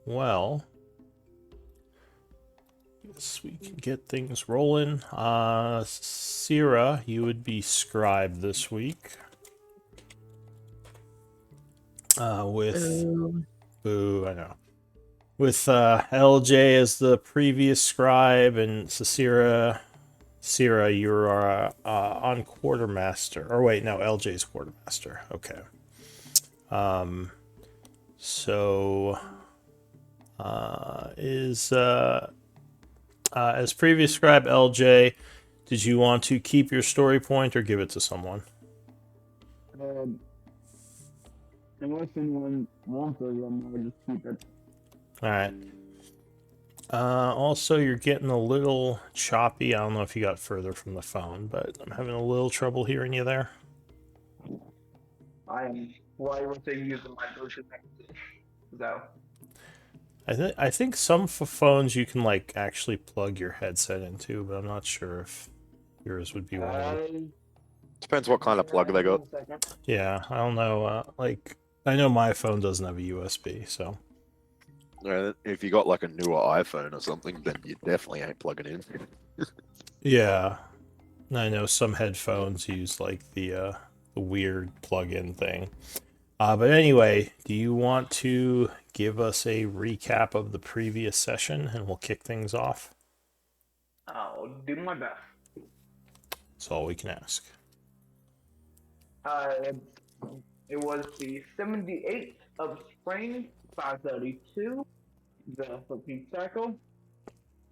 well, guess we can get things rolling. Sierra, you would be scribe this week. With boo, I know. With LJ as the previous scribe and Sierra, you're on quartermaster. Or wait, no, LJ's quartermaster. Okay. So is as previous scribe LJ, did you want to keep your story point or give it to someone? Unless anyone wants it, then I'll just keep it. All right. Also, you're getting a little choppy. I don't know if you got further from the phone, but I'm having a little trouble hearing you there. I am. Why was they using my Bluetooth? So. I think some phones you can like actually plug your headset into, but I'm not sure if yours would be one of them. Depends what kind of plug they got. Yeah, I don't know. I know my phone doesn't have a USB, so. If you got like a newer iPhone or something, then you definitely ain't plugging in. Yeah, I know some headphones use like the weird plug-in thing. But anyway, do you want to give us a recap of the previous session and we'll kick things off? I'll do my best. That's all we can ask. It was the 78th of spring, 532, the 15th cycle.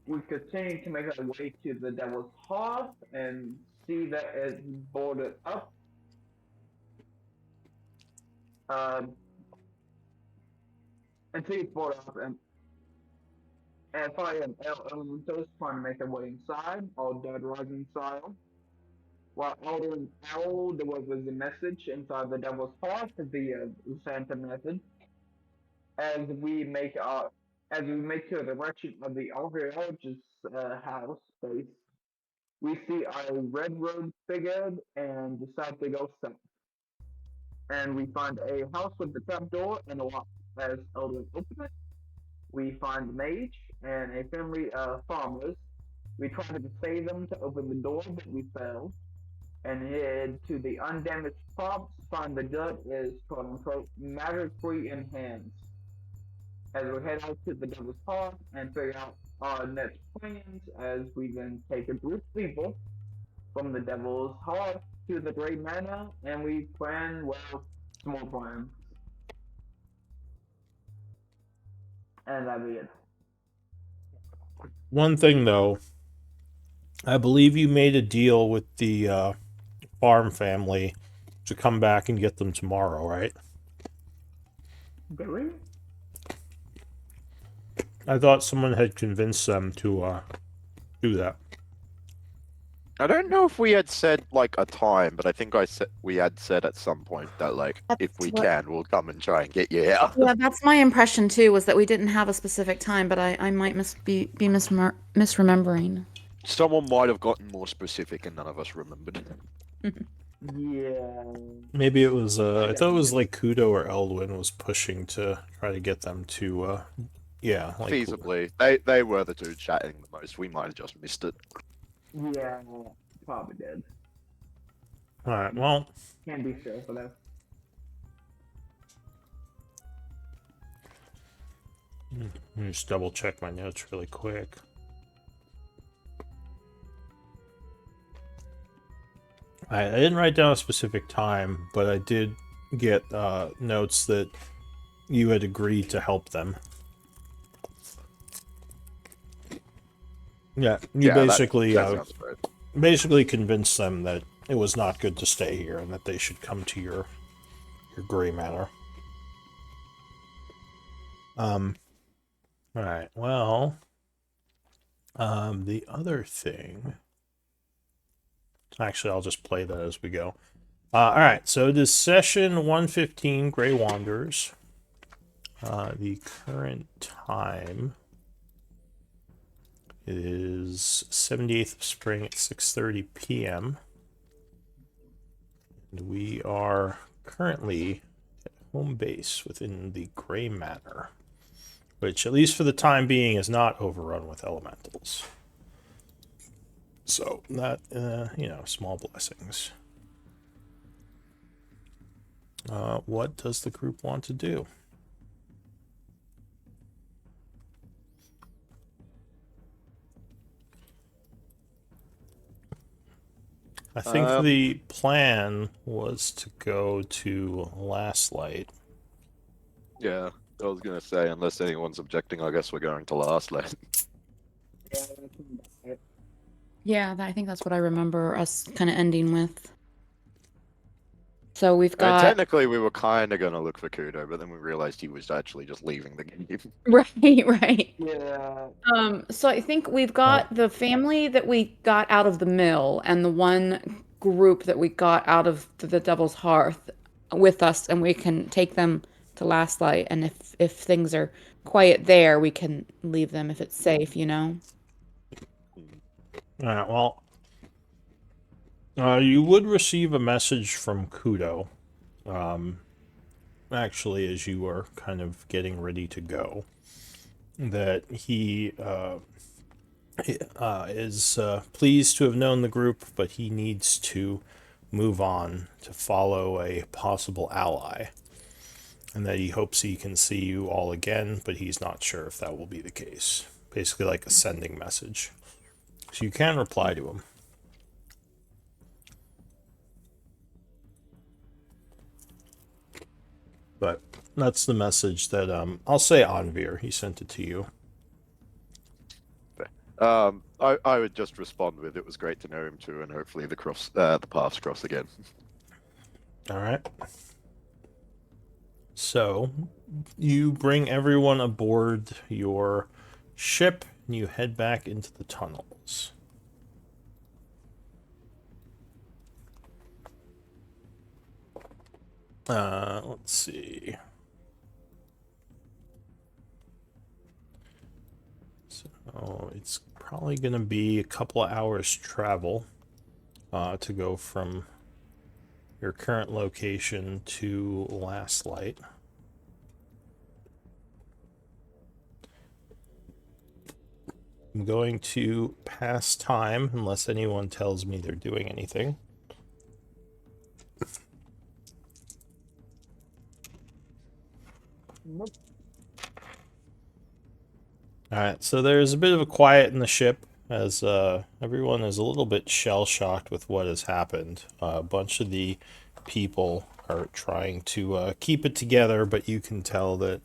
We continue to make our way to the Devil's Hearth and see that it's boarded up. And see it's boarded up, and Fire and Elementals trying to make their way inside, all Dead Rising style. While Elder and Owl delivers a message inside the Devil's Hearth via Santa method, as we make to the direction of the archaeologist's house space, we see a red robe figure and decide to go south. And we find a house with a trapdoor and a lock. As Elder opens it, we find a mage and a family of farmers. We try to save them to open the door, but we fail. And head to the undamaged props, find the dirt is quote unquote matter free in hands. As we head out to the Devil's Hearth and figure out our next plans, as we then take a group of people from the Devil's Hearth to the Grey Manor, and we plan, well, small plans. And that'll be it. One thing though, I believe you made a deal with the farm family to come back and get them tomorrow, right? Really? I thought someone had convinced them to do that. I don't know if we had said like a time, but I think we had said at some point that like if we can, we'll come and try and get you out. Yeah, that's my impression too. Was that we didn't have a specific time, but I might be misremembering. Someone might have gotten more specific, and none of us remembered. Yeah. Maybe it was I thought it was like Kudo or Eldwin was pushing to try to get them to yeah, like, feasibly. They were the two chatting the most. We might have just missed it. Yeah, probably did. Alright, well, Can't be sure for that. let me just double check my notes really quick. I didn't write down a specific time, but I did get notes that you had agreed to help them. Yeah, you basically that basically convinced them that it was not good to stay here and that they should come to your Grey Manor. Alright, well, the other thing... Actually, I'll just play that as we go. Alright, so it is session 115, Grey Wanderers. The current time is 78th of spring at 6:30 p.m. And we are currently at home base within the Grey Manor. which, at least for the time being, is not overrun with elementals. So, that, small blessings. What does the group want to do? I think the plan was to go to Last Light. Yeah, I was gonna say, unless anyone's objecting, I guess we're going to Last Light. Yeah, that sounds about right. Yeah, I think that's what I remember us kind of ending with. So we've I mean, got technically, we were kind of gonna look for Kudo, but then we realized he was actually just leaving the game. right. Yeah, So I think we've got the family that we got out of the mill and the one group that we got out of the Devil's Hearth with us, and we can take them to Last Light. And if things are quiet there, we can leave them if it's safe, you know. All right, well, you would receive a message from Kudo, actually, as you were kind of getting ready to go, that he is pleased to have known the group, but he needs to move on to follow a possible ally, and that he hopes he can see you all again, but he's not sure if that will be the case. Basically like a sending message. So you can reply to him. But that's the message that, I'll say Anvir, he sent it to you. I would just respond with, it was great to know him too, and hopefully the paths cross again. All right. So, you bring everyone aboard your ship, and you head back into the tunnels. Let's see. So, it's probably going to be a couple of hours travel to go from your current location to Last Light. I'm going to pass time unless anyone tells me they're doing anything. nope. Alright, so there's a bit of a quiet in the ship as everyone is a little bit shell-shocked with what has happened. A bunch of the people are trying to keep it together, but you can tell that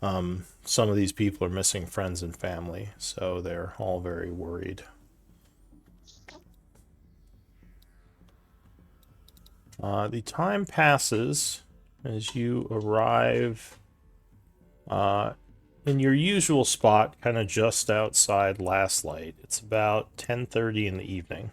some of these people are missing friends and family, so they're all very worried. The time passes as you arrive in your usual spot, kind of just outside Last Light. It's about 10:30 in the evening.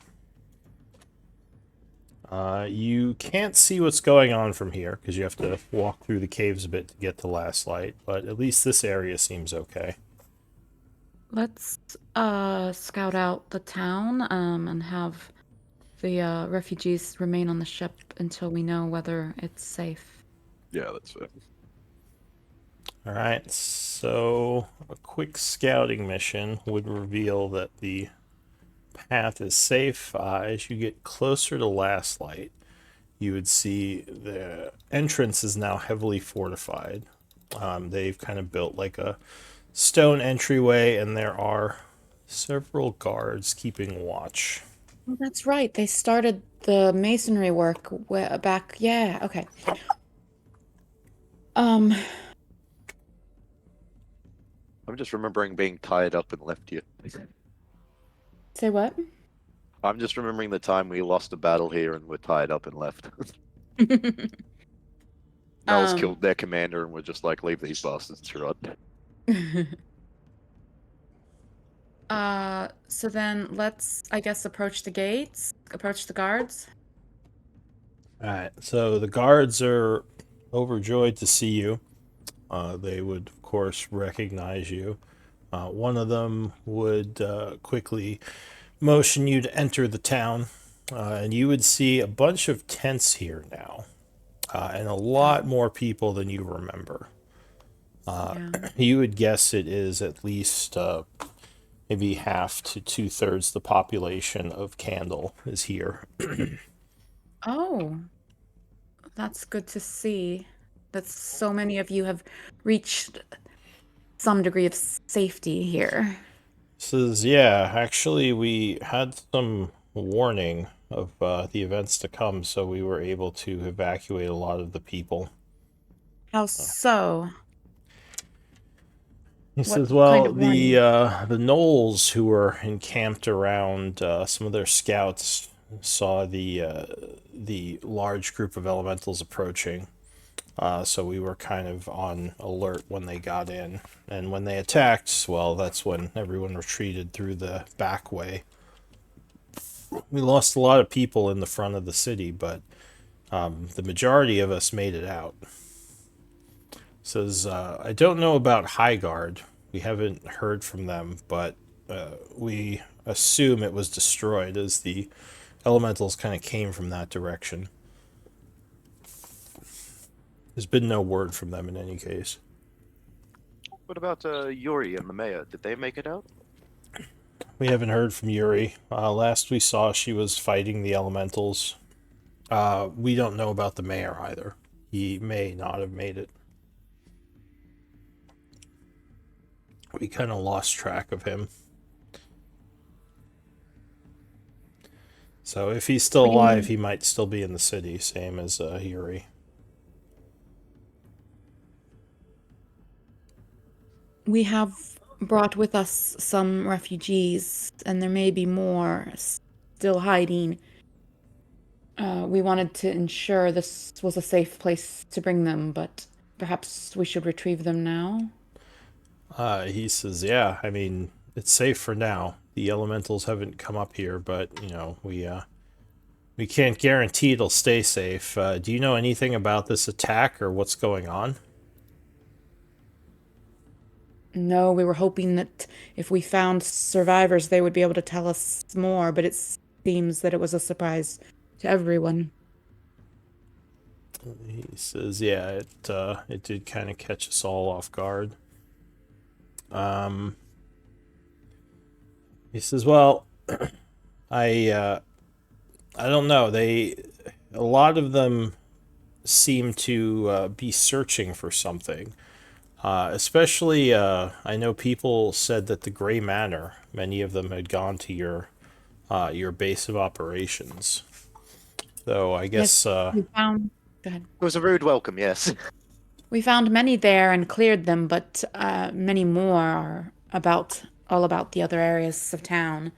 You can't see what's going on from here because you have to walk through the caves a bit to get to Last Light, but at least this area seems okay. Let's scout out the town and have the refugees remain on the ship until we know whether it's safe. Yeah, that's fair. Alright, so a quick scouting mission would reveal that the path is safe. As you get closer to Last Light, you would see the entrance is now heavily fortified. They've kind of built like a stone entryway, and there are several guards keeping watch. Oh, that's right. They started the masonry work back. Yeah, okay. I'm just remembering being tied up and left here. Say what? I'm just remembering the time we lost a battle here and were tied up and left. Mel's killed their commander and we're just like, leave these bastards to rot. So then let's, I guess, approach the gates, approach the guards. Alright, so the guards are overjoyed to see you. They would, of course, recognize you. One of them would quickly motion you to enter the town, and you would see a bunch of tents here now, and a lot more people than you remember. Yeah. You would guess it is at least maybe half to 2/3 the population of Candle is here. Oh, that's good to see. That so many of you have reached some degree of safety here. Says, yeah, actually, we had some warning of the events to come, so we were able to evacuate a lot of the people. How so? He What says, kind well, of warning? the Knolls who were encamped around some of their scouts saw the large group of elementals approaching. So we were kind of on alert when they got in. And when they attacked, well, that's when everyone retreated through the back way. We lost a lot of people in the front of the city, but the majority of us made it out. Says, I don't know about Highguard. We haven't heard from them, but we assume it was destroyed as the elementals kind of came from that direction. There's been no word from them in any case. What about Yuri and the mayor? Did they make it out? We haven't heard from Yuri. Last we saw, she was fighting the elementals. We don't know about the mayor either. He may not have made it. We kind of lost track of him. So if he's still alive, he might still be in the city, same as Yuri. We have brought with us some refugees, and there may be more still hiding. We wanted to ensure this was a safe place to bring them, but perhaps we should retrieve them now. He says, yeah, I mean, it's safe for now. The elementals haven't come up here, but, you know, we can't guarantee it'll stay safe. Do you know anything about this attack or what's going on? No, we were hoping that if we found survivors, they would be able to tell us more, but it seems that it was a surprise to everyone. He says, yeah, it did kind of catch us all off guard. He says, well, I don't know. A lot of them seem to be searching for something. Especially, I know people said that the Gray Manor, many of them had gone to your base of operations. Though I guess We found. Go ahead. It was a rude welcome, yes. We found many there and cleared them, but many more are all about the other areas of town.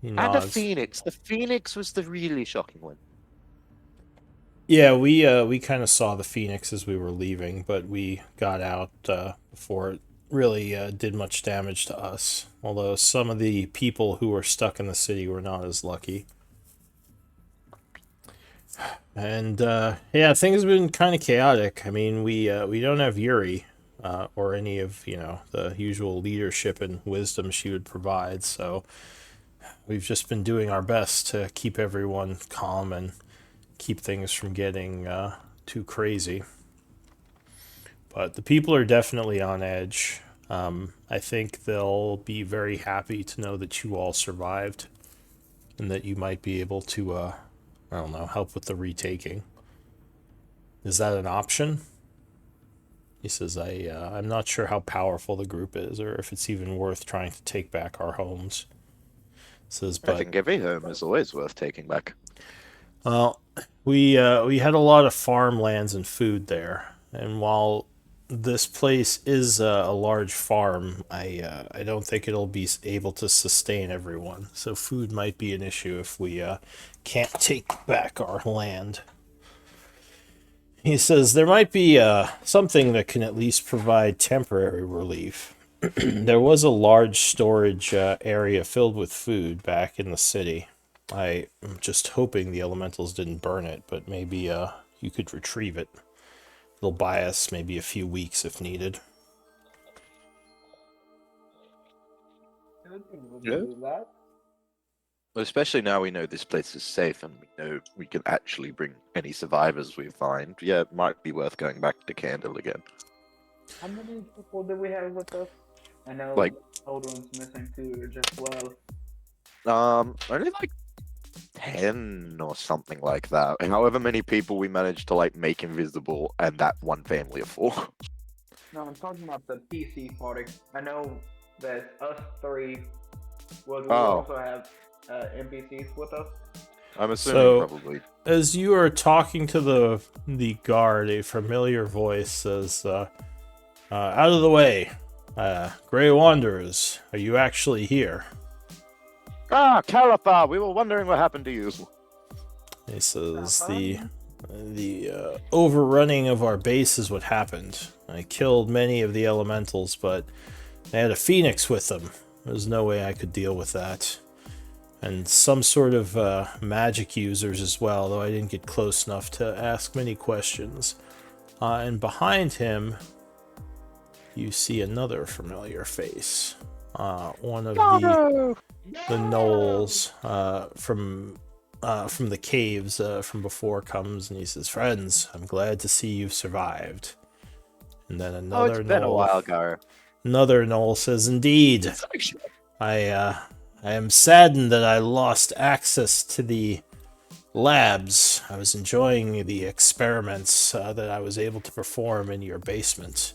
he And the nods. Phoenix. The Phoenix was the really shocking one. Yeah, we kind of saw the Phoenix as we were leaving, but we got out before it really did much damage to us. Although some of the people who were stuck in the city were not as lucky. And yeah, things have been kind of chaotic. I mean, we don't have Yuri or any of the usual leadership and wisdom she would provide. So we've just been doing our best to keep everyone calm and keep things from getting too crazy. But the people are definitely on edge. I think they'll be very happy to know that you all survived and that you might be able to, I don't know, help with the retaking. Is that an option? He says, I'm not sure how powerful the group is or if it's even worth trying to take back our homes. Says, I but think every home is always worth taking back. well, we had a lot of farmlands and food there, and while this place is a large farm, I don't think it'll be able to sustain everyone. So food might be an issue if we can't take back our land. He says there might be something that can at least provide temporary relief. There was a large storage area filled with food back in the city. I'm just hoping the elementals didn't burn it, but maybe you could retrieve it. It'll buy us maybe a few weeks if needed. Yeah. Do that. Well, especially now we know this place is safe and we know we can actually bring any survivors we find. Yeah, it might be worth going back to Candle again. How many people do we have with us? I know Like- Eldrin's missing too, just well. Only like 10 or something like that. However many people we managed to like make invisible, and that one family of 4. No, I'm talking about the PC party. I know that us 3. Well, we Oh. also have NPCs with us. I'm assuming So- probably. As you are talking to the guard, a familiar voice says, "Out of the way, Grey Wanderers. Are you actually here?" Ah, Calipar, we were wondering what happened to you. He says, the overrunning of our base is what happened. I killed many of the elementals, but they had a phoenix with them. There's no way I could deal with that. And some sort of magic users as well, though I didn't get close enough to ask many questions. And behind him, you see another familiar face. One of the gnolls from the caves from before comes, and he says, "Friends, I'm glad to see you've survived." And then Oh, another it's been a gnoll, while ago. another gnoll says, "Indeed, I am saddened that I lost access to the labs. I was enjoying the experiments that I was able to perform in your basement.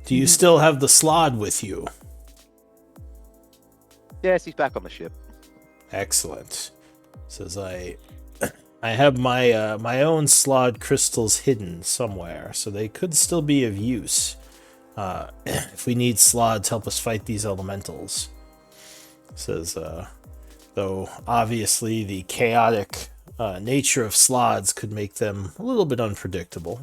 Do you still have the Slod with you?" Yes, he's back on the ship. Excellent. Says I have my own Slod crystals hidden somewhere, so they could still be of use if we need Slod to help us fight these elementals. Says though obviously the chaotic nature of Slods could make them a little bit unpredictable.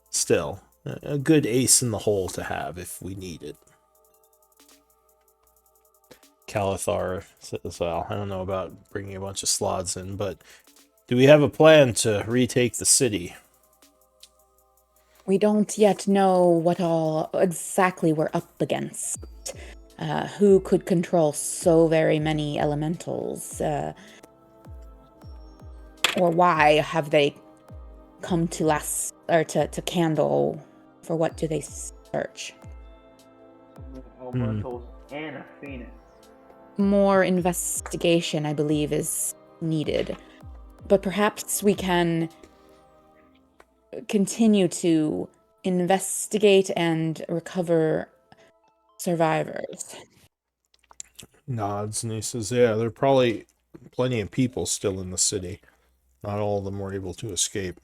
Still, a good ace in the hole to have if we need it. Calithar says, "Well, I don't know about bringing a bunch of Slods in, but do we have a plan to retake the city?" We don't yet know what all exactly we're up against. Who could control so very many elementals? Or why have they come to to Candle? For what do they search? Elementals and a phoenix. More investigation, I believe, is needed. But perhaps we can continue to investigate and recover survivors. Nods, and he says, "Yeah, there are probably plenty of people still in the city. Not all of them were able to escape."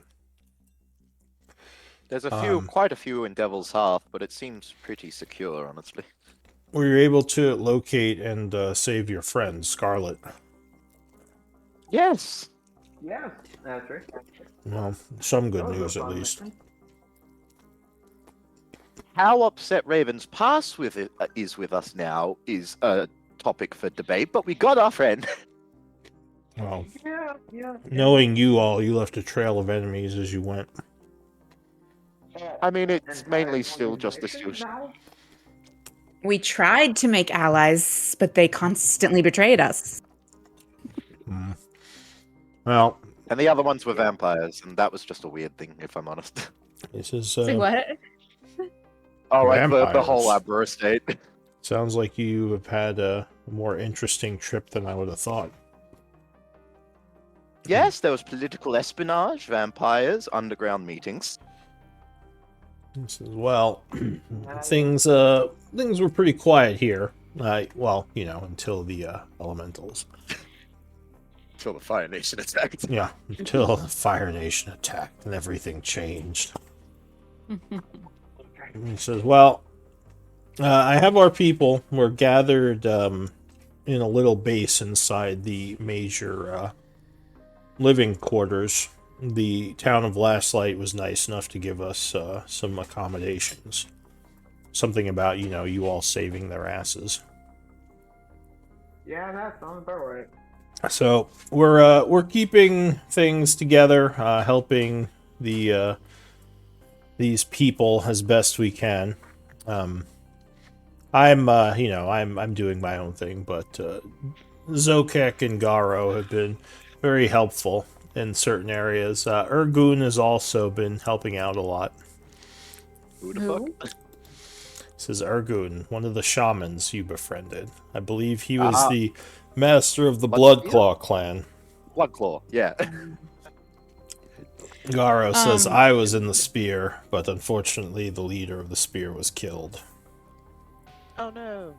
There's a few, Um, quite a few in Devil's Half, but it seems pretty secure, honestly. Were you able to locate and save your friend, Scarlet? Yes. Yes, that's right. Well, some good That was a news at fun least. mission. How upset Raven's past is with us now is a topic for debate, but we got our friend. Well, Yeah. knowing you all, you left a trail of enemies as you went. I mean, it's And mainly I- still just the organization social. now? We tried to make allies, but they constantly betrayed us. Hmm. Well, And the other ones were vampires, and that was just a weird thing, if I'm honest. this is Say what? Oh, like the whole Vampires. Abra estate. sounds like you have had a more interesting trip than I would have thought. Yes, there was political espionage, vampires, underground meetings. This is, well, things were pretty quiet here. Well, until the elementals. Until the Fire Nation attacked. Yeah, until the Fire Nation attacked and everything changed. He says, "Well, I have our people. We're gathered in a little base inside the major living quarters. The town of Last Light was nice enough to give us some accommodations. Something about, you all saving their asses. Yeah, that sounds about right. So we're keeping things together, helping these people as best we can. I'm doing my own thing, but Zokek and Garo have been very helpful in certain areas. Ergun has also been helping out a lot. Who the Who? fuck? This is Ergun, one of the shamans you befriended. I believe he was Ah. the master of the Blood Bloodclaw clan. Bloodclaw, yeah. Garo says, Um, I was in the spear, but unfortunately the leader of the spear was killed. Oh no.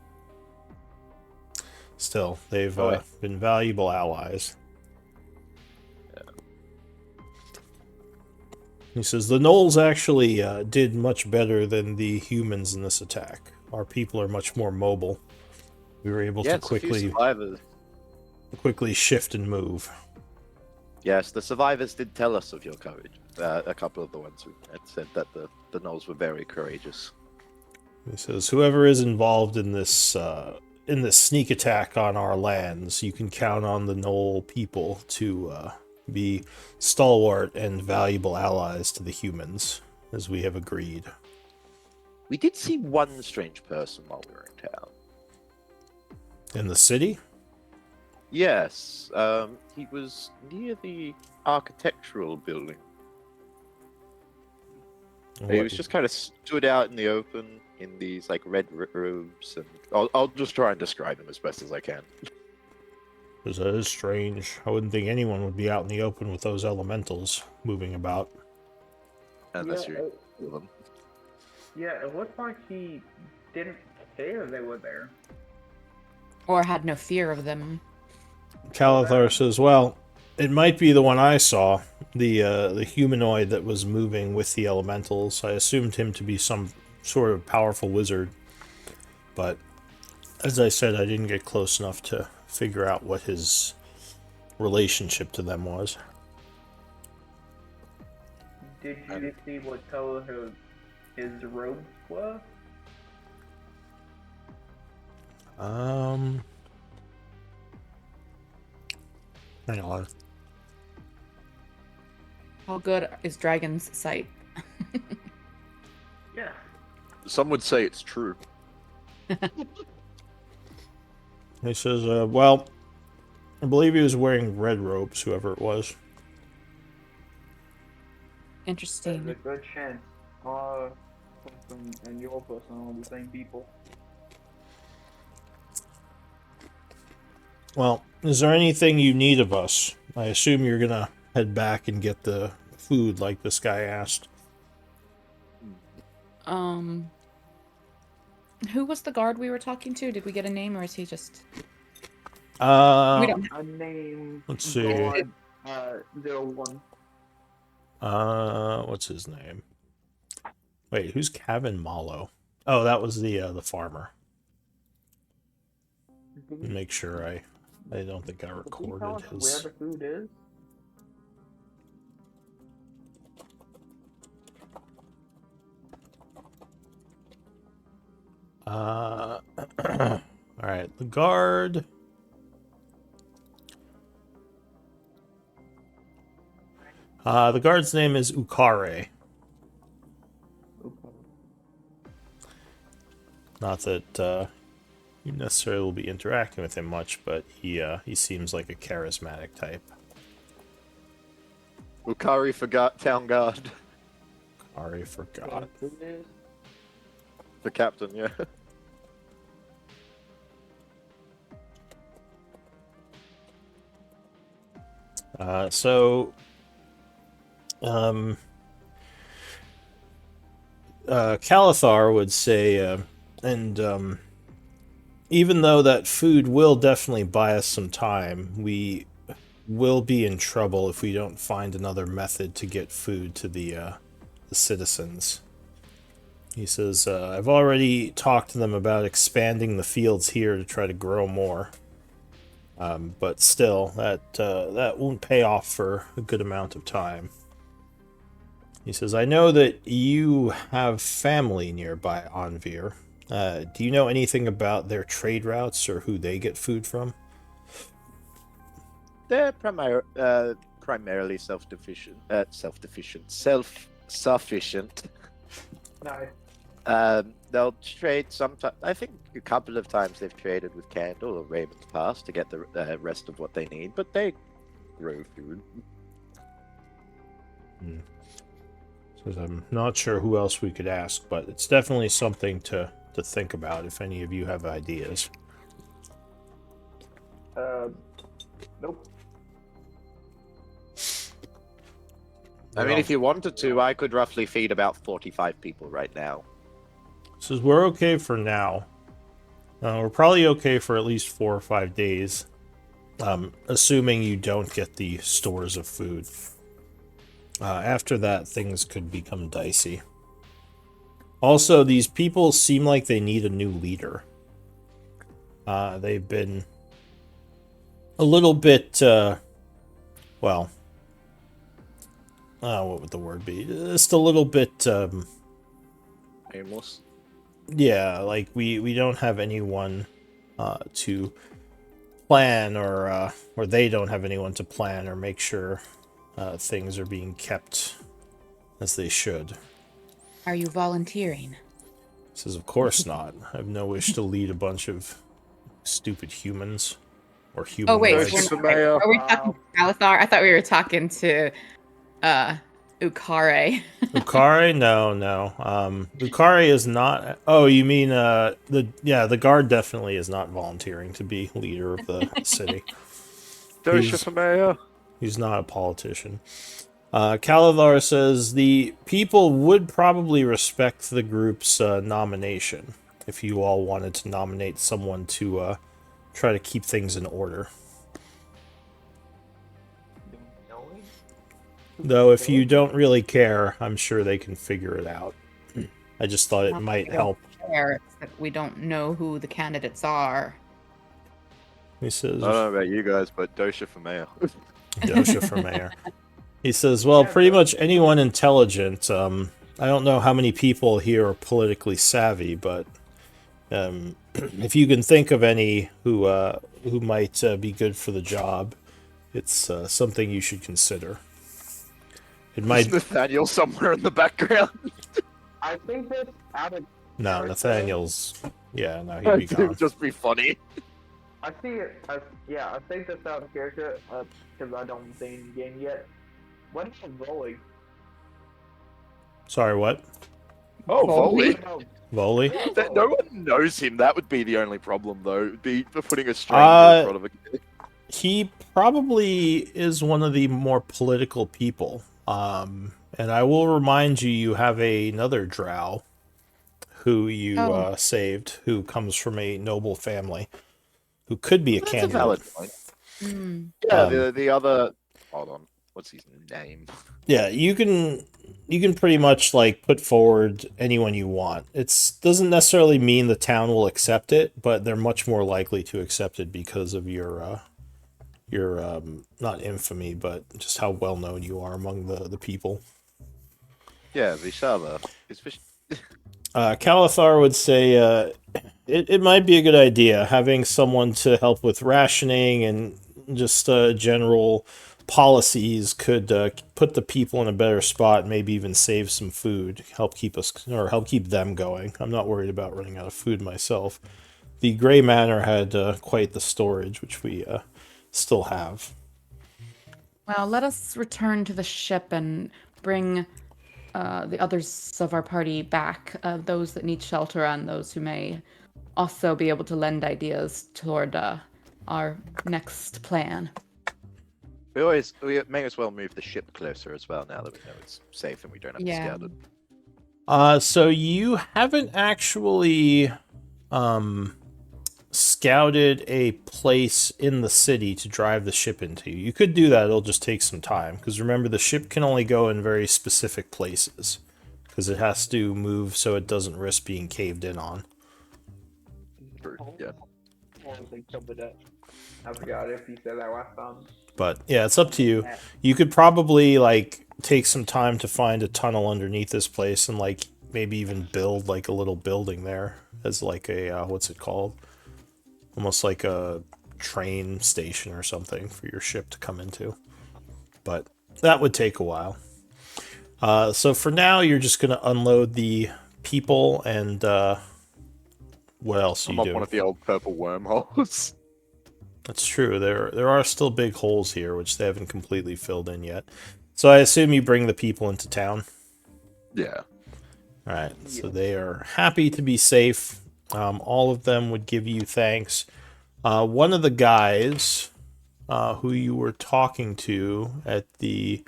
Still, they've Boy. been valuable allies. He says, the Gnolls actually did much better than the humans in this attack. Our people are much more mobile. We were able to Yes, a few quickly shift and move. Yes, the survivors did tell us of your courage. A couple of the ones who had said that the Gnolls were very courageous. He says, whoever is involved in this sneak attack on our lands, you can count on the Gnoll people to be stalwart and valuable allies to the humans, as we have agreed. We did see one strange person while we were in town. In the city? Yes, he was near the architectural building. He was just kind of stood out in the open in these like red robes, and I'll just try and describe him as best as I can. Because that is strange. I wouldn't think anyone would be out in the open with those elementals moving about. Unless Yeah, you're them. Yeah, it looked like he didn't care they were there. Or had no fear of them. Calathar says, well, it might be the one I saw, the humanoid that was moving with the elementals. I assumed him to be some sort of powerful wizard, but as I said, I didn't get close enough to figure out what his relationship to them was. Did you see what color his robes were? Hang on. How good is Dragon's sight? Yeah. Some would say it's true. He says, well, I believe he was wearing red robes, whoever it was. There's Interesting. a good chance our person and your person are the same people. Well, is there anything you need of us? I assume you're gonna head back and get the food like this guy asked. Who was the guard we were talking to? Did we get a name, or is he just? We don't. A name. Let's see. God, 01. What's his name? Wait, who's Kevin Mallow? Oh, that was the farmer. Make sure I don't think I Can you tell recorded us where his. the food is? All right, the guard. The guard's name is Ukare. Okay. Not that you necessarily will be interacting with him much, but he seems like a charismatic type. Ukari forgot town guard. Ukare forgot. Food is? The captain, yeah. Calathar would say, even though that food will definitely buy us some time, we will be in trouble if we don't find another method to get food to the citizens. He says, I've already talked to them about expanding the fields here to try to grow more. But still, that won't pay off for a good amount of time. He says, I know that you have family nearby Anvir. Do you know anything about their trade routes or who they get food from? They're primarily self-sufficient. Nice. They'll trade sometimes. I think a couple of times they've traded with Candle or Raven's Pass to get the rest of what they need, but they grow food. Says I'm not sure who else we could ask, but it's definitely something to think about if any of you have ideas. Nope. I mean, if you wanted to, I could roughly feed about 45 people right now. Says we're okay for now. We're probably okay for at least 4 or 5 days, assuming you don't get the stores of food. After that, things could become dicey. Also, these people seem like they need a new leader. They've been a little bit, well, what would the word be? Just a little bit, Aimless. yeah, like we don't have anyone to plan, or they don't have anyone to plan or make sure things are being kept as they should. Are you volunteering? Says, of course not. I have no wish to lead a bunch of stupid humans or humanoids. Oh wait, Voices we're for not- mayor. are we talking to Alithar? I thought we were talking to Ukare. Ukare? No. Ukare is not. Oh, you mean the guard definitely is not volunteering to be leader of the city. Dosha for mayor. He's not a politician. Kalithar says the people would probably respect the group's nomination if you all wanted to nominate someone to try to keep things in order. Though if you don't really care, I'm sure they can figure it out. I just thought it might help. It's that we don't know who the candidates are. He says, I don't know about you guys, but Dosha for mayor. Dosha for mayor. He says, well, pretty much anyone intelligent. I don't know how many people here are politically savvy, but if you can think of any who might be good for the job, it's something you should consider. It might. Nathaniel somewhere in the background. I think that's out of. No, Nathaniel's. Yeah, no, he'd be It would gone. just be funny. I see it. I think that's out of character because I don't see it in the game yet. What about rolling? Sorry, what? Oh, Volley. Volley? No one knows him. That would be the only problem, though. It'd be for putting a stranger in front of a kid. He probably is one of the more political people. And I will remind you, you have another drow who you saved, who comes from a noble family, who could be a That's candidate. a valid point. Mm. Yeah, the other. Hold on. What's his name? Yeah, you can pretty much like put forward anyone you want. It doesn't necessarily mean the town will accept it, but they're much more likely to accept it because of your not infamy, but just how well known you are among the people. Yeah, Vishava. Kalithar would say it might be a good idea having someone to help with rationing and just general policies could put the people in a better spot, maybe even save some food, help keep them going. I'm not worried about running out of food myself. The Grey Manor had quite the storage, which we still have. Well, let us return to the ship and bring the others of our party back, those that need shelter and those who may also be able to lend ideas toward our next plan. We may as well move the ship closer as well now that we know it's safe and we don't have to scout it. So you haven't actually scouted a place in the city to drive the ship into. You could do that, it'll just take some time, because remember the ship can only go in very specific places, because it has to move so it doesn't risk being caved in on. Yeah. I forgot if you said that last time. But yeah, it's up to you. You could probably like take some time to find a tunnel underneath this place and like maybe even build like a little building there as like a what's it called? Almost like a train station or something for your ship to come into. But that would take a while. So for now, you're just going to unload the people and what else are you I'm up doing? one of the old purple wormholes. That's true. There are still big holes here, which they haven't completely filled in yet. So I assume you bring the people into town. Yeah. All right, so they are happy to be safe. All of them would give you thanks. One of the guys who you were talking to at the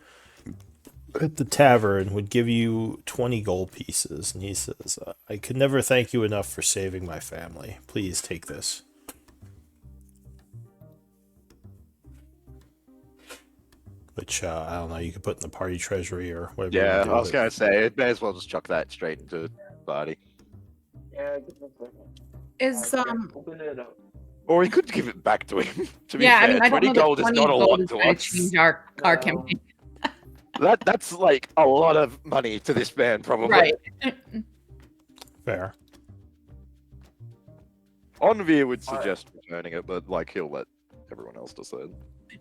tavern would give you 20 gold pieces, and he says, "I could never thank you enough for saving my family. Please take this." Which I don't know. You could put in the party treasury or whatever. You Yeah, want to do I with was it. gonna say it may as well just chuck that straight into party. Yeah, give me a second. Is Open it up. Or he could give it back to him. To be yeah, fair, I mean, I don't 20 know that gold is 20 not a gold lot is to going to us. change our No. campaign. That's like a lot of money to this man, probably. Right. Fair. Onvir would suggest returning it, but like he'll let everyone else decide.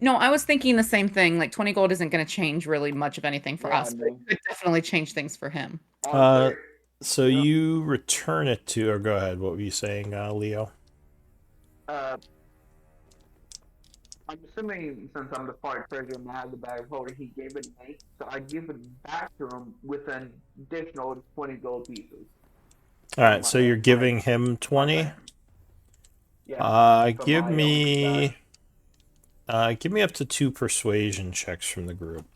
No, I was thinking the same thing. Like 20 gold isn't going to change really much of anything for Yeah, us, but no. it could definitely change things for him. So Yeah. you return it to, or go ahead. What were you saying, Leo? I'm assuming since I'm the party treasurer and I have the bag holder, he gave it to me, so I give it back to him with an additional 20 gold pieces. All right, so you're giving him 20. Yeah. for Give my own me, stash. give me up to 2 persuasion checks from the group.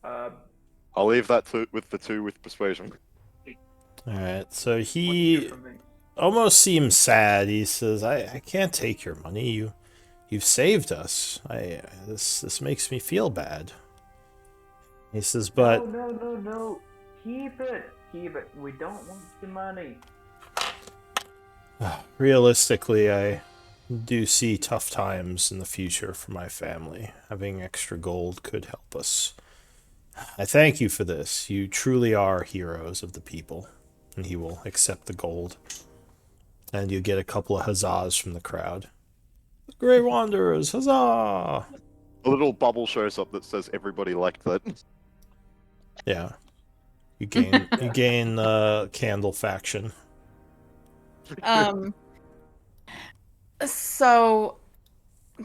I'll leave that with the 2 with persuasion. All right, so What's he here for me? almost seems sad. He says, I can't take your money. You've saved us. This makes me feel bad." He says, "But No. Keep it. We don't want the money. realistically, I do see tough times in the future for my family. Having extra gold could help us. I thank you for this. You truly are heroes of the people." And he will accept the gold. And you get a couple of huzzahs from the crowd. "The Grey Wanderers, huzzah!" A little bubble shows up that says everybody liked that. Yeah. You gain candle faction. So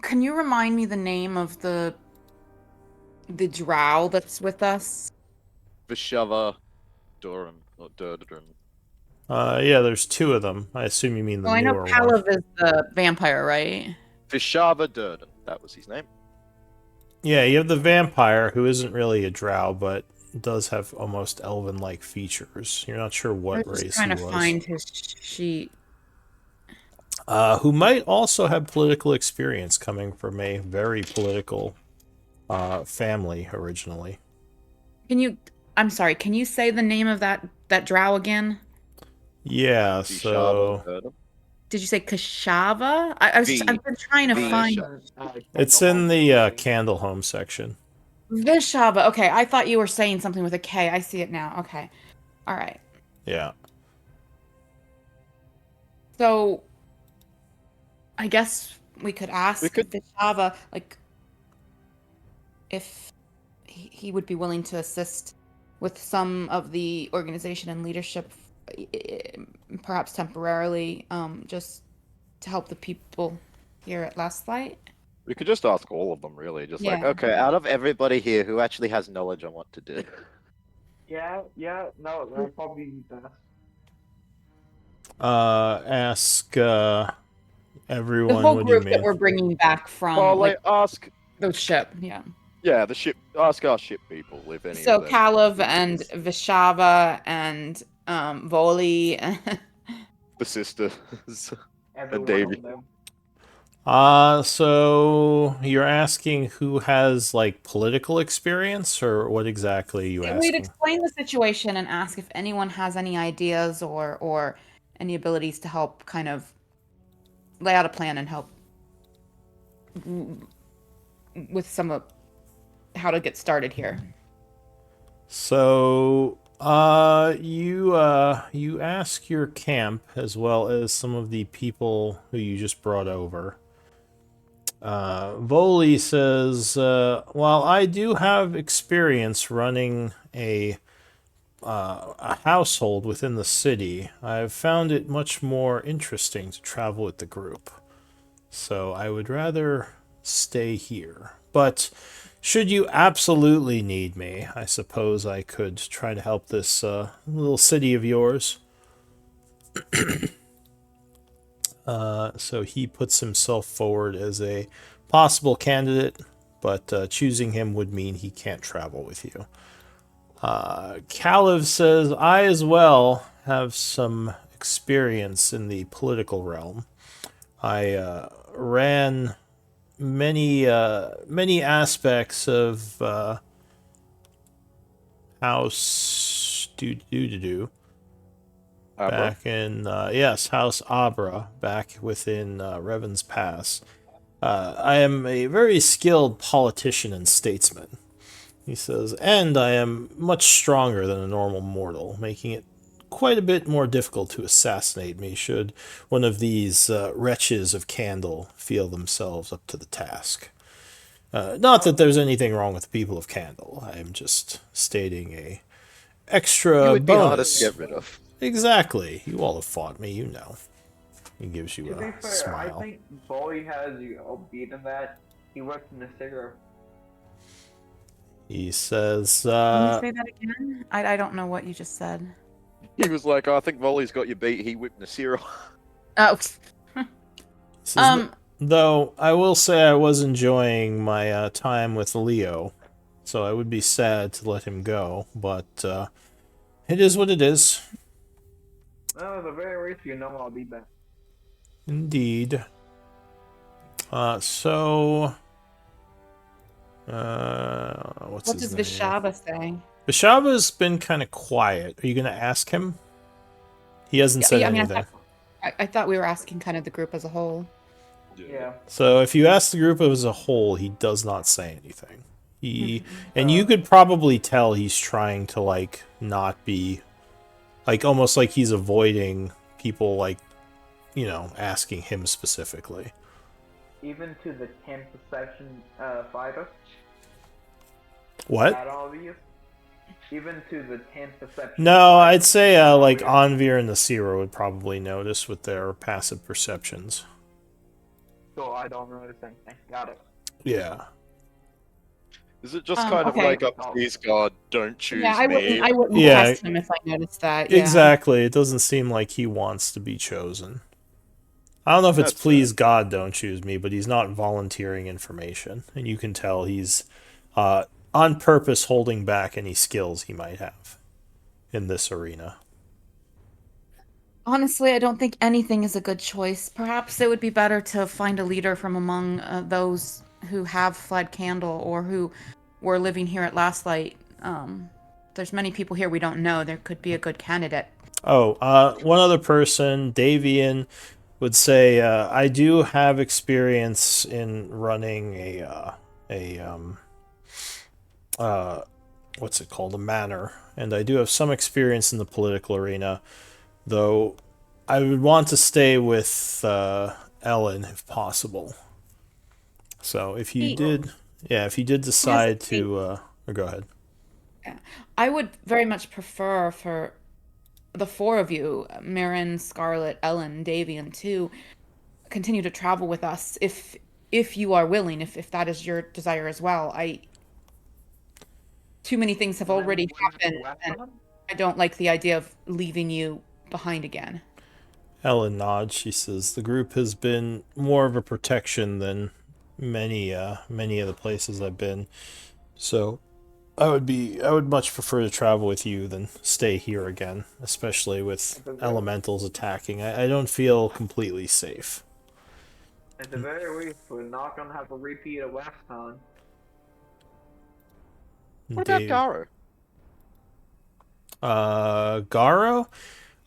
can you remind me the name of the drow that's with us? Vishava Duran or Durdran. Yeah, there's 2 of them. I assume you mean the Well, I know newer one. Palav is the vampire, right? Vishava Durden, that was his name. Yeah, you have the vampire, who isn't really a drow, but does have almost elven-like features. You're not sure I what was race just trying he to was. find his sheet. Who might also have political experience, coming from a very political family originally. I'm sorry, can you say the name of that drow again? Yeah, Vishava so Durden. Did you say Kashava? I've been trying to find it's in the Candle Home section. Vishava. Okay, I thought you were saying something with a K. I see it now. Okay. All right. Yeah. So I guess we could ask Vishava, like, if he would be willing to assist with some of the organization and leadership, perhaps temporarily, just to help the people here at Last Light. We could just ask all of them, really. Just like, Yeah. okay, out of everybody here, who actually has knowledge on what to do? Yeah, no, that'd probably be best. Ask everyone. The whole What do you group that mean? we're bringing back from Well, like, ask, the ship. Yeah. yeah, the ship. Ask our ship people if any. So of them Kalev know and this. Vishava and Voli. The sisters. Everyone Davey. on them. So you're asking who has like political experience, or what exactly are you We'd asking? explain the situation and ask if anyone has any ideas or any abilities to help kind of lay out a plan and help with some of how to get started here. So, you ask your camp as well as some of the people who you just brought over. Voli says, while I do have experience running a household within the city, I've found it much more interesting to travel with the group. So I would rather stay here. But Should you absolutely need me, I suppose I could try to help this little city of yours. So he puts himself forward as a possible candidate, but choosing him would mean he can't travel with you. Kalev says, I as well have some experience in the political realm. I ran many aspects of House do Abra? back in yes, House Abra back within Revan's Pass. I am a very skilled politician and statesman. He says, and I am much stronger than a normal mortal, making it quite a bit more difficult to assassinate me should one of these wretches of Candle feel themselves up to the task. Not that there's anything wrong with the people of Candle. I am just stating a extra You would be harder bonus. to get rid of. Exactly. You all have fought me, you know. He gives you To be a fair, smile. I think Volley has you all beaten that. He works in the cigarette. He says, Can you say that again? I don't know what you just said. He was like, oh, I think Volley's got you beat. He whipped Nasira. Oh, says though I will say I was enjoying my time with Leo, so I would be sad to let him go, but it is what it is. Well, at the very least, you know I'll be back. Indeed. So what's what his does name? Vishaba say? Vishaba's been kind of quiet. Are you going to ask him? He hasn't said I mean, anything. I thought we were asking kind of the group as a whole. Yeah. So if you ask the group as a whole, he does not say anything. And you could probably tell he's trying to like not be like almost like he's avoiding people like, you know, asking him specifically. Even to the 10th section fighter. What? That obvious. Even to the 10th section. No, I'd say like Anvir and the Nasira would probably notice with their passive perceptions. So I don't notice anything. Got it. Yeah. Is it just kind of okay. like a please God, don't choose Yeah, I me? wouldn't Yeah. test him if I noticed that. Yeah. Exactly. It doesn't seem like he wants to be chosen. I don't know if it's That's please God don't choose me, but he's not volunteering information. And you can tell he's on purpose holding back any skills he might have in this arena. Honestly, I don't think anything is a good choice. Perhaps it would be better to find a leader from among those who have fled Candle or who were living here at Last Light. There's many people here we don't know. There could be a good candidate. Oh, one other person, Davian, would say, I do have experience in running what's it called? A manor. And I do have some experience in the political arena, though I would want to stay with Ellen if possible. So if you did decide to, go ahead. I would very much prefer for the four of you, Marin, Scarlet, Ellen, Davian, to continue to travel with us if you are willing, if that is your desire as well. Too many things have already happened, and I don't like the idea of leaving you behind again. Ellen nods. She says the group has been more of a protection than many of the places I've been. So I would much prefer to travel with you than stay here again, especially with elementals attacking. I don't feel completely safe. At the very least, we're not gonna have a repeat of last time. What about Dave- Garo? Garo?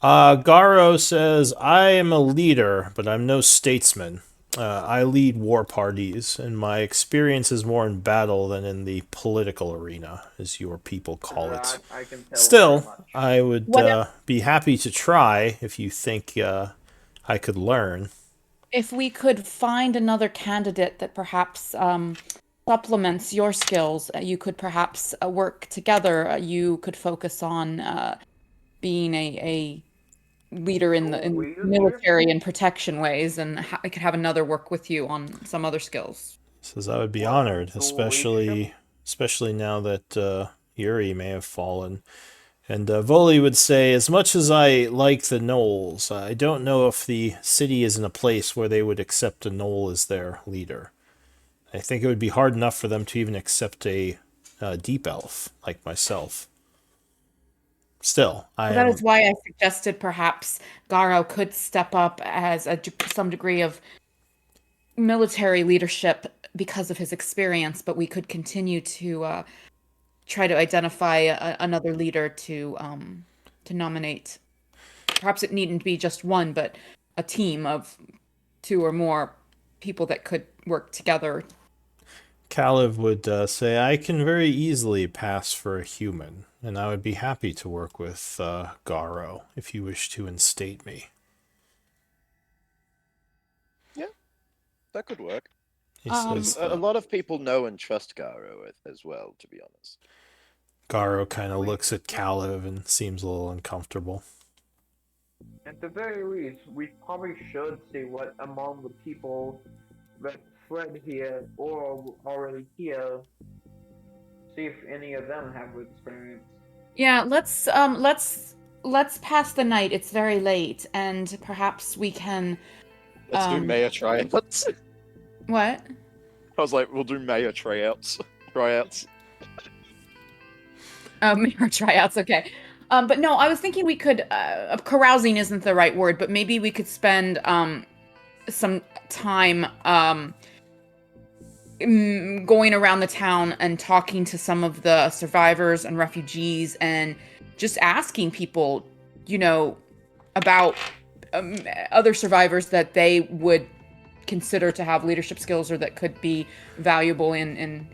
Garo says, I am a leader, but I'm no statesman. I lead war parties, and my experience is more in battle than in the political arena, as your people call it. I can tell Still, very much. I would be happy to try if you think I could learn. If we could find another candidate that perhaps supplements your skills, you could perhaps work together. You could focus on being a leader in the military and protection ways, and I could have another work with you on some other skills. Says I would be honored, especially especially now that Yuri may have fallen. And Voli would say, as much as I like the Gnolls, I don't know if the city is in a place where they would accept a Gnoll as their leader. I think it would be hard enough for them to even accept a deep elf like myself. Still, I That am. is why I suggested perhaps Garo could step up as some degree of military leadership because of his experience, but we could continue to try to identify another leader to nominate. Perhaps it needn't be just one, but a team of two or more people that could work together. Kalev would say, I can very easily pass for a human, and I would be happy to work with Garo if you wish to instate me. That could work. He Um, says, A lot of people know and trust Garo as well, to be honest. Garo kind of looks at Kalev and seems a little uncomfortable. At the very least, we probably should see what among the people that fled here or already here, see if any of them have experience. Yeah, let's pass the night. It's very late, and perhaps we can. Let's do mayor tryouts. What? I was like, we'll do mayor tryouts. Mirror tryouts, okay. But no, I was thinking we could. Carousing isn't the right word, but maybe we could spend some time going around the town and talking to some of the survivors and refugees, and just asking people, about other survivors that they would consider to have leadership skills or that could be valuable in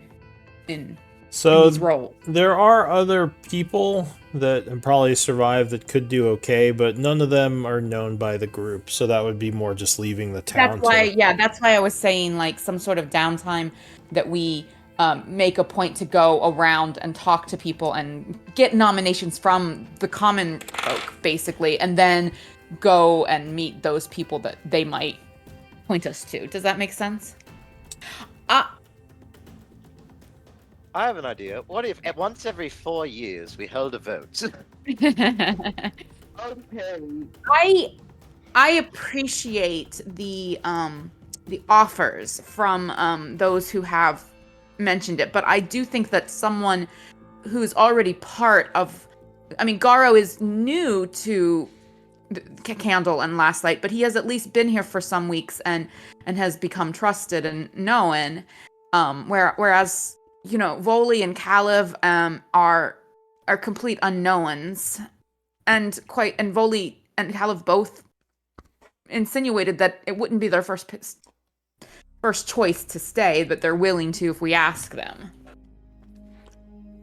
So these roles. there are other people that probably survived that could do okay, but none of them are known by the group, so that would be more just leaving the town. That's why I was saying like some sort of downtime that we make a point to go around and talk to people and get nominations from the common folk, basically, and then go and meet those people that they might point us to. Does that make sense? I have an idea. What if once every 4 years we held a vote? Okay. I appreciate the offers from those who have mentioned it, but I do think that someone who's already part of, Garo is new to Candle and Last Light, but he has at least been here for some weeks and has become trusted and known. Whereas Voli and Kalev are complete unknowns, and Voli and Kalev both insinuated that it wouldn't be their first choice to stay, but they're willing to if we ask them.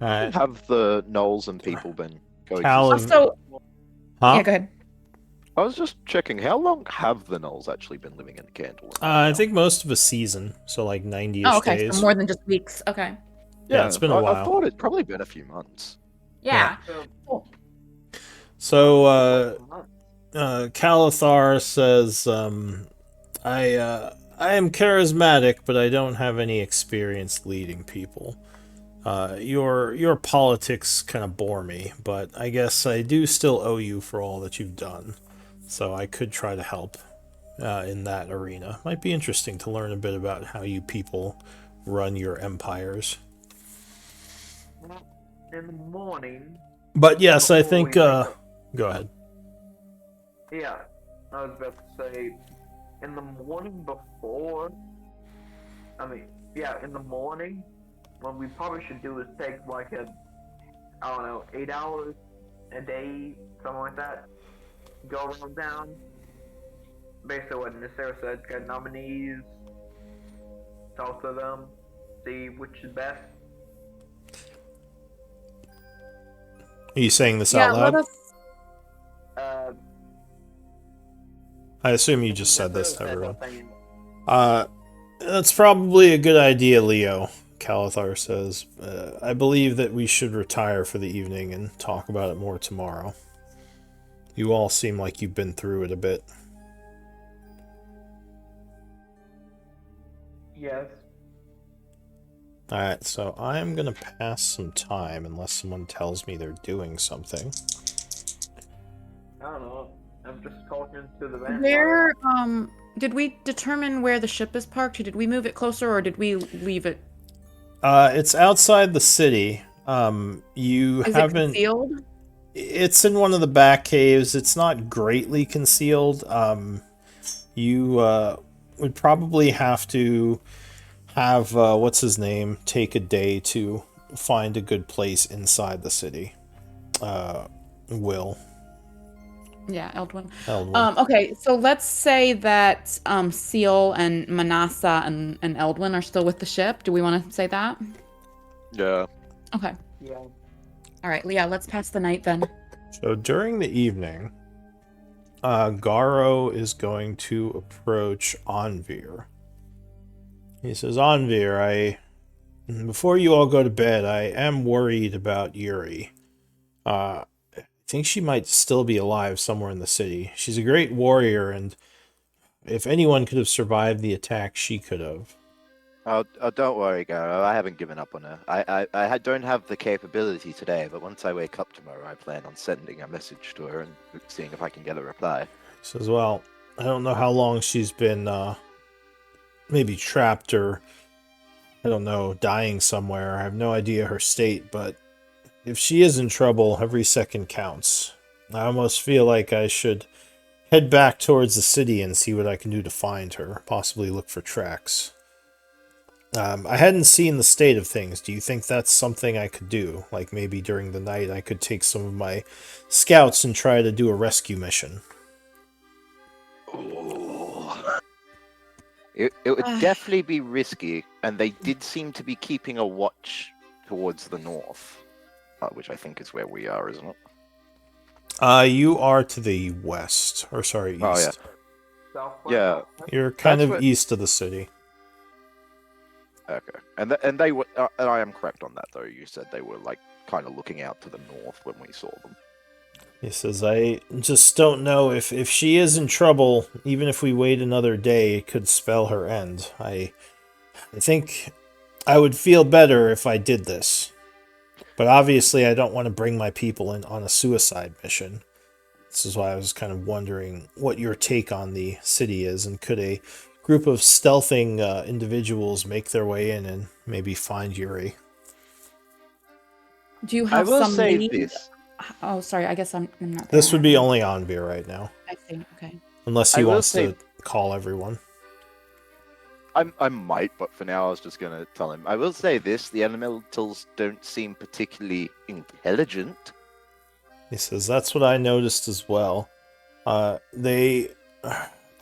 Alright. Have the Gnolls and people been going? Kalev- Also, Huh? yeah, go ahead. I was just checking. How long have the Gnolls actually been living in Candle? I think most of a season, so like 90-ish Oh, okay, days. so more than just weeks. Okay. Yeah, it's been a I while. thought it'd probably been a few months. Yeah. So, Calathar says, I am charismatic, but I don't have any experience leading people. Your politics kind of bore me, but I guess I do still owe you for all that you've done. So I could try to help in that arena. Might be interesting to learn a bit about how you people run your empires. In the morning. But yes, I before think, we wake up- go ahead. Yeah, I was about to say, in the morning before. In the morning, what we probably should do is take like 8 hours a day, something like that. Go around town. Basically, what Nasera said, get nominees, talk to them, see which is best. Are you saying this out loud? Let us. I assume you just said this to Nasera everyone. something. That's probably a good idea, Leo, Calathar says. I believe that we should retire for the evening and talk about it more tomorrow. You all seem like you've been through it a bit. Yes. Alright, so I'm gonna pass some time unless someone tells me they're doing something. I don't know. I'm just talking to the vampire. Where did we determine where the ship is parked? Did we move it closer or did we leave it? It's outside the city. You Is it haven't. concealed? It's in one of the back caves. It's not greatly concealed. You would probably have to have what's his name take a day to find a good place inside the city. Will Yeah, Eldwin. Eldwin. Okay, so let's say that Seal and Manasa and Eldwin are still with the ship. Do we want to say that? Yeah. Okay. Yeah. All right, Leah, let's pass the night then. So during the evening, Garo is going to approach Anvir. He says, Anvir, before you all go to bed, I am worried about Yuri. I think she might still be alive somewhere in the city. She's a great warrior, and if anyone could have survived the attack, she could have. Oh, don't worry, Garo. I haven't given up on her. I don't have the capability today, but once I wake up tomorrow, I plan on sending a message to her and seeing if I can get a reply. He says, well, I don't know how long she's been, maybe trapped or, I don't know, dying somewhere. I have no idea her state, but if she is in trouble, every second counts. I almost feel like I should head back towards the city and see what I can do to find her, possibly look for tracks. I hadn't seen the state of things. Do you think that's something I could do? Like maybe during the night I could take some of my scouts and try to do a rescue mission? It would definitely be risky, and they did seem to be keeping a watch towards the north, which I think is where we are, isn't it? You are to the west, or sorry, east. Oh, yeah. Southwest. Yeah. You're kind That's of what- east of the city. Okay, and they were. And I am correct on that, though. You said they were like kind of looking out to the north when we saw them. He says, I just don't know if she is in trouble, even if we wait another day, it could spell her end. I think I would feel better if I did this. But obviously I don't want to bring my people in on a suicide mission. This is why I was kind of wondering what your take on the city is, and could a group of stealthing individuals make their way in and maybe find Yuri? Do you I have will some say lead? this. Oh, sorry. I guess I'm not. This there. would be only Anvir right now, I see. Okay. unless I he will wants say- to call everyone. I might, but for now I was just gonna tell him. I will say this: the elementals don't seem particularly intelligent. He says, that's what I noticed as well. They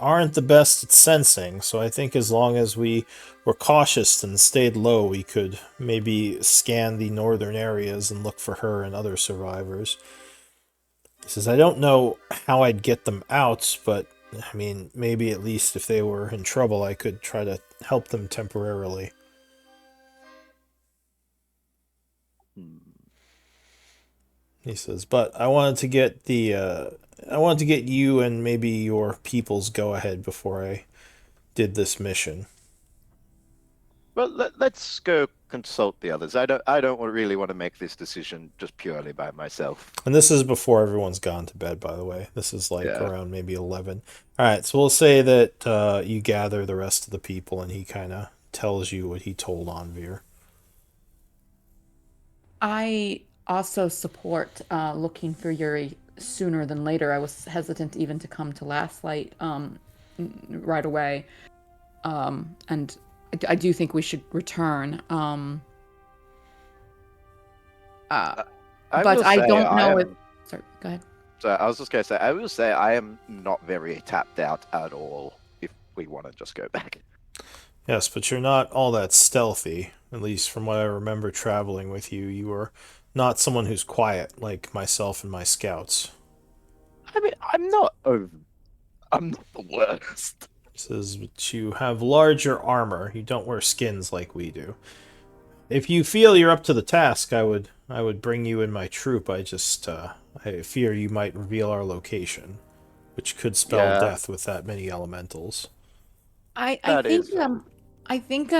aren't the best at sensing, so I think as long as we were cautious and stayed low, we could maybe scan the northern areas and look for her and other survivors. He says, I don't know how I'd get them out, but I mean, maybe at least if they were in trouble, I could try to help them temporarily. He says, but I wanted to get you and maybe your people's go ahead before I did this mission. Well, let's go consult the others. I don't really want to make this decision just purely by myself. And this is before everyone's gone to bed, by the way. This is like Yeah. around maybe 11. All right, so we'll say that you gather the rest of the people, and he kind of tells you what he told Anvir. I also support looking for Yuri sooner than later. I was hesitant even to come to Last Light right away, and I do think we should return. I But will I say don't know if. am- Sorry, go ahead. So I was just gonna say, I will say I am not very tapped out at all. If we want to just go back. Yes, but you're not all that stealthy. At least from what I remember traveling with you, you were not someone who's quiet like myself and my scouts. I mean, I'm not the worst. Says, but you have larger armor. You don't wear skins like we do. If you feel you're up to the task, I would bring you in my troop. I fear you might reveal our location, which could spell Yeah. death with that many elementals. I That think is- I think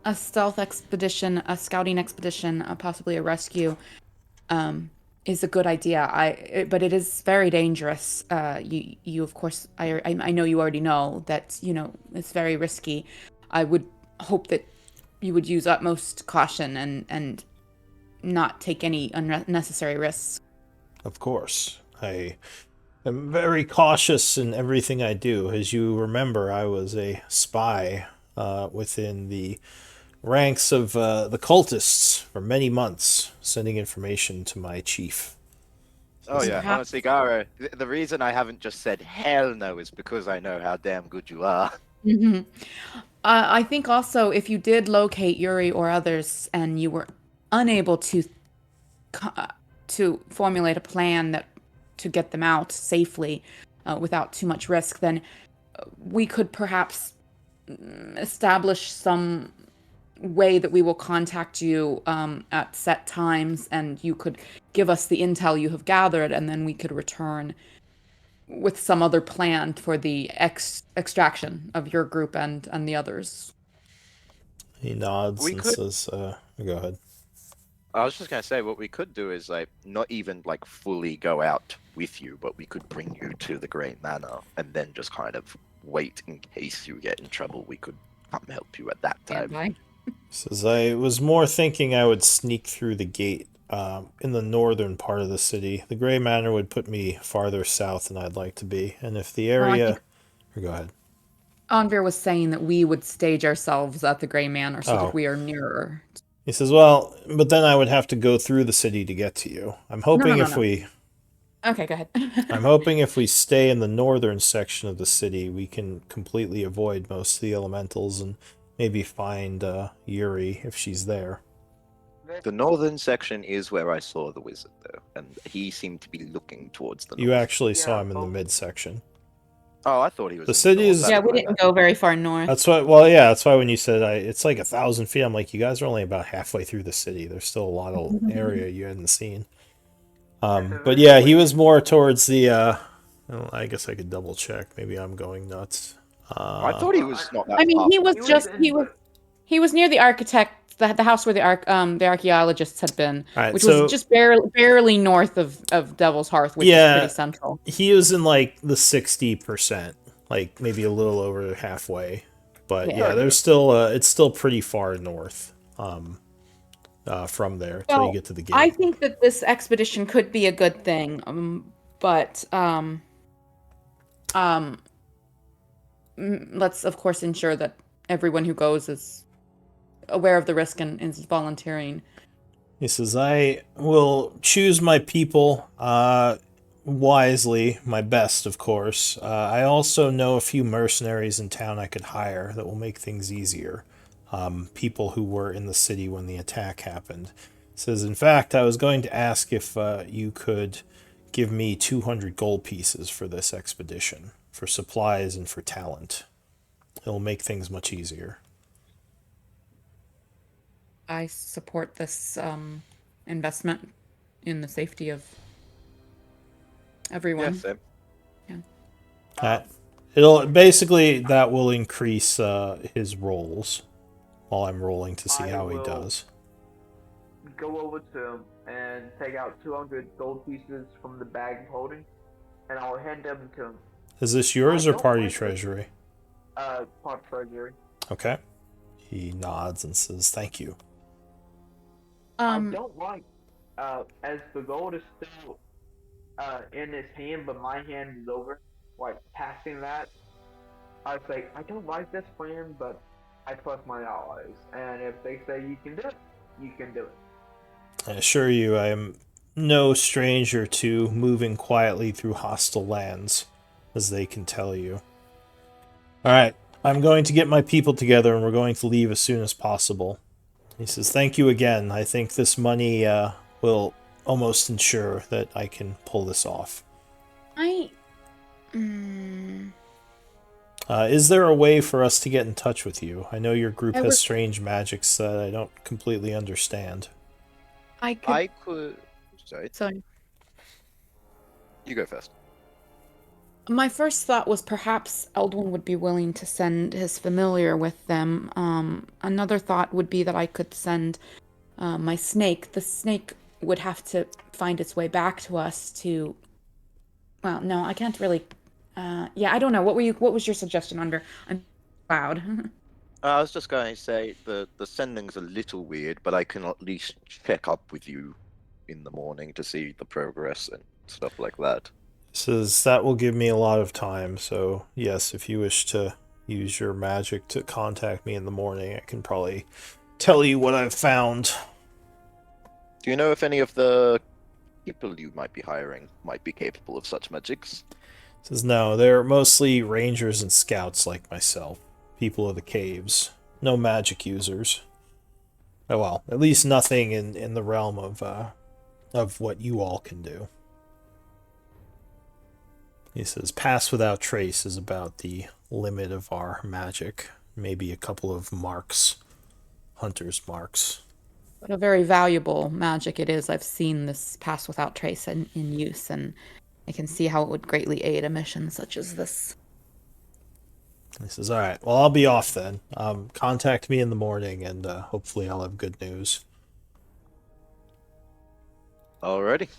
a stealth expedition, a scouting expedition, possibly a rescue, is a good idea. But it is very dangerous. You of course, I know you already know that, it's very risky. I would hope that you would use utmost caution and not take any unnecessary risks. Of course. I am very cautious in everything I do. As you remember, I was a spy within the ranks of the cultists for many months, sending information to my chief. Oh yeah, Perhaps- honestly, Garo, the reason I haven't just said hell no is because I know how damn good you are. Mhm. I think also if you did locate Yuri or others and you were unable to formulate a plan that to get them out safely without too much risk, then we could perhaps establish some way that we will contact you at set times, and you could give us the intel you have gathered, and then we could return with some other plan for the extraction of your group and the others. He nods We and could- says, go ahead. I was just gonna say what we could do is like not even like fully go out with you, but we could bring you to the Grey Manor and then just kind of wait in case you get in trouble. We could come help you at that time. Standby. Says, I was more thinking I would sneak through the gate in the northern part of the city. The Grey Manor would put me farther south than I'd like to be. And if the I area... Or go ahead. Anvir was saying that we would stage ourselves at the Grey Manor so Oh. that we are nearer. He says, well, but then I would have to go through the city to get to you. I'm hoping no. we... Okay, go ahead. I'm hoping if we stay in the northern section of the city, we can completely avoid most of the elementals and maybe find Yuri if she's there. The northern section is where I saw the wizard, though, and he seemed to be looking towards the You north. actually saw Yeah, him in the well- midsection. Oh, I thought he was. The in city north. is- That's Yeah, we fine. didn't go very far north. That's why. Well, yeah, that's why when you said it's like 1,000 feet, I'm like, you guys are only about halfway through the city. There's still a lot of area you hadn't seen. But yeah, he was more towards the. Well, I guess I could double check. Maybe I'm going nuts. I thought he was not that I mean, far he was from- just he was near the architect, the house where the archaeologists had been, Alright, which so- was just barely north of Devil's Hearth, which Yeah. is pretty central. He was in like the 60%, like maybe a little over halfway. But Yeah. yeah, there's still it's still pretty far north from there till Well, you get to the gate. I think that this expedition could be a good thing, but let's of course ensure that everyone who goes is aware of the risk and is volunteering. He says, I will choose my people wisely, my best, of course. I also know a few mercenaries in town I could hire that will make things easier. People who were in the city when the attack happened. He says, in fact, I was going to ask if you could give me 200 gold pieces for this expedition, for supplies and for talent. It'll make things much easier. I support this investment in the safety of everyone. Yeah, same. It'll basically that will increase his rolls while I'm rolling to see I how he will- does. Go over to him and take out 200 gold pieces from the bag of holding, and I'll hand them to him. Is this yours I or don't party like it. treasury? Part treasury. Okay. He nods and says, "Thank you." I don't like, as the gold is still in his hand, but my hand is over, like passing that. I say, I don't like this plan, but I trust my allies, and if they say you can do it, you can do it. I assure you, I am no stranger to moving quietly through hostile lands, as they can tell you. All right, I'm going to get my people together, and we're going to leave as soon as possible. He says, "Thank you again. I think this money will almost ensure that I can pull this off." Is there a way for us to get in touch with you? I know your group I has was- strange magics that I don't completely understand. I could. I could. Sorry, Sorry. you go first. My first thought was perhaps Eldwin would be willing to send his familiar with them. Another thought would be that I could send my snake. The snake would have to find its way back to us to. Well, no, I can't really. Yeah, I don't know. What was your suggestion, Under? I'm loud. I was just going to say the sending's a little weird, but I can at least check up with you in the morning to see the progress and stuff like that. Says that will give me a lot of time, so yes, if you wish to use your magic to contact me in the morning, I can probably tell you what I've found. Do you know if any of the people you might be hiring might be capable of such magics? Says no, they're mostly rangers and scouts like myself, people of the caves. No magic users. Oh well, at least nothing in the realm of what you all can do. He says, pass without trace is about the limit of our magic. Maybe a couple of marks. Hunter's marks. But a very valuable magic it is. I've seen this pass without trace in use, and I can see how it would greatly aid a mission such as this. He says, alright, well, I'll be off then. Contact me in the morning, and hopefully I'll have good news. Alrighty.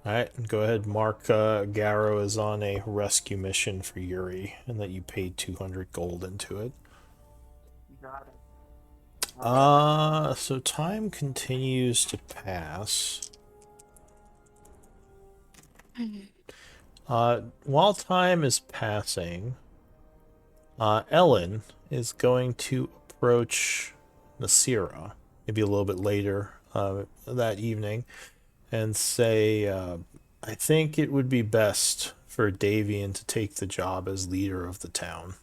Alright, go ahead. Mark Garrow is on a rescue mission for Yuri, and that you paid 200 gold into it. Got it. So time continues to pass. While time is passing, Ellen is going to approach Nasira, maybe a little bit later that evening, and say, I think it would be best for Davian to take the job as leader of the town.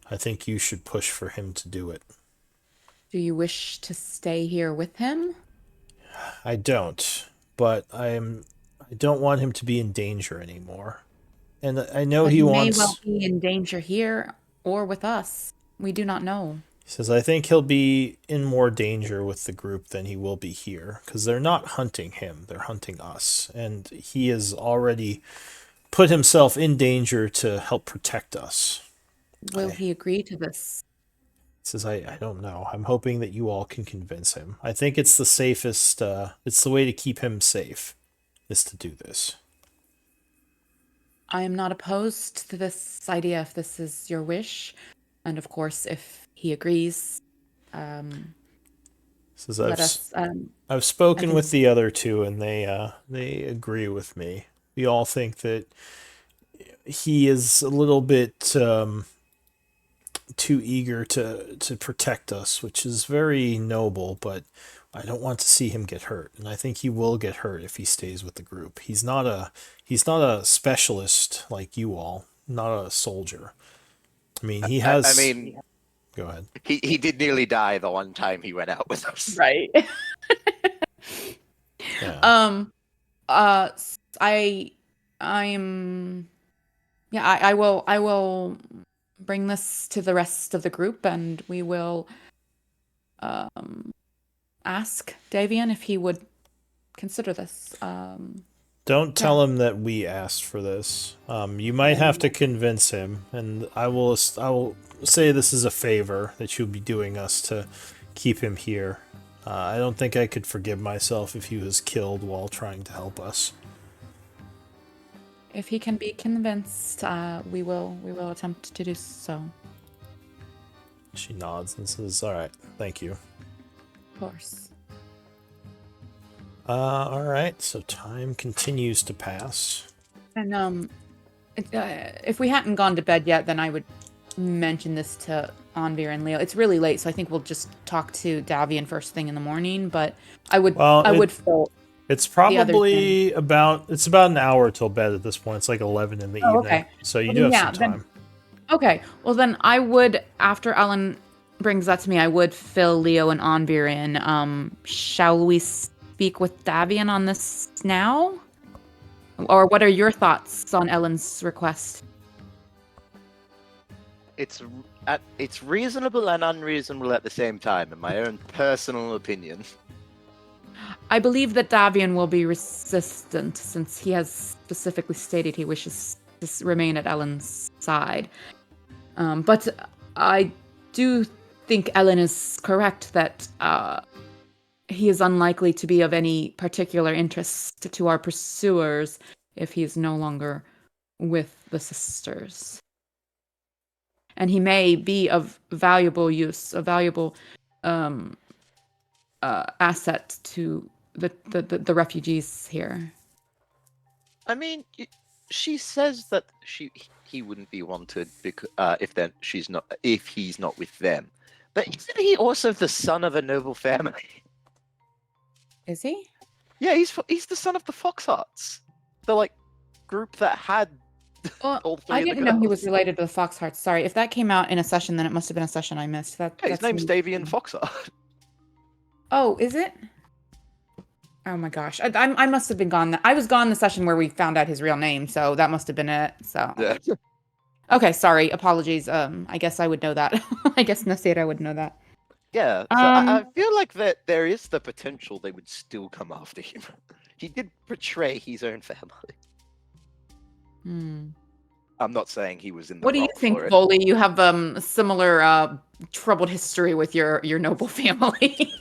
I think you should push for him to do it. Do you wish to stay here with him? I don't, but I don't want him to be in danger anymore. And I know But he he wants... may well be in danger here or with us. We do not know. He says, I think he'll be in more danger with the group than he will be here, because they're not hunting him, they're hunting us. And he has already put himself in danger to help protect us. Will he agree to this? He says, I don't know. I'm hoping that you all can convince him. I think it's the safest, it's the way to keep him safe, is to do this. I am not opposed to this idea if this is your wish. And of course, if he agrees, Says, let us... I've spoken think- with the other two, and they agree with me. We all think that he is a little bit too eager to protect us, which is very noble, but I don't want to see him get hurt, and I think he will get hurt if he stays with the group. He's not a specialist like you all, not a soldier. I mean, he has... I mean, go ahead. he did nearly die the one time he went out with us. Right. Yeah. I will bring this to the rest of the group, and we will ask Davian if he would consider this. Don't tell him that we asked for this. You might have to convince him, and I will say this is a favor that you'll be doing us to keep him here. I don't think I could forgive myself if he was killed while trying to help us. If he can be convinced, we will attempt to do so. She nods and says, all right, thank you. Of course. All right, so time continues to pass. And if we hadn't gone to bed yet, then I would mention this to Anvir and Leo. It's really late, so I think we'll just talk to Davian first thing in the morning. But I would, fill. It's probably about an hour till bed at this point. It's like 11 in the evening. Okay. So you do have some time. Okay. Well, then I would, after Ellen brings that to me, I would fill Leo and Anvir in. Shall we speak with Davian on this now? Or what are your thoughts on Ellen's request? It's reasonable and unreasonable at the same time, in my own personal opinion. I believe that Davian will be resistant, since he has specifically stated he wishes remain at Ellen's side. But I do think Ellen is correct that he is unlikely to be of any particular interest to our pursuers if he is no longer with the sisters. And he may be of valuable use, a valuable asset to the refugees here. I mean, she says that he wouldn't be wanted because if he's not with them. But isn't he also the son of a noble family? Is he? Yeah, he's the son of the Foxhearts, the like group that had all three. I of the didn't know he girls. was related to the Foxhearts. Sorry, if that came out in a session, then it must have been a session I missed. Yeah, his name's Davian Foxheart. Oh, is it? Oh my gosh, I must have been gone. I was gone the session where we found out his real name, so that must have been it. So Yeah. okay, sorry, apologies. I guess I would know that. I guess Nasira would know that. Yeah, so I feel like that there is the potential they would still come after him. He did betray his own family. I'm not saying he was in the What do you wrong think, for it. Voley? You have a similar troubled history with your noble family.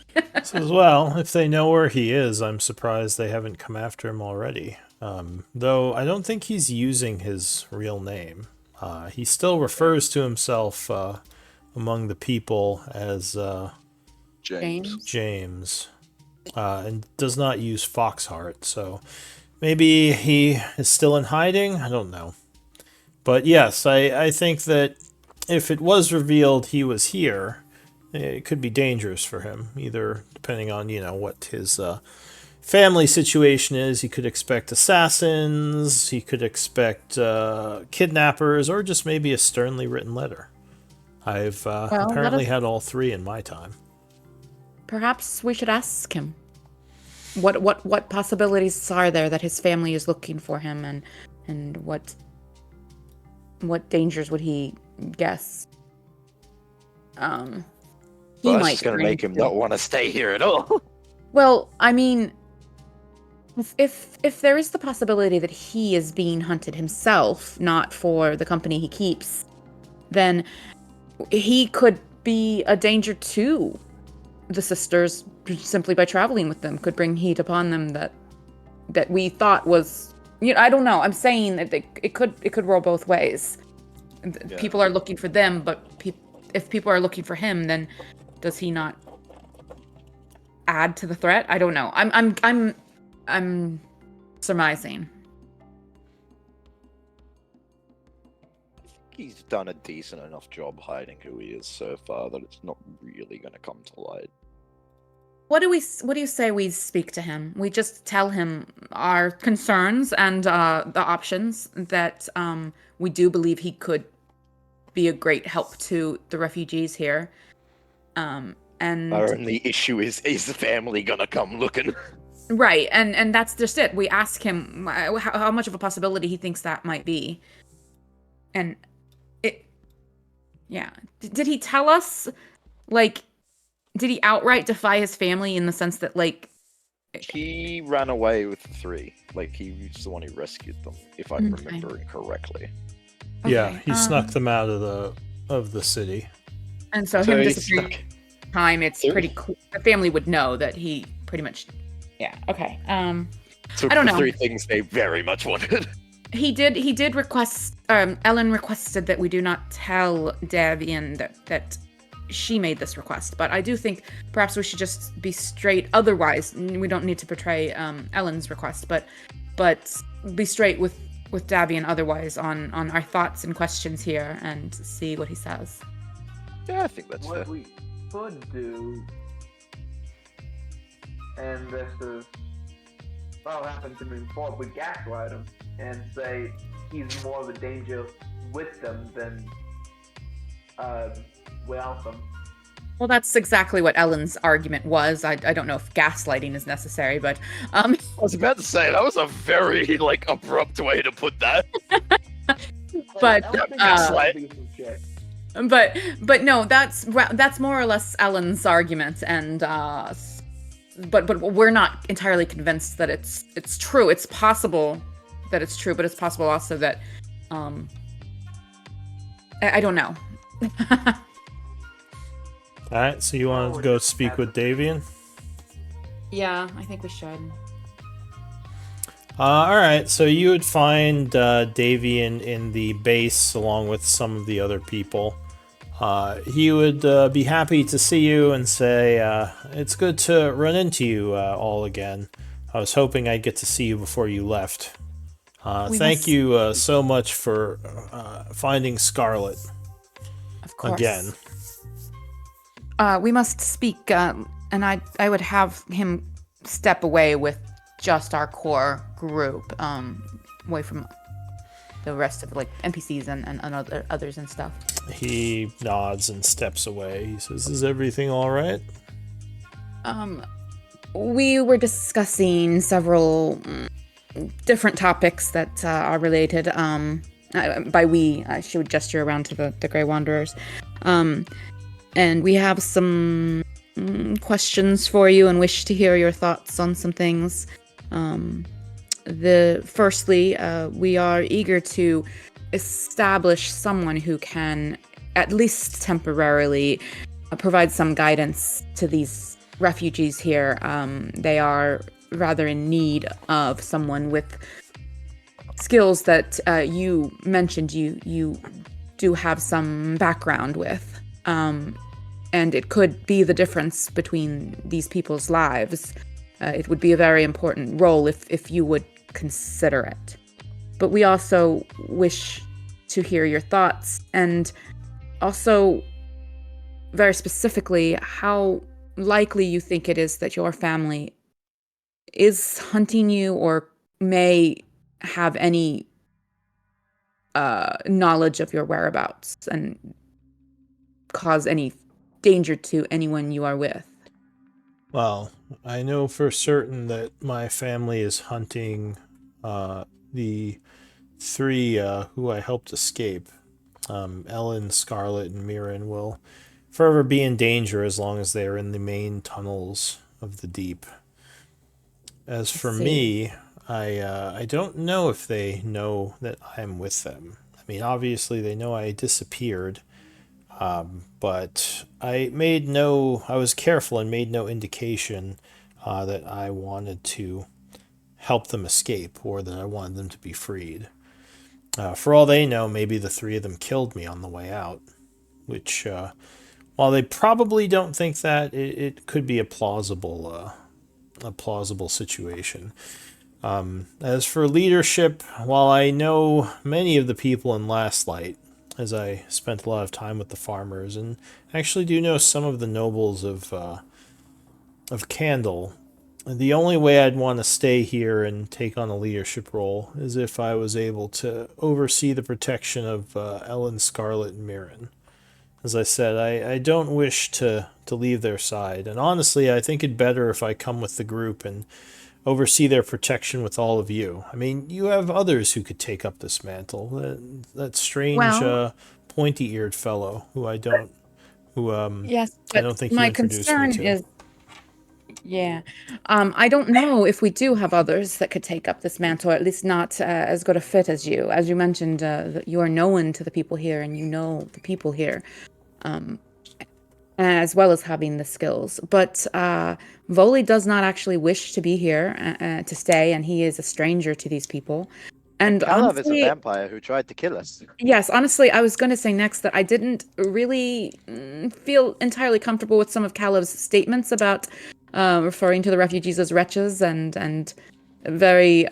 So as well, if they know where he is, I'm surprised they haven't come after him already. Though I don't think he's using his real name. He still refers to himself among the people as James, and does not use Foxheart. So maybe he is still in hiding. I don't know. But yes, I think that if it was revealed he was here, it could be dangerous for him, either depending on, what his family situation is. He could expect assassins, he could expect kidnappers, or just maybe a sternly written letter. I've apparently had all three in my time. Perhaps we should ask him. What possibilities are there that his family is looking for him, and what dangers would he guess? He Well, might that's going to bring make him to- not want to stay here at all. Well, I mean, if there is the possibility that he is being hunted himself, not for the company he keeps, then he could be a danger to the sisters simply by traveling with them. Could bring heat upon them that we thought was, I don't know. I'm saying that it could roll both ways. Yeah. People are looking for them, but if people are looking for him, then does he not add to the threat? I don't know. I'm surmising. He's done a decent enough job hiding who he is so far that it's not really going to come to light. What do you say we speak to him? We just tell him our concerns and the options that we do believe he could be a great help to the refugees here. And Our only issue is the family gonna come looking? right, and that's just it. We ask him how much of a possibility he thinks that might be, and did he tell us, like, did he outright defy his family in the sense that, like, He ran away with the three. Like, he was the one who rescued them, if I'm Okay. remembering correctly. Yeah, okay, he snuck them out of the city. and so So him he disappearing snuck- time, it's There- pretty cool. The family would know that he pretty much, yeah, okay. Took I don't the know. three things they very much wanted. He did request, Ellen requested that we do not tell Davian that she made this request, but I do think perhaps we should just be straight. Otherwise, we don't need to portray Ellen's request, but be straight with Davian otherwise on our thoughts and questions here and see what he says. Yeah, I think that's fair. What we could do, and this is what happened to move forward, we gaslight him and say he's more of a danger with them than without them. Well, that's exactly what Ellen's argument was. I don't know if gaslighting is necessary, but I was about to say, that was a very, abrupt way to put that. But, gaslight. but no, that's more or less Ellen's argument, and but we're not entirely convinced that it's true. It's possible that it's true, but it's possible also that I don't know. All right, so you want to go speak with Davian? Yeah, I think we should. All right, so you would find Davian in the base along with some of the other people. He would be happy to see you and say, it's good to run into you all again. I was hoping I'd get to see you before you left. Thank you so much for finding Scarlet Of course. again. We must speak, and I would have him step away with just our core group, away from the rest of like NPCs and others and stuff. He nods and steps away. He says, "Is everything all right?" We were discussing several different topics that are related. By we, she would gesture around to the Grey Wanderers. And we have some questions for you and wish to hear your thoughts on some things. Firstly, we are eager to establish someone who can, at least temporarily, provide some guidance to these refugees here. They are rather in need of someone with skills that you mentioned you do have some background with. And it could be the difference between these people's lives. It would be a very important role if you would consider it. But we also wish to hear your thoughts, and also, very specifically, how likely you think it is that your family is hunting you or may have any knowledge of your whereabouts and cause any danger to anyone you are with. Well, I know for certain that my family is hunting the three who I helped escape. Ellen, Scarlet, and Mirren will forever be in danger as long as they are in the main tunnels of the deep. As for me, I don't know if they know that I'm with them. I mean, obviously they know I disappeared, but I was careful and made no indication that I wanted to help them escape or that I wanted them to be freed. For all they know, maybe the three of them killed me on the way out, which, while they probably don't think that, it could be a plausible situation. As for leadership, while I know many of the people in Last Light, as I spent a lot of time with the farmers, and actually do know some of the nobles of Candle, the only way I'd want to stay here and take on a leadership role is if I was able to oversee the protection of Ellen, Scarlet, and Mirren. As I said, I don't wish to leave their side, and honestly, I think it'd better if I come with the group and oversee their protection with all of you. I mean, you have others who could take up this mantle. That strange, pointy-eared fellow who I don't think my you introduced concern me to. is, I don't know if we do have others that could take up this mantle, or at least not as good a fit as you. As you mentioned, you are known to the people here, and you know the people here, as well as having the skills. But Voli does not actually wish to be here to stay, and he is a stranger to these people. And Kalav is a honestly, vampire who tried to kill us. yes, honestly, I was going to say next that I didn't really feel entirely comfortable with some of Kalav's statements about referring to the refugees as wretches and very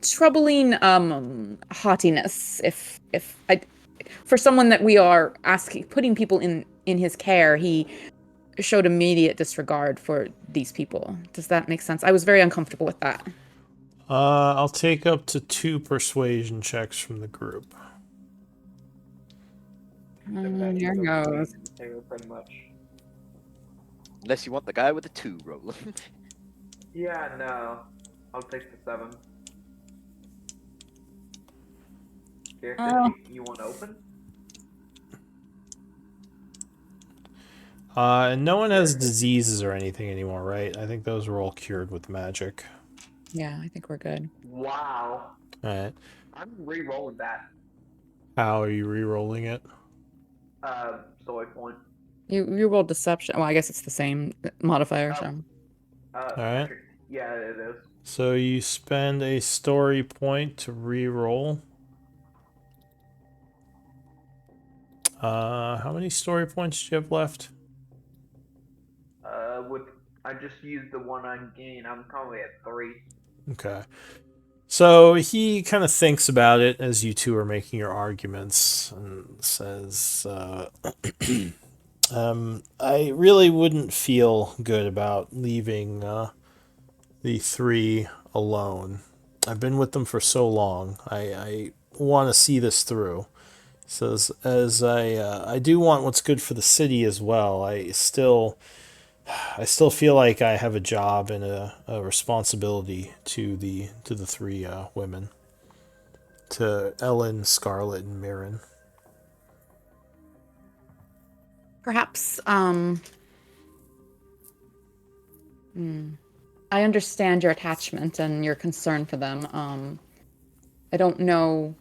troubling haughtiness. If for someone that we are putting people in his care, he showed immediate disregard for these people. Does that make sense? I was very uncomfortable with that. I'll take up to 2 persuasion checks from the group. Here goes. Pretty much. Unless you want the guy with the 2 roll. Yeah, no. I'll take the 7. You want to open? And no one has diseases or anything anymore, right? I think those were all cured with magic. Yeah, I think we're good. Wow. All right. I'm re-rolling that. How are you re-rolling it? Story point. You rolled deception. Well, I guess it's the same modifier. Oh. So All right. Actually, yeah, it is. So you spend a story point to re-roll. How many story points do you have left? With I just used the one I gained. I'm currently at 3. Okay. So he kind of thinks about it as you two are making your arguments and says, I really wouldn't feel good about leaving the three alone. I've been with them for so long. I want to see this through. Says, as I do want what's good for the city as well. I still feel like I have a job and a responsibility to the three women, to Ellen, Scarlet, and Mirren. perhaps I understand your attachment and your concern for them. I don't know.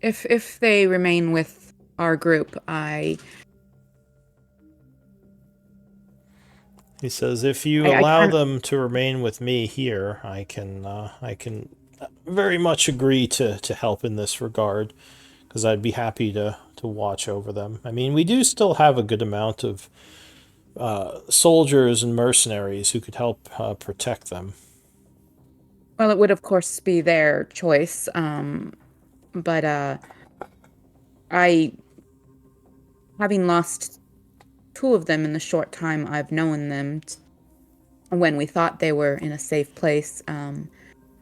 If they remain with our group, He says, if you I allow can't. them to remain with me here, I can very much agree to help in this regard, because I'd be happy to watch over them. I mean, we do still have a good amount of soldiers and mercenaries who could help protect them. Well, it would of course be their choice. But I, having lost two of them in the short time I've known them, when we thought they were in a safe place,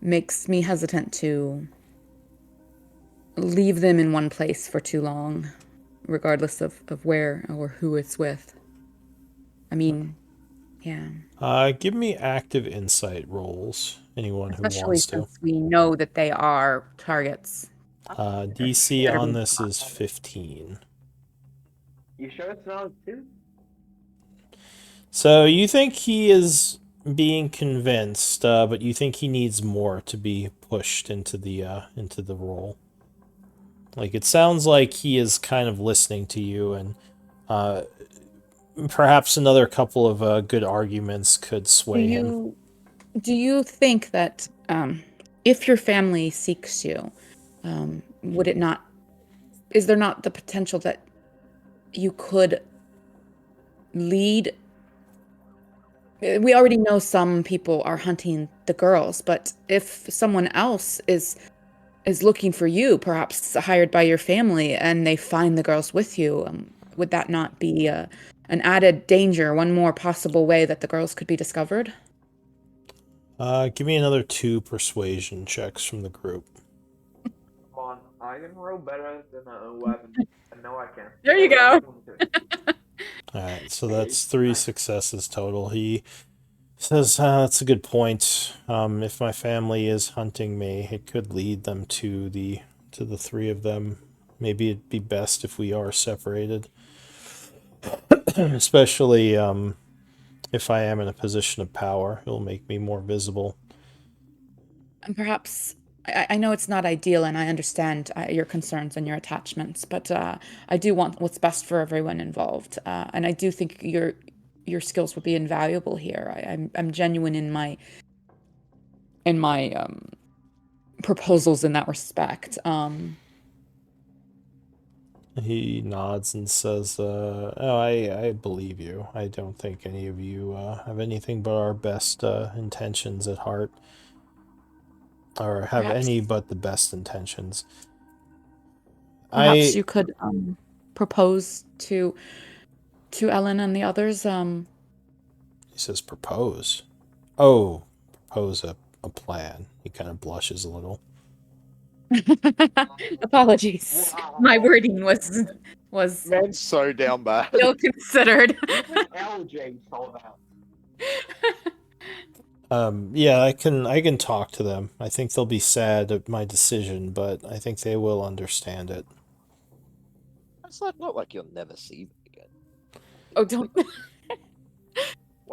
makes me hesitant to leave them in one place for too long, regardless of where or who it's with. I mean, yeah. Give me active insight rolls. Anyone who Especially wants to. since we know that they are targets. DC Better on be this is 15. You sure it's not 2? So you think he is being convinced, but you think he needs more to be pushed into the role. Like, it sounds like he is kind of listening to you, and perhaps another couple of good arguments could sway him. Do you think that if your family seeks you, would it not? Is there not the potential that you could lead? We already know some people are hunting the girls, but if someone else is looking for you, perhaps hired by your family, and they find the girls with you, would that not be an added danger, one more possible way that the girls could be discovered? Give me another 2 persuasion checks from the group. Come on, I can roll better than an 11. I know I can. There you go. Alright, so that's 3 successes total. He says, that's a good point. If my family is hunting me, it could lead them to the three of them. Maybe it'd be best if we are separated. Especially if I am in a position of power, it'll make me more visible. And perhaps I know it's not ideal, and I understand your concerns and your attachments, but I do want what's best for everyone involved, and I do think your skills would be invaluable here. I'm genuine in my proposals in that respect. He nods and says, "Oh, I believe you. I don't think any of you have anything but our best intentions at heart, or have Perhaps- any but the best intentions." Perhaps you could propose to Ellen and the others. He says, "Propose." Oh, propose a plan. He kind of blushes a little. Apologies. My wording was Man's so down bad. ill considered. Even LJ saw that. Yeah, I can talk to them. I think they'll be sad at my decision, but I think they will understand it. It's like not like you'll never see me again. Oh, don't.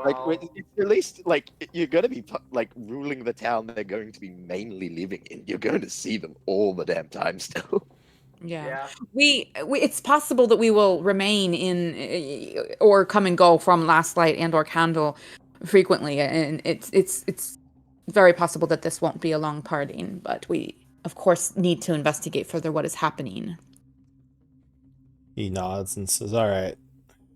Like, Well, it's at least like you're going to be like ruling the town they're going to be mainly living in. You're going to see them all the damn time still. Yeah. yeah. We it's possible that we will remain in or come and go from Last Light and or Candle frequently, and it's very possible that this won't be a long parting, but we of course need to investigate further what is happening. He nods and says, "All right.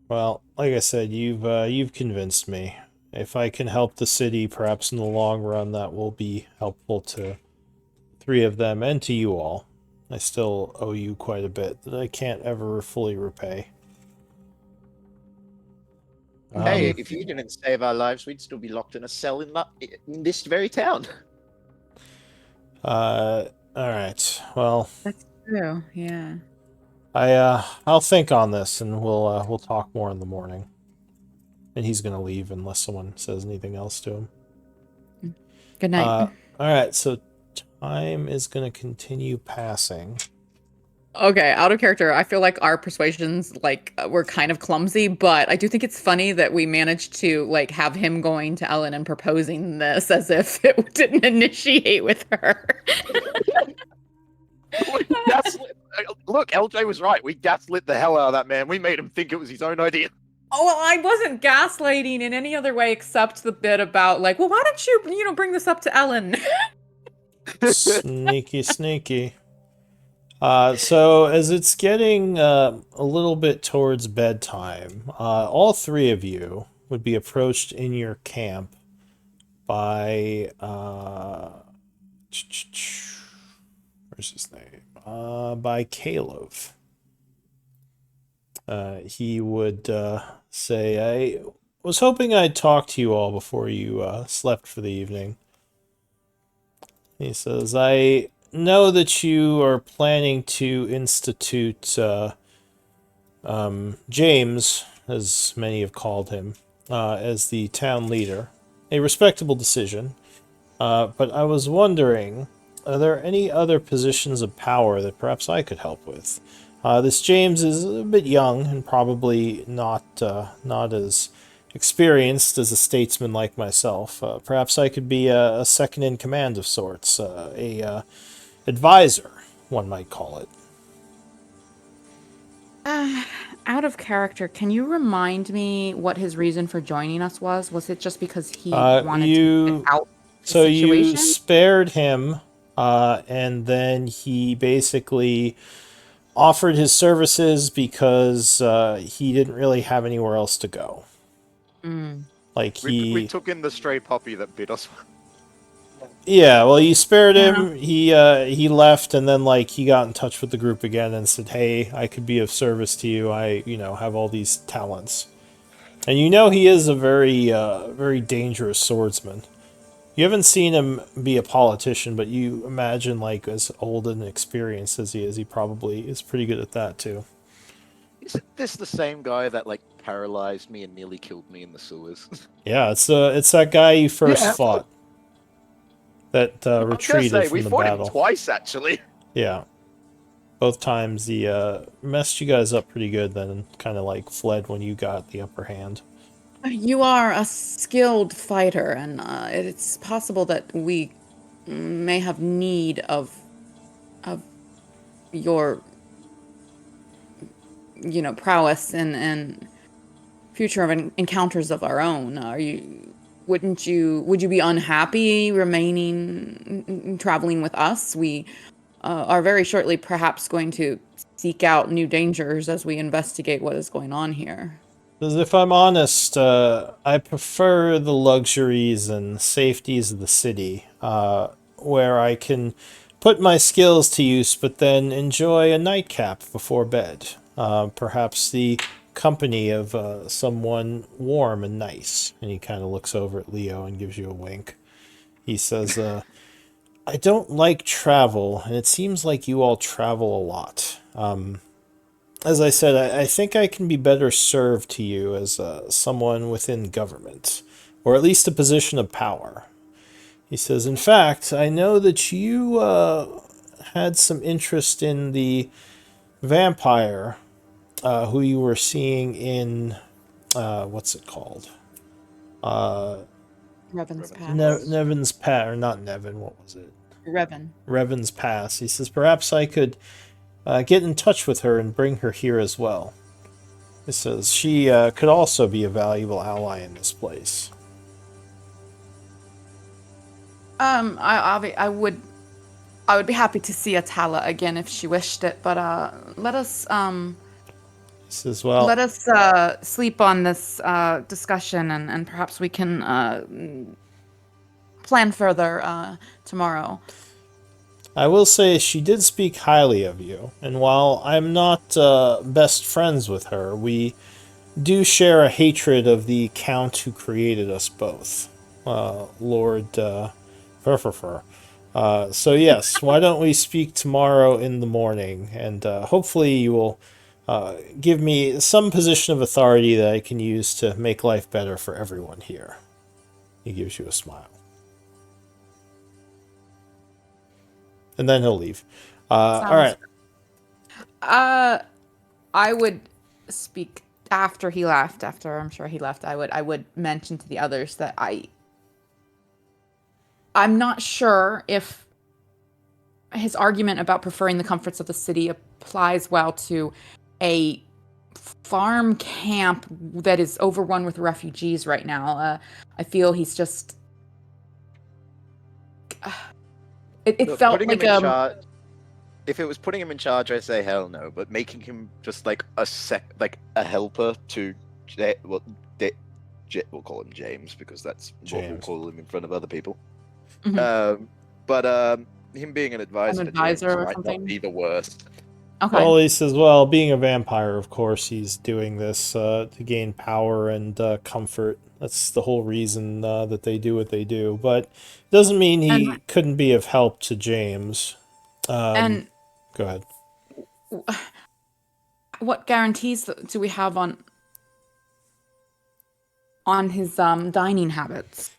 Well, like I said, you've convinced me. If I can help the city, perhaps in the long run, that will be helpful to three of them and to you all. I still owe you quite a bit that I can't ever fully repay." Hey, Um, if you didn't save our lives, we'd still be locked in a cell in this very town. all right. Well, That's true. Yeah. I'll think on this, and we'll talk more in the morning. And he's gonna leave unless someone says anything else to him. Good night. All right. So time is gonna continue passing. Okay, out of character, I feel like our persuasions were kind of clumsy, but I do think it's funny that we managed to like have him going to Ellen and proposing this as if it didn't initiate with her. Look, LJ was right. We gaslit the hell out of that man. We made him think it was his own idea. Oh, well, I wasn't gaslighting in any other way except the bit about like, well, why don't you bring this up to Ellen? Sneaky, sneaky. So as it's getting a little bit towards bedtime, all three of you would be approached in your camp by where's his name? By Caleb. He would say, "I was hoping I'd talk to you all before you slept for the evening." He says, "I know that you are planning to institute James, as many have called him, as the town leader. A respectable decision. But I was wondering, are there any other positions of power that perhaps I could help with? This James is a bit young and probably not as experienced as a statesman like myself. Perhaps I could be a second in command of sorts, a advisor, one might call it." Out of character, can you remind me what his reason for joining us was? Was it just because he Uh, wanted to you- get out the So you situation? spared him, and then he basically offered his services because he didn't really have anywhere else to go. Mm. Like We took in the stray puppy that bit us. yeah, well, you spared Yeah. him. He left, and then like he got in touch with the group again and said, "Hey, I could be of service to you. I have all these talents." And he is a very dangerous swordsman. You haven't seen him be a politician, but you imagine like as old and experienced as he is, he probably is pretty good at that too. Isn't this the same guy that like paralyzed me and nearly killed me in the sewers? Yeah, it's that guy you first Yeah. fought that I was gonna retreated say, from we the fought battle. him twice actually. Yeah. Both times he messed you guys up pretty good, then kind of like fled when you got the upper hand. You are a skilled fighter, and it's possible that we may have need of your, prowess and future of encounters of our own. Would you be unhappy remaining traveling with us? We are very shortly perhaps going to seek out new dangers as we investigate what is going on here. Because if I'm honest, I prefer the luxuries and safeties of the city, where I can put my skills to use, but then enjoy a nightcap before bed. Perhaps the company of someone warm and nice. And he kind of looks over at Leo and gives you a wink. He says, "I don't like travel, and it seems like you all travel a lot. As I said, I think I can be better served to you as someone within government, or at least a position of power." He says, "In fact, I know that you had some interest in the vampire who you were seeing in, what's it called? Revan's Pass. Nevin's Pass, or not Nevin, what was it? Revan's Pass. He says, perhaps I could get in touch with her and bring her here as well. He says she could also be a valuable ally in this place. I would be happy to see Atala again if she wished it, but let us He says, well, let us sleep on this discussion, and perhaps we can plan further tomorrow. I will say she did speak highly of you, and while I'm not best friends with her, we do share a hatred of the Count who created us both, Lord Furfurfur. So yes, why don't we speak tomorrow in the morning, and hopefully you will give me some position of authority that I can use to make life better for everyone here. He gives you a smile. And then he'll leave. All right. I would speak after he left. After I'm sure he left, I would mention to the others that I'm not sure if his argument about preferring the comforts of the city applies well to a farm camp that is overrun with refugees right now. I feel he's just. It Look, felt putting like him in charge. If it was putting him in charge, I say hell no. But making him just like a helper to, we'll call him James because that's what we'll James. call him in front of other people. Mhm. But him being an advisor, to advisor James or might something? not be the worst. Okay. Well, he says, well, being a vampire, of course, he's doing this to gain power and comfort. That's the whole reason that they do what they do. But it doesn't mean he couldn't be of help to James. And Go ahead. what guarantees do we have on his dining habits?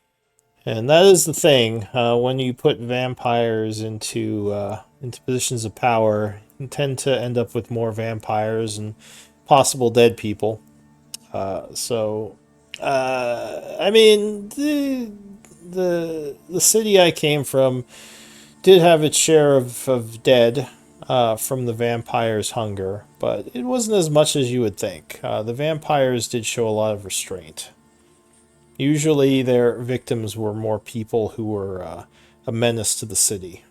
And that is the thing. When you put vampires into positions of power, you tend to end up with more vampires and possible dead people. I mean, the city I came from did have its share of dead from the vampires' hunger, but it wasn't as much as you would think. The vampires did show a lot of restraint. Usually their victims were more people who were a menace to the city.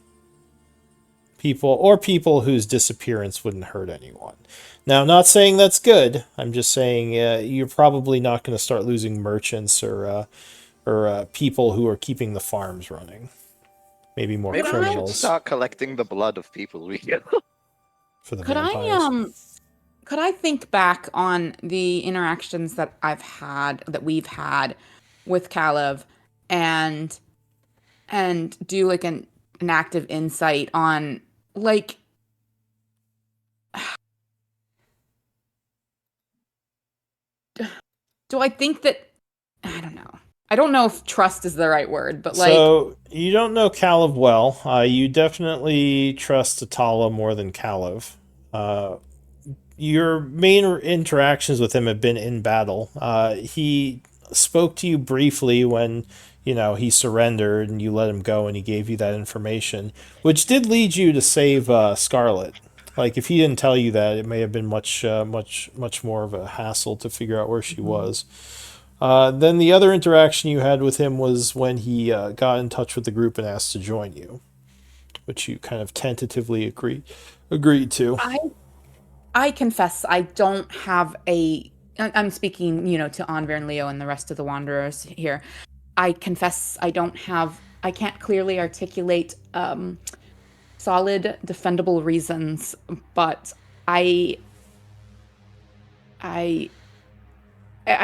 People whose disappearance wouldn't hurt anyone. Now, I'm not saying that's good. I'm just saying you're probably not going to start losing merchants or people who are keeping the farms running. Maybe more Maybe we should criminals start collecting the blood of people we get. for the Could vampires. could I think back on the interactions that we've had with Calev and do like an active insight on like do I think that I don't know. I don't know if trust is the right word, but like So you don't know Calev well. You definitely trust Atala more than Calev. Your main interactions with him have been in battle. He spoke to you briefly when he surrendered and you let him go, and he gave you that information, which did lead you to save Scarlet. Like if he didn't tell you that, it may have been much more of a hassle to figure out where she was. Then the other interaction you had with him was when he got in touch with the group and asked to join you, which you kind of tentatively agreed to. I confess I don't have I'm speaking, to Anver and Leo and the rest of the Wanderers here. I confess I can't clearly articulate solid defendable reasons, but I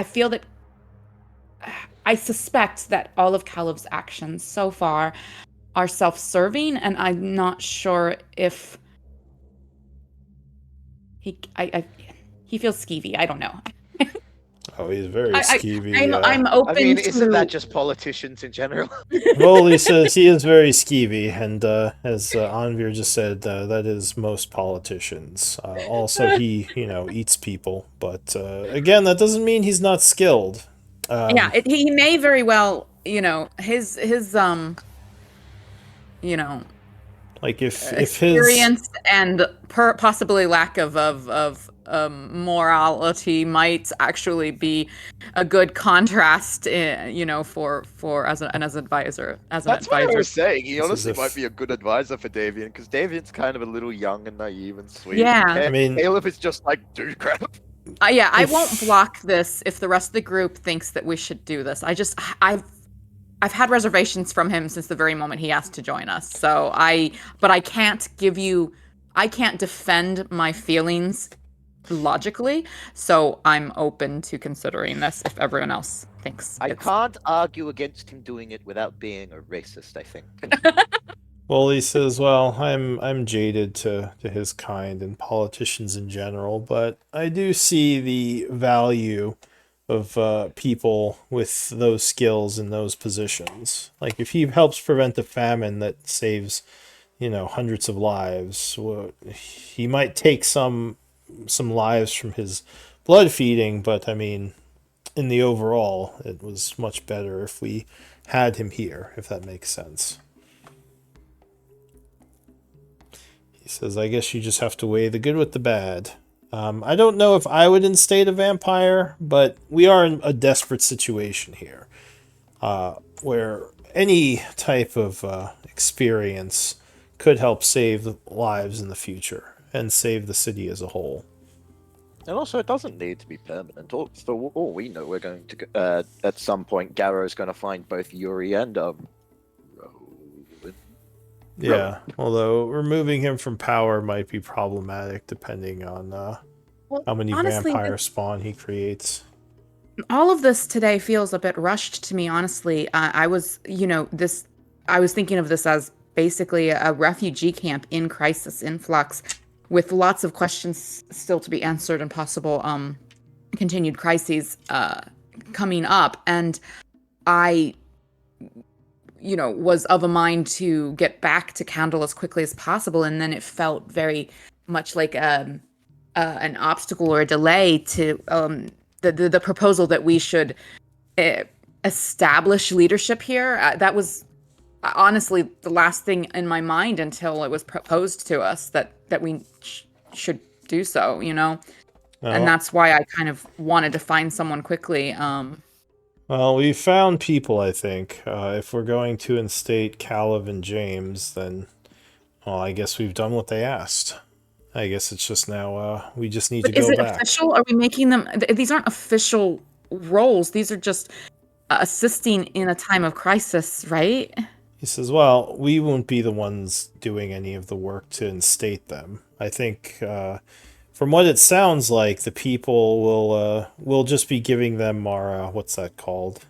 feel that I suspect that all of Caleb's actions so far are self-serving, and I'm not sure if he feels skeevy. I don't know. Oh, he's very skeevy. I'm open I mean, to. isn't that just politicians in general? Voley says he is very skeevy, and as Anvir just said, that is most politicians. Also, he eats people, but again, that doesn't mean he's not skilled. Yeah, he may very well, his you know, like if his experience and possibly lack of morality might actually be a good contrast, for as an advisor, That's what I advisor. was saying. He It's as honestly might if- be a good advisor for Davian, because Davian's kind of a little young and naive and sweet. Yeah. I mean- Caleb is just like, dude, crap. Yeah, I If- won't block this if the rest of the group thinks that we should do this. I've had reservations from him since the very moment he asked to join us. But I can't defend my feelings logically, so I'm open to considering this if everyone else thinks I it's- can't argue against him doing it without being a racist, I think. Well, he says, "Well, I'm jaded to his kind and politicians in general, but I do see the value of people with those skills in those positions. Like if he helps prevent a famine that saves, hundreds of lives, well, he might take some lives from his blood feeding, but I mean, in the overall, it was much better if we had him here, if that makes sense." He says, "I guess you just have to weigh the good with the bad. I don't know if I would instate a vampire, but we are in a desperate situation here, where any type of experience could help save lives in the future and save the city as a whole." And also, it doesn't need to be permanent. For all we know, we're going to go, at some point, Garrow's going to find both Yuri and Rowan. Yeah, although removing him from power might be problematic depending on how many honestly, vampire spawn he creates. all of this today feels a bit rushed to me, honestly. I was thinking of this as basically a refugee camp in crisis, in flux, with lots of questions still to be answered and possible continued crises coming up. And I was of a mind to get back to Candle as quickly as possible, and then it felt very much like an obstacle or a delay to the proposal that we should establish leadership here. That was honestly the last thing in my mind until it was proposed to us that we should do so, and that's why I kind of wanted to find someone quickly. Well, we found people, I think. If we're going to instate Caleb and James, then, well, I guess we've done what they asked. I guess it's just now we just need to Is go it back. official? Are we making them? These aren't official roles. These are just assisting in a time of crisis, right? He says, "Well, we won't be the ones doing any of the work to instate them. I think, from what it sounds like, the people will just be giving them our what's that called?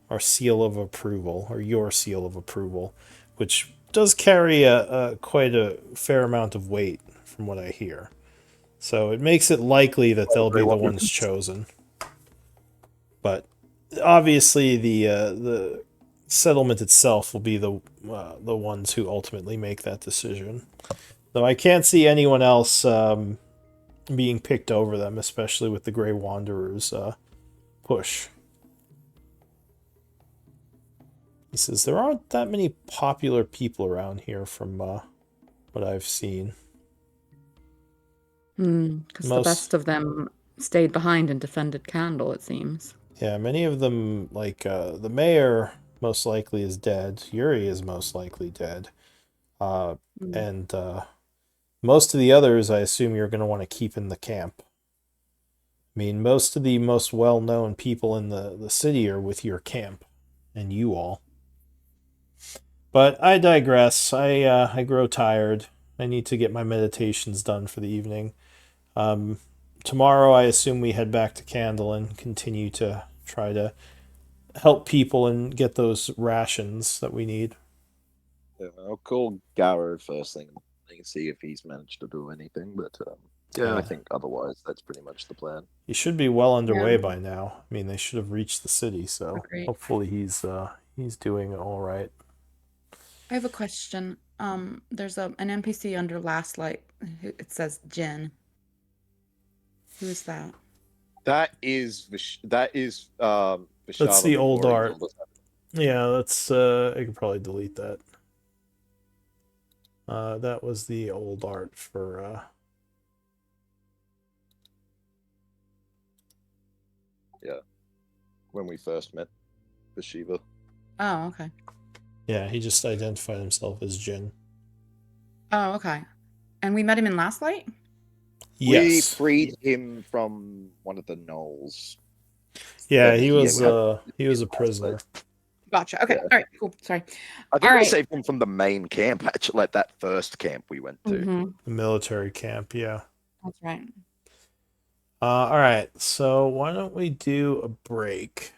Our seal of approval, or your seal of approval, which does carry a quite a fair amount of weight, from what I hear. So it makes it likely that they'll be the ones chosen. But obviously, the settlement itself will be the ones who ultimately make that decision. Though I can't see anyone else being picked over them, especially with the Grey Wanderers push." He says, "There aren't that many popular people around here from what I've seen. Because the Most- best of them stayed behind and defended Candle, it seems. Yeah, many of them, like the mayor, most likely is dead. Yuri is most likely dead. And most of the others, I assume you're going to want to keep in the camp. I mean, most of the most well-known people in the city are with your camp, and you all. But I digress. I grow tired. I need to get my meditations done for the evening. Tomorrow, I assume we head back to Candle and continue to try to help people and get those rations that we need." Yeah, I'll call Garrow first thing and see if he's managed to do anything, but Yeah. I think otherwise that's pretty much the plan. He should be well underway Yeah. by now. I mean, they should have reached the city, so Agreed. hopefully he's doing all right. I have a question. There's an NPC under Last Light. It says Jin. Who is that? That is That's Vishal the old Memorial art. Numbers. Yeah, that's I could probably delete that. That was the old art for When we first met Vashiva. Oh, okay. yeah, he just identified himself as Jin. Oh, okay. And we met him in Last Light? We Yes. freed him from one of the gnolls. Yeah, Then he he was had- a prisoner. Gotcha. Okay. Yeah. All right. Cool. Sorry. I think All we right. saved him from the main camp, actually, like that first camp we went to. Mhm. The military camp, yeah. That's right. All right, so why don't we do a break?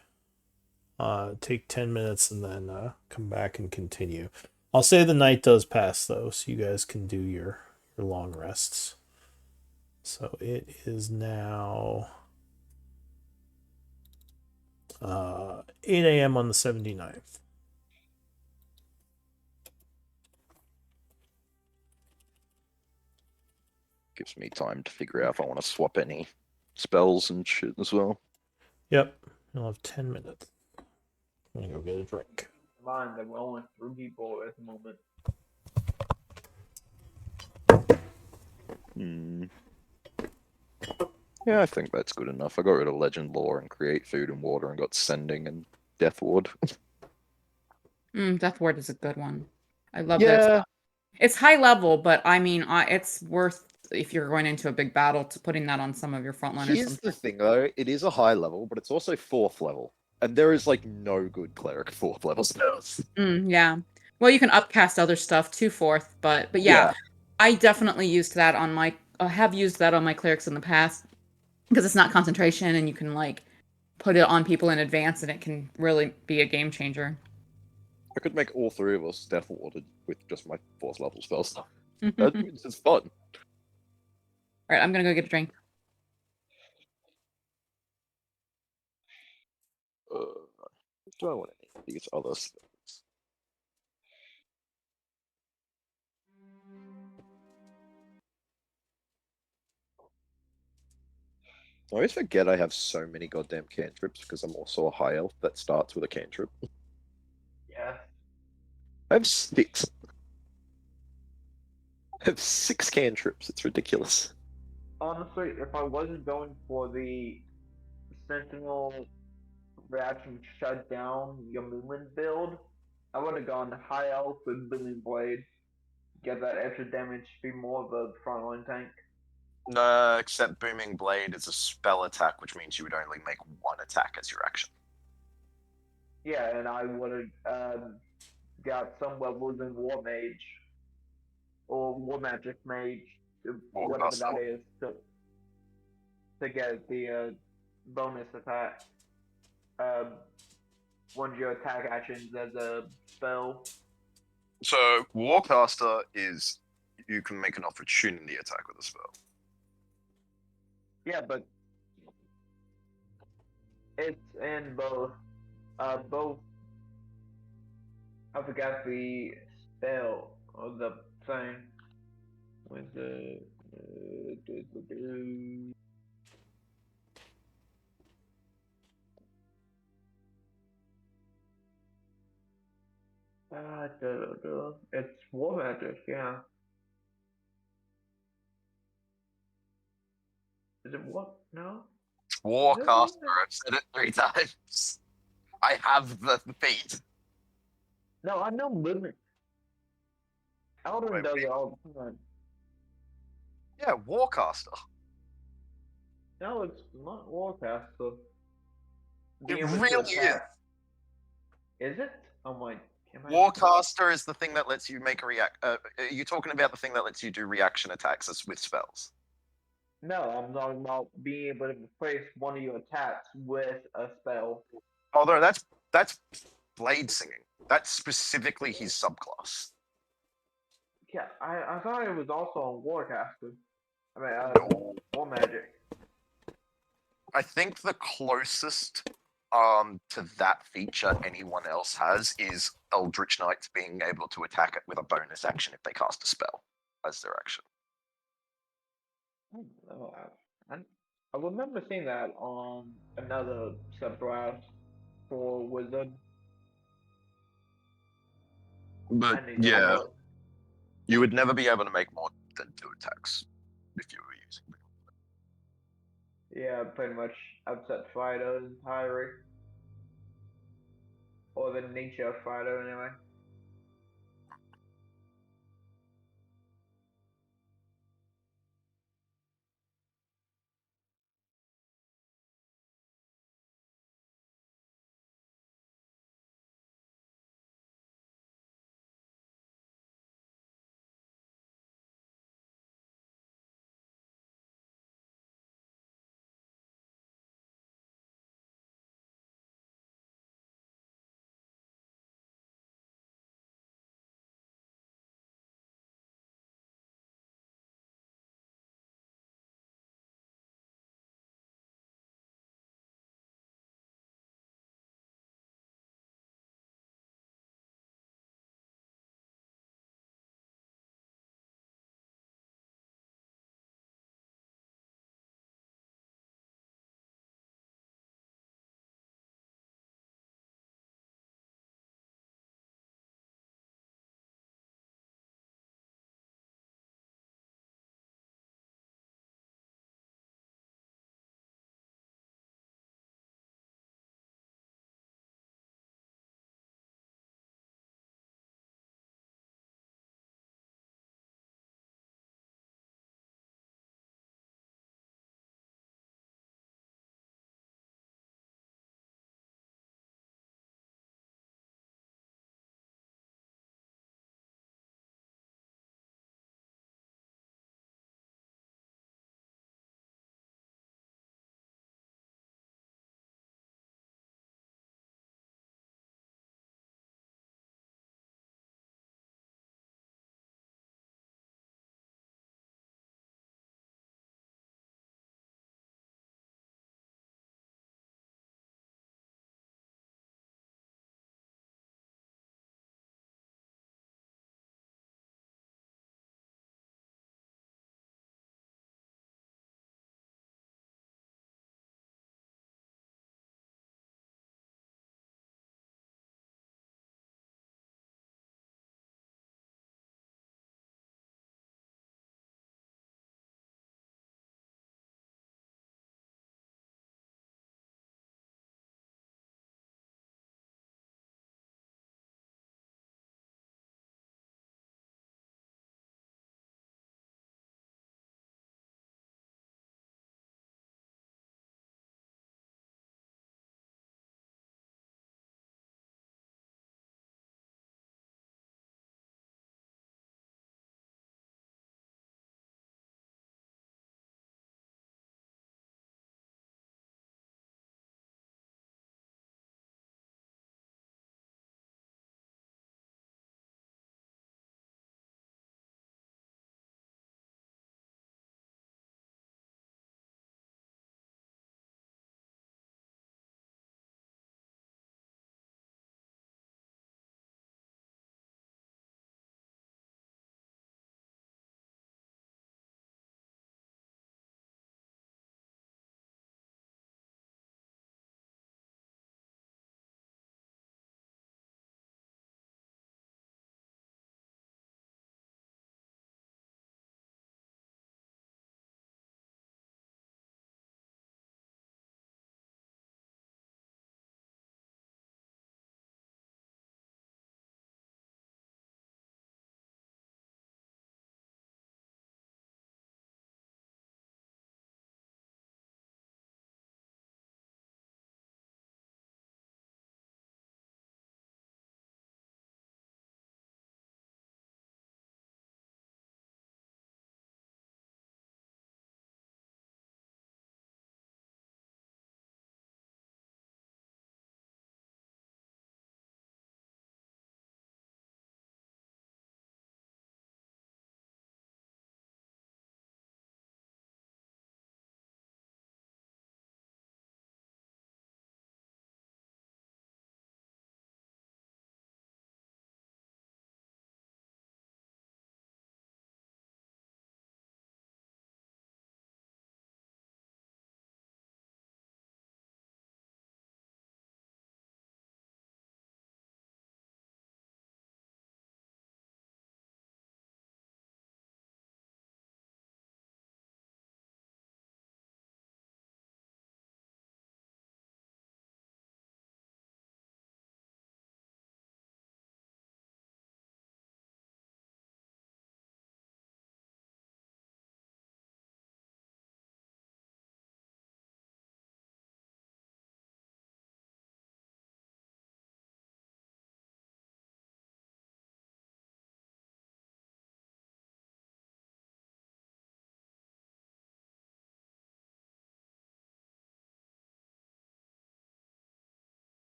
Take 10 minutes and then come back and continue. I'll say the night does pass though, so you guys can do your long rests. So it is now 8 a.m. on the 79th. Gives me time to figure out if I want to swap any spells and shit as well. Yep, you'll have 10 minutes. I'm gonna go get a drink. Mind that we're only 3 people at the moment. Yeah, I think that's good enough. I got rid of Legend Lore and Create Food and Water and got Sending and Death Ward. Death Ward is a good one. I love that. Yeah, It's high level, but I mean, it's worth if you're going into a big battle to putting that on some of your frontliners. here's the thing though, it is a high level, but it's also 4th level. And there is like no good cleric 4th level spells. Yeah. Well, you can upcast other stuff to 4th, but yeah, I definitely used that on my. Have used that on my clerics in the past because it's not concentration, and you can like put it on people in advance, and it can really be a game changer. I could make all 3 of us Death Warded with just my 4th level spell stuff. It's fun. All right, I'm gonna go get a drink. Do I want any of these other spells? I always forget I have so many goddamn cantrips because I'm also a high elf that starts with a cantrip. Yeah. I have 6. I have 6 cantrips. It's ridiculous. Honestly, if I wasn't going for the Sentinel reaction shut down your movement build, I would have gone high elf with Booming Blade. Get that extra damage, be more of a frontline tank. No, except Booming Blade is a spell attack, which means you would only make 1 attack as your action. Yeah, and I would have got some levels in War Mage or War Magic Mage, whatever that is, to get the bonus attack. One of your attack actions as a spell. So, Warcaster is you can make an opportunity attack with a spell. Yeah, but it's in both. Both. I forgot the spell or the thing. With the. It's War Magic, yeah. Is it what? No? Warcaster, I've said it 3 times. I have the feat. No, I know limit. Eldrin Wait, does wait. it all the time. Yeah, Warcaster. No, it's not Warcaster. It Being able to really is. attack. Is it? Oh my. Warcaster is the thing that lets you make a react. Are you talking about the thing that lets you do reaction attacks with spells? No, I'm talking about being able to replace one of your attacks with a spell. Although that's blade singing. That's specifically his subclass. Yeah, I thought it was also on Warcaster. I mean, War Magic. I think the closest to that feature anyone else has is Eldritch Knights being able to attack it with a bonus action if they cast a spell as their action. No, I remember seeing that on another subclass for wizard. But I need to yeah, look. you would never be able to make more than 2 attacks if you were using them. Yeah, pretty much upset Fido entirely. Or the nature of Fido anyway.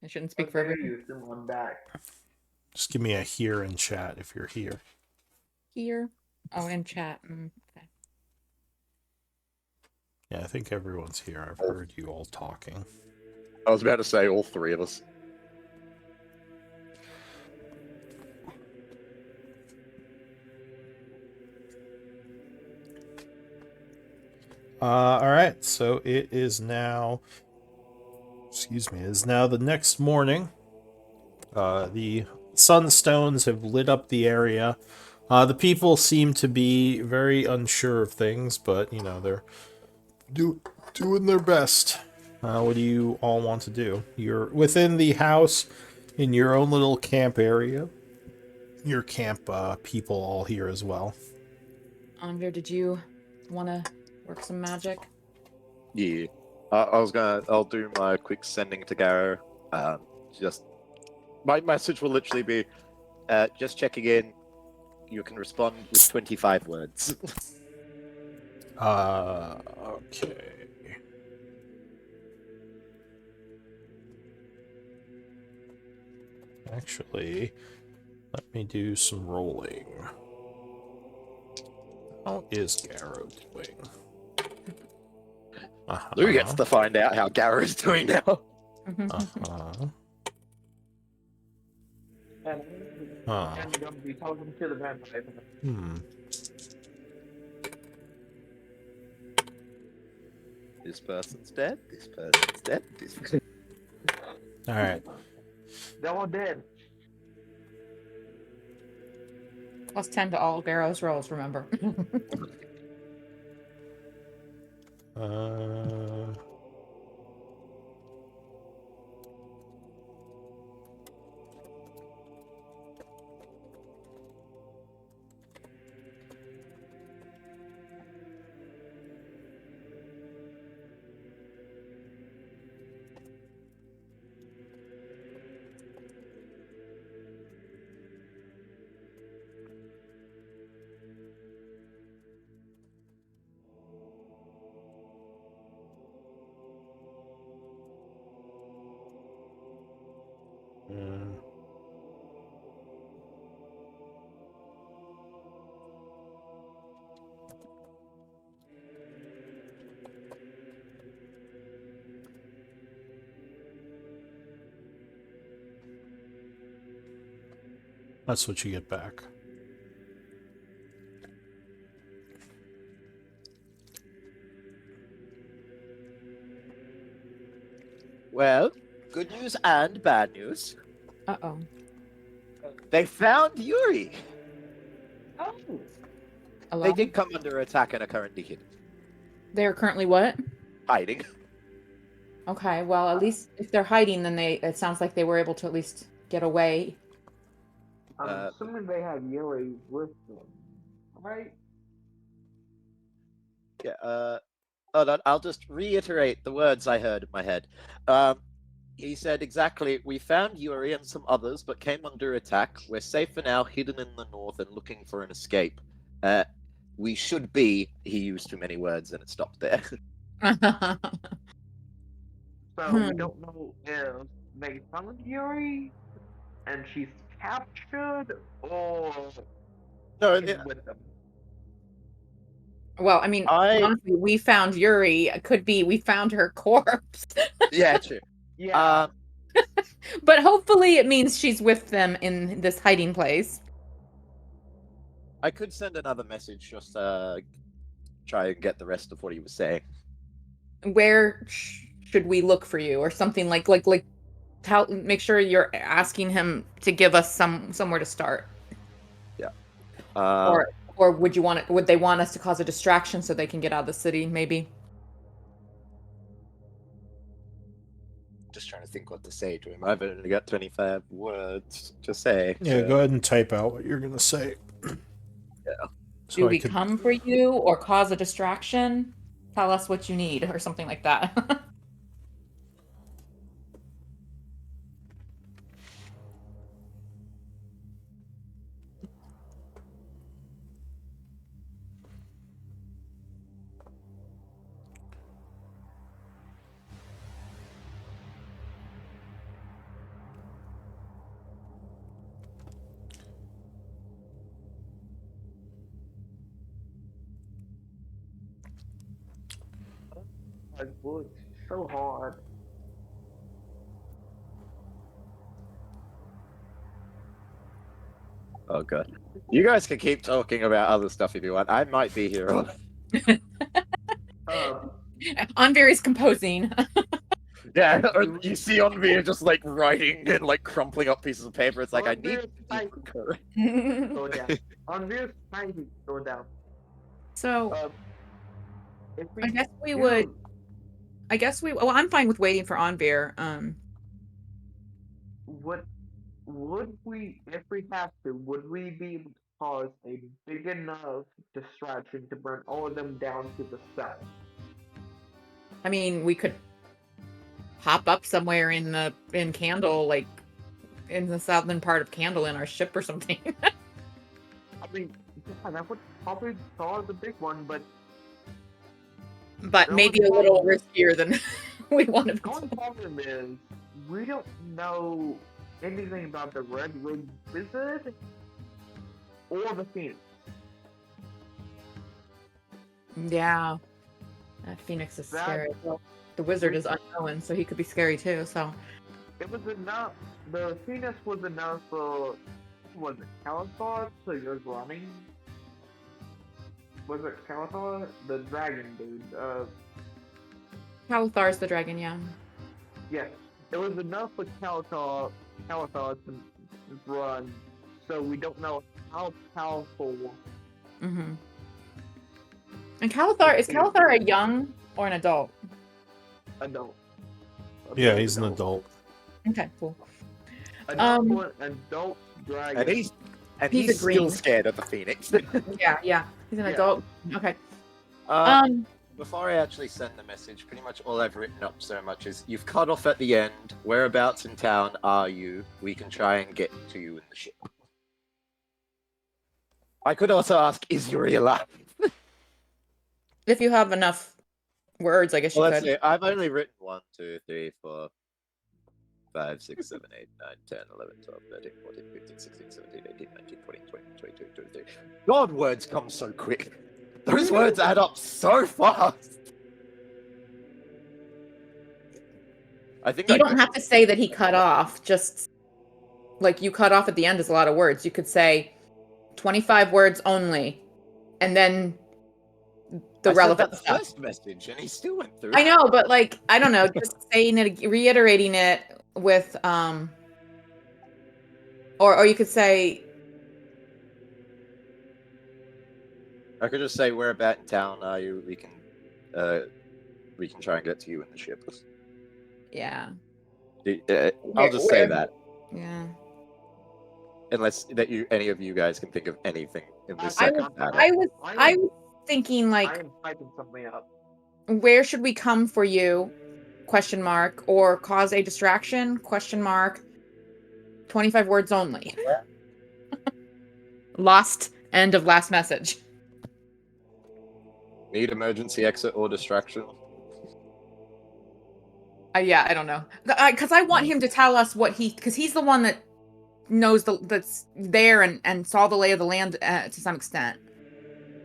I shouldn't speak for Okay, everyone. Houston, I'm back. Just give me a here in chat if you're here. Here. Oh, in chat. Okay. Yeah, I think everyone's here. I've heard you all talking. I was about to say all three of us. All right, so it is now. Excuse me. It is now the next morning. The sunstones have lit up the area. The people seem to be very unsure of things, but you know they're doing their best. What do you all want to do? You're within the house in your own little camp area. Your camp people all here as well. Anvir, did you want to work some magic? Yeah. I'll do my quick sending to Garrow. Just my message will literally be, just checking in. You can respond with 25 words. Okay. Actually, let me do some rolling. How is Garrow doing? Who gets to find out how Garrow's doing now? Uh-huh. And Huh. I'm going to be talking to the vampire. This person's dead. This person's dead. This. All right. They're all dead. +10 to all Garrow's rolls, remember. Uh, mm. That's what you get back. Well, good news and bad news. Uh-oh. They found Yuri. Oh, They Alone? did come under attack and are currently hidden. They're currently what? Hiding. Okay, well, at least if they're hiding, then it sounds like they were able to at least get away. I'm Uh, assuming they have Yuri with them, right? Yeah, hold on, I'll just reiterate the words I heard in my head. He said exactly, we found Yuri and some others, but came under attack. We're safe for now, hidden in the north and looking for an escape. We should be, he used too many words and it stopped there. So we don't know if they found Yuri and she's captured or No, she's with them. Well, I mean, honestly, we found Yuri. It could be we found her corpse. yeah, true. Yeah. But hopefully it means she's with them in this hiding place. I could send another message just try and get the rest of what he was saying. Where should we look for you, or something like tell, make sure you're asking him to give us somewhere to start. Yeah. Or would they want us to cause a distraction so they can get out of the city? Maybe. Just trying to think what to say to him. I've only got 25 words to say. Yeah, so- go ahead and type out what you're gonna say. Yeah. Do we come for you or cause a distraction? Tell us what you need, or something like that. wood. So hard. Oh god. You guys can keep talking about other stuff if you want. I might be here. I'm very composing. Yeah, or you see on me just like writing and like crumpling up pieces of paper. It's like I need to correct. Go down. On this side, go down. So If we I guess we do- would. I guess we. Well, I'm fine with waiting for Onvir. Would we, if we have to, would we be able to cause a big enough distraction to burn all of them down to the south? I mean, we could hop up somewhere in Candle, like in the southern part of Candle, in our ship or something. I mean, yeah, that would probably cause a big one, but But The maybe a only little problem- riskier than we wanted. the only problem is we don't know anything about the Red Rig Wizard or the Phoenix. Yeah, Phoenix is That- scary. Well, the wizard is unknown, so he could be scary too. So It was enough. The Phoenix was enough for, was it Calathor? So you're running? Was it Calathor? The dragon dude. Calathar is the dragon. Yeah. Yes. It was enough for Calathor to run, so we don't know how powerful. Mm-hmm. And Calathar, is Calathar a young or an adult? Adult. Yeah, he's an adult. Okay, cool. Adult, adult dragon. And He's he's a still green. scared of the Phoenix. Yeah. He's an Yeah. adult. Okay. Uh, Before I actually send the message, pretty much all I've written up so much is you've cut off at the end. Whereabouts in town are you? We can try and get to you in the ship. I could also ask, is Yuri alive? If you have enough words, I guess you Well, let's could. see. I've only written 1, 2, 3, 4, 5, 6, 7, 8, 9, 10, 11, 12, 13, 14, 15, 16, 17, 18, 19, 20, 21, 22, 23. God, words come so quick. Those words add up so fast. I think You I don't could- have to say that he cut off. Just like you cut off at the end is a lot of words. You could say 25 words only, and then the I said relevant that stuff. first message, and he still went through. I know, but like I don't know, just saying it, reiterating it with or you could say I could just say, where about in town are you? We can try and get to you in the ship. yeah, I'll just say where- that, yeah. unless that any of you guys can think of anything in this I second was- matter. I was thinking I like am typing something up. where should we come for you? Question mark, or cause a distraction? Question mark. 25 words only. Lost end of last message. Need emergency exit or distraction? Yeah, I don't know. Because I want him to tell us what because he's the one that knows that's there and saw the lay of the land to some extent.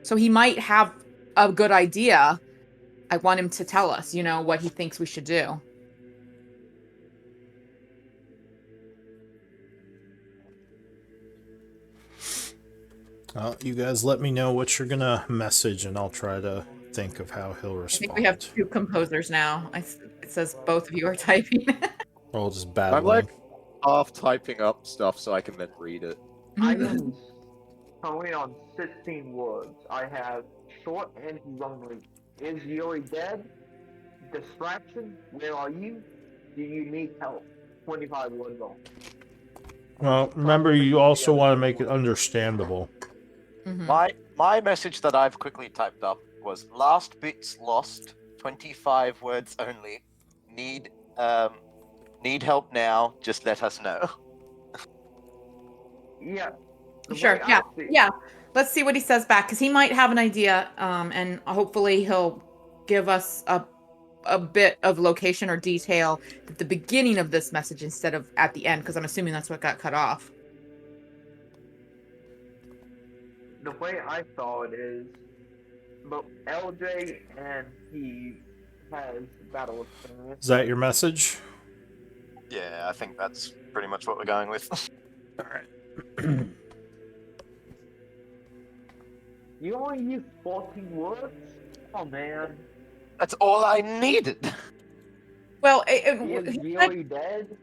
So he might have a good idea. I want him to tell us, what he thinks we should do. Well, you guys let me know what you're gonna message, and I'll try to think of how he'll I respond. think we have 2 composers now. It says both of you are typing. We're all just I'm battling. like half typing up stuff so I can then read it. I am only on 16 words. I have short and long. Is Yuri dead? Distraction? Where are you? Do you need help? 25 words long. Well, remember, you also want to make it understandable. Mhm. My message that I've quickly typed up was last bits lost, 25 words only. Need help now, just let us know. Yeah. the Sure. way I Yeah. see it- Yeah. Let's see what he says back, because he might have an idea, and hopefully he'll give us a bit of location or detail at the beginning of this message instead of at the end, because I'm assuming that's what got cut off. The way I saw it is, but LJ and he has battle experience. Is that your message? Yeah, I think that's pretty much what we're going with. All right. You only used 14 words? Oh man. That's all I needed. Well, He is really dead?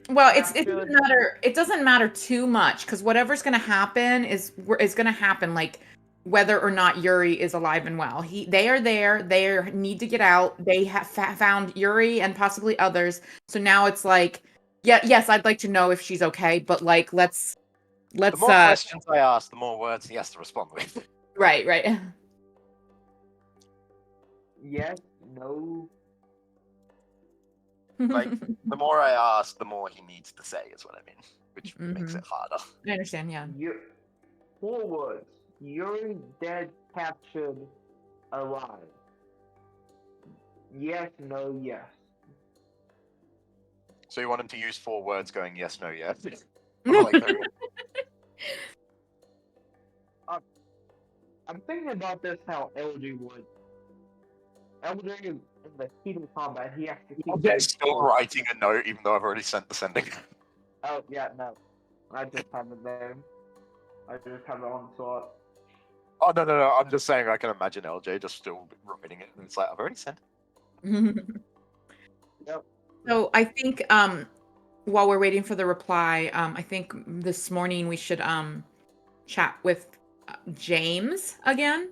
well, it Captured. doesn't matter. It doesn't matter too much because whatever's going to happen is going to happen. Like whether or not Yuri is alive and well, they are there. They need to get out. They have found Yuri and possibly others. So now it's like, yeah, yes, I'd like to know if she's okay, but like let's The more questions I ask, the more words he has to respond with. right. Yes, no. Like, the more I ask, the more he needs to say, is what I mean. Which makes Mhm. it harder. I understand. Yeah. You 4 words. Yuri dead, captured, alive. Yes, no, yes. So you want him to use 4 words going yes, no, yes? Or like, I'm thinking about this how LG would. LG is in the heat of combat. He has to keep. I'm just still writing a note, even though I've already sent the sending. Oh yeah, no. I just have it there. I just have it on the slot. Oh, no. I'm just saying I can imagine LJ just still writing it, and it's like, I've already sent it. Yep. So I think while we're waiting for the reply, I think this morning we should chat with James again,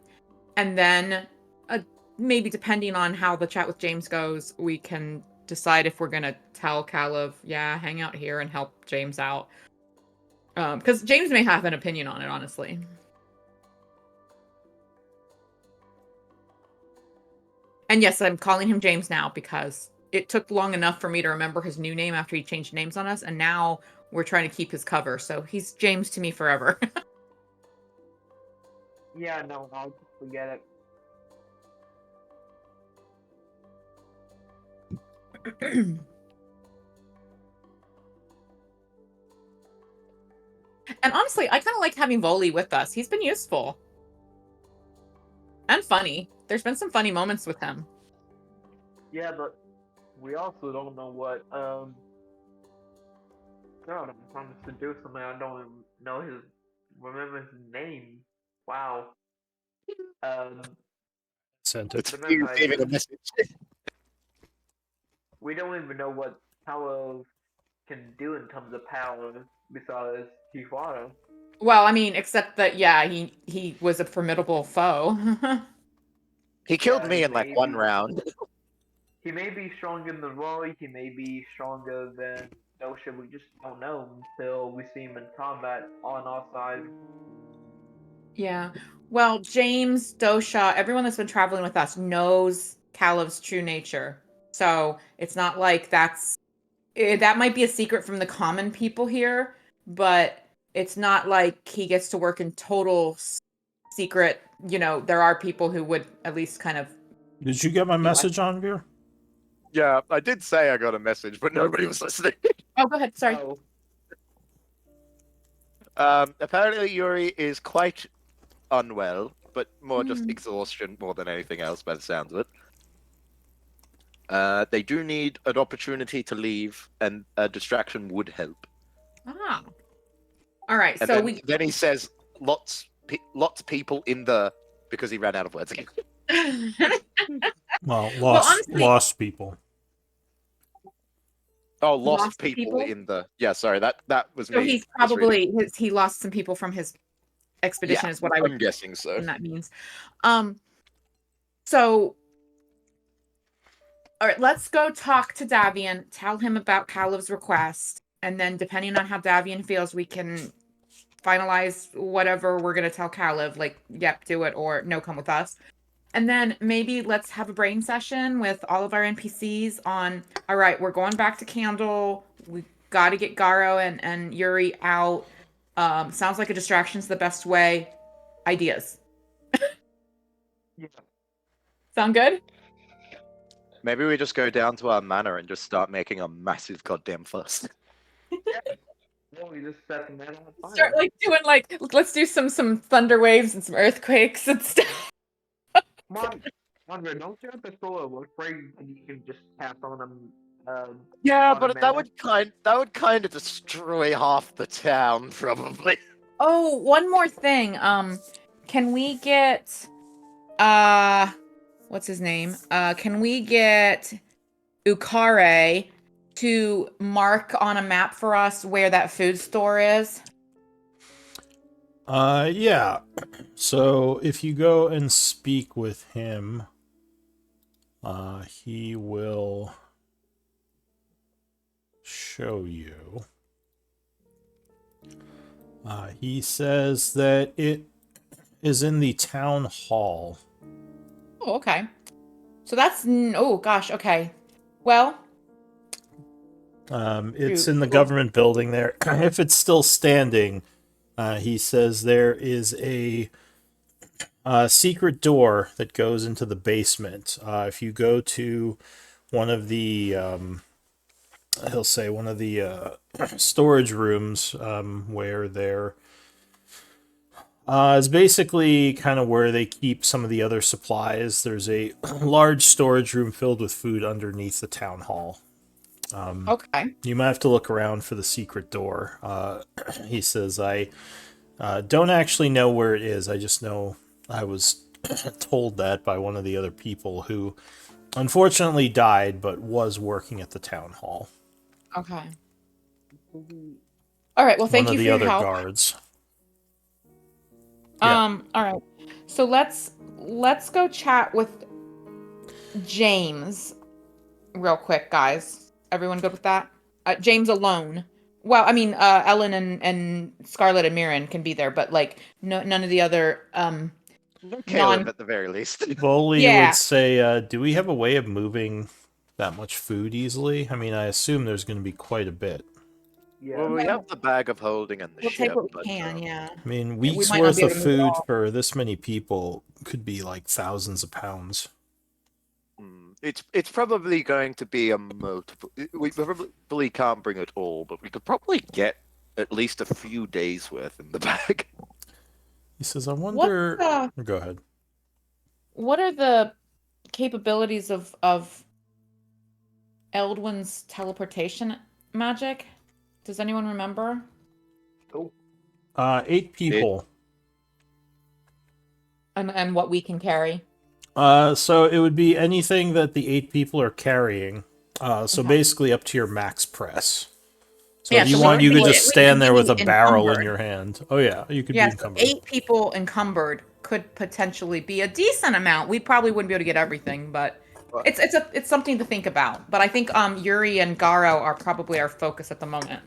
and then maybe depending on how the chat with James goes, we can decide if we're gonna tell Calev, yeah, hang out here and help James out. Because James may have an opinion on it, honestly. And yes, I'm calling him James now because it took long enough for me to remember his new name after he changed names on us, and now we're trying to keep his cover, so he's James to me forever. Yeah, no, I'll just forget it. And honestly, I kind of like having Voli with us. He's been useful. And funny. There's been some funny moments with him. Yeah, but we also don't know what God, I'm trying to do something I don't even know remember his name. Wow. Sent it. It's The you message. leaving a message. We don't even know what Paolo can do in terms of power besides Tijuana. Well, I mean, except that, yeah, he was a formidable foe. He killed Yeah, me in like 1 maybe. round. He may be stronger than Roy, he may be stronger than Dosha, we just don't know until we see him in combat on our side. Yeah. Well, James, Dosha, everyone that's been traveling with us knows Caleb's true nature. So it's not like that might be a secret from the common people here, but it's not like he gets to work in total secret. You know, there are people who would at least kind of. Did you get my message on Veer? Yeah, I did say I got a message, but nobody was listening. Oh, go ahead. Sorry. So, Apparently Yuri is quite unwell, but more just Hmm. exhaustion more than anything else by the sounds of it. They do need an opportunity to leave, and a distraction would help. Ah. All right. And So then he says lots of people in the, because he ran out of words again. Well, honestly- lost people. Oh, lost Lost people people? in the. Yeah, sorry, that was So me. he's misreading. probably he lost some people from his expedition, Yeah, is what I would I'm guessing so. and that means. So all right, let's go talk to Davian, tell him about Caleb's request, and then depending on how Davian feels, we can finalize whatever we're gonna tell Caleb, like, yep, do it, or no, come with us. And then maybe let's have a brain session with all of our NPCs on, all right, we're going back to Candle. We got to get Garo and Yuri out. Sounds like a distraction's the best way. Ideas. yeah. Sound good? Maybe we just go down to our manor and just start making a massive goddamn fuss. Well, we just set the man on fire. Start like doing let's do some thunder waves and some earthquakes and stuff. Come on. Andre, don't you have pistol or afraid you can just cast on them? Yeah, On a but that melee? would kind of destroy half the town, probably. Oh, one more thing. Can we get what's his name? Can we get Ukare to mark on a map for us where that food store is? Yeah. So if you go and speak with him, he will show you. He says that it is in the town hall. Oh, okay. So that's oh gosh, okay. Well, It's shoot. in the government building there. If it's still standing, he says there is a secret door that goes into the basement. If you go to one of the, he'll say one of the storage rooms where there is basically kind of where they keep some of the other supplies. There's a large storage room filled with food underneath the town hall. Okay. You might have to look around for the secret door. He says, I don't actually know where it is. I just know I was told that by one of the other people who unfortunately died but was working at the town hall. Okay. All right. Well, thank One you of for the your other help. guards. Yeah. All right. So let's go chat with James real quick, guys. Everyone good with that? James alone. Well, I mean, Ellen and Scarlett and Mirren can be there, but like none of the other Caleb, at the very least. Boley Yeah. would say, do we have a way of moving that much food easily? I mean, I assume there's going to be quite a bit. Yeah. Well, we have the bag of holding and the We'll ship, take what we but, can, yeah. I mean, We weeks might not worth be able of to move it food all. for this many people could be like thousands of pounds. It's probably going to be a multiple. We probably can't bring it all, but we could probably get at least a few days worth in the bag. He says, I wonder. Go ahead. What are the capabilities of Eldwin's teleportation magic? Does anyone remember? 8 people. And what we can carry? So it would be anything that the 8 people are carrying. So Okay. basically up to your max press. So Yeah, if you so want, we you could could be- just we stand could there with be a barrel in encumbered. your hand. Oh yeah, you could Yeah, be so encumbered. 8 people encumbered could potentially be a decent amount. We probably wouldn't be able to get everything, but Well- it's something to think about. But I think Yuri and Garo are probably our focus at the moment.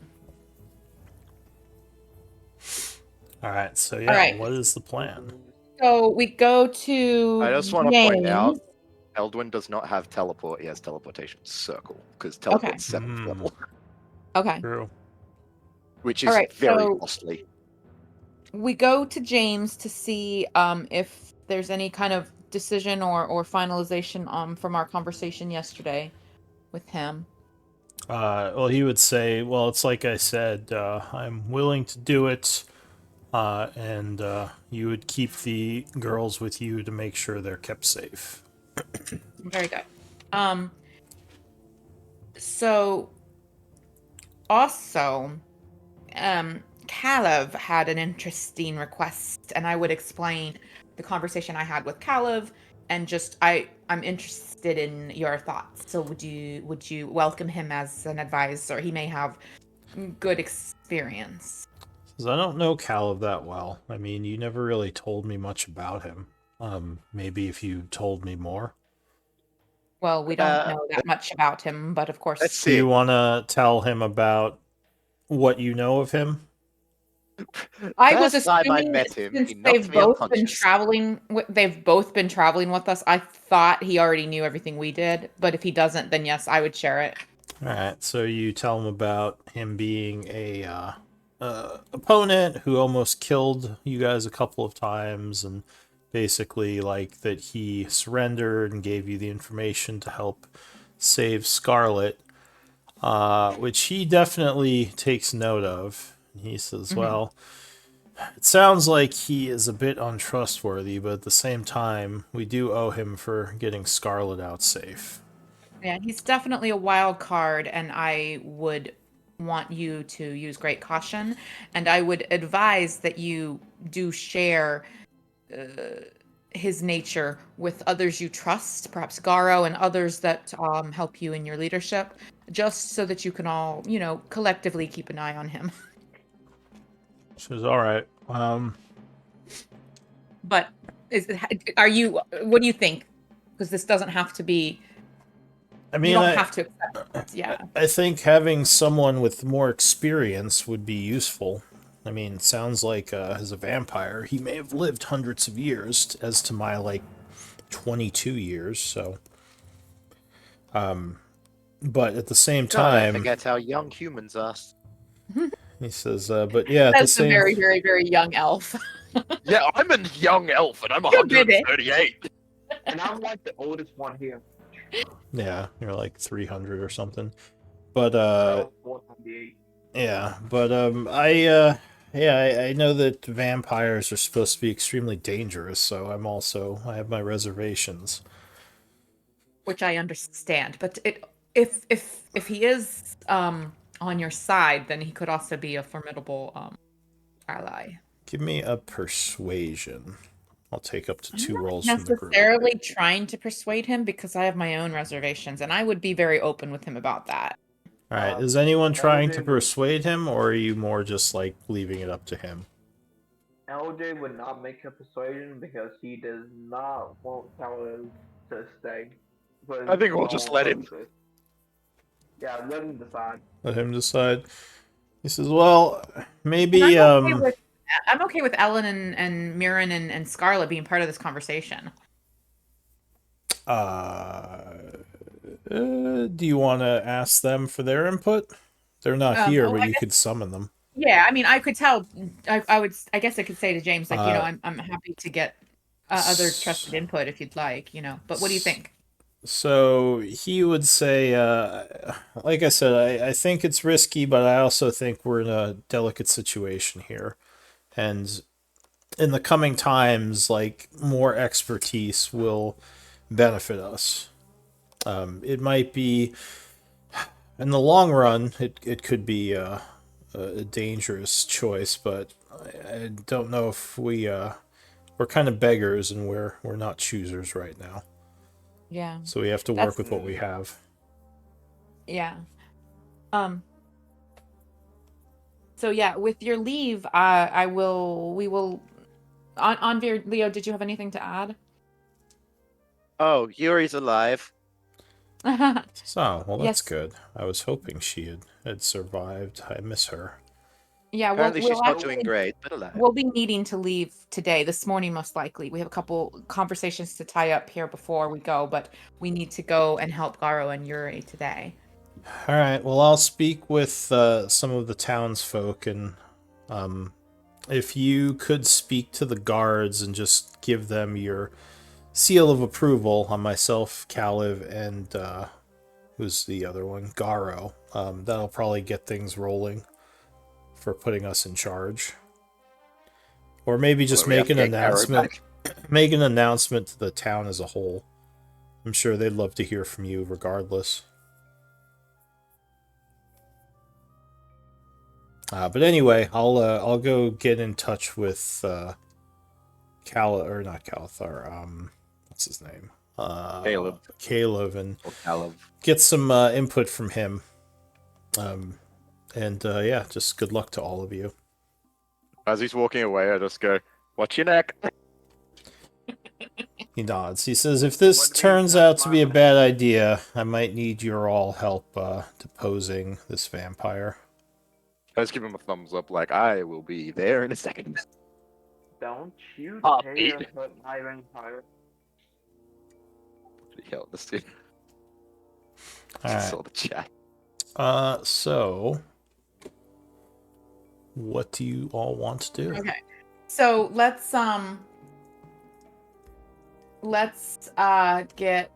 All right. So yeah, right. what is the plan? So we go to I just want to point out, James. Eldwin does not have teleport. He has teleportation circle because teleport's 7th Hmm. level, Okay. True. which is Alright, very so- costly. We go to James to see if there's any kind of decision or finalization from our conversation yesterday with him. Well, he would say, well, it's like I said, I'm willing to do it, and you would keep the girls with you to make sure they're kept safe. Very good. So also, Calev had an interesting request, and I would explain the conversation I had with Calev, and just I'm interested in your thoughts. So would you welcome him as an advisor? He may have good experience. Says, I don't know Caleb that well. I mean, you never really told me much about him. Maybe if you told me more. Well, we don't know that much about him, but of course. Let's Do see. you want to tell him about what you know of him? I was First time I assuming met him, since he knocked they've me both been unconscious. traveling, they've both been traveling with us. I thought he already knew everything we did, but if he doesn't, then yes, I would share it. All right. So you tell him about him being a opponent who almost killed you guys a couple of times, and basically like that he surrendered and gave you the information to help save Scarlet, which he definitely takes note of. He says, well, It sounds like he is a bit untrustworthy, but at the same time, we do owe him for getting Scarlet out safe. Yeah, he's definitely a wild card, and I would want you to use great caution. And I would advise that you do share his nature with others you trust, perhaps Garo and others that help you in your leadership, just so that you can all, collectively keep an eye on him. She was all right. But are you? What do you think? Because this doesn't have to be. I mean, You don't have to accept it. Yeah. I think having someone with more experience would be useful. I mean, it sounds like as a vampire, he may have lived hundreds of years, as to my, 22 years, so... But at the same Don't time, forget how young humans are. he says, but yeah, at the That's a same... very, very, very young elf. Yeah, I'm a young elf and I'm You did it. 138. And I'm like the oldest one here. Yeah, you're like 300 or something. But, 498. yeah, but, I know that vampires are supposed to be extremely dangerous, so I have my reservations. Which I understand, but if he is on your side, then he could also be a formidable ally. Give me a persuasion. I'll take up to I'm 2 not rolls from the group. necessarily trying to persuade him because I have my own reservations, and I would be very open with him about that. Alright, is anyone trying to LJ persuade him, or are you more just, leaving it up to him? LJ would not make a persuasion because he does not want Talos to stay. But I think we'll just let him. Yeah, let him decide. Let him decide. He says, well, maybe, And I'm okay with Ellen and Mirren and Scarlet being part of this conversation. Do you want to ask them for their input? They're not here, but I you guess- could summon them. Yeah, I mean, I could tell. I guess I could say to James, I'm happy to get other trusted input if you'd like, But what do you think? So he would say, like I said, I think it's risky, but I also think we're in a delicate situation here. And in the coming times, more expertise will benefit us. It might be, in the long run, it could be a dangerous choice, but I don't know if we're kind of beggars and we're not choosers right now. Yeah. So we have to work with what we have. Yeah. So yeah, with your leave, we will on Leo, did you have anything to add? Oh, Yuri's alive. So, well, that's Yes. good. I was hoping she had survived. I miss her. Yeah, Apparently she's not doing actually- great, but alive. We'll be needing to leave today, this morning most likely. We have a couple conversations to tie up here before we go, but we need to go and help Garo and Yuri today. All right. Well, I'll speak with some of the townsfolk, and if you could speak to the guards and just give them your seal of approval on myself, Caliv, and who's the other one, Garo. That'll probably get things rolling for putting us in charge. Or maybe just Well, we have make an to get Garo announcement. back. Make an announcement to the town as a whole. I'm sure they'd love to hear from you regardless. But anyway, I'll go get in touch with not Calathar. What's his name? Caleb. Caleb, and Or Caleb. get some input from him. Yeah, just good luck to all of you. As he's walking away, I just go, "Watch your neck." He nods. He says, if this turns out to be a bad idea, I might need your all help deposing this vampire. I just give him a thumbs up, like I will be there in a second. Don't you Ah, dare beat. hurt my vampire. Hell, this dude. All Just right. saw the chat. So, what do you all want to do? Okay. So let's get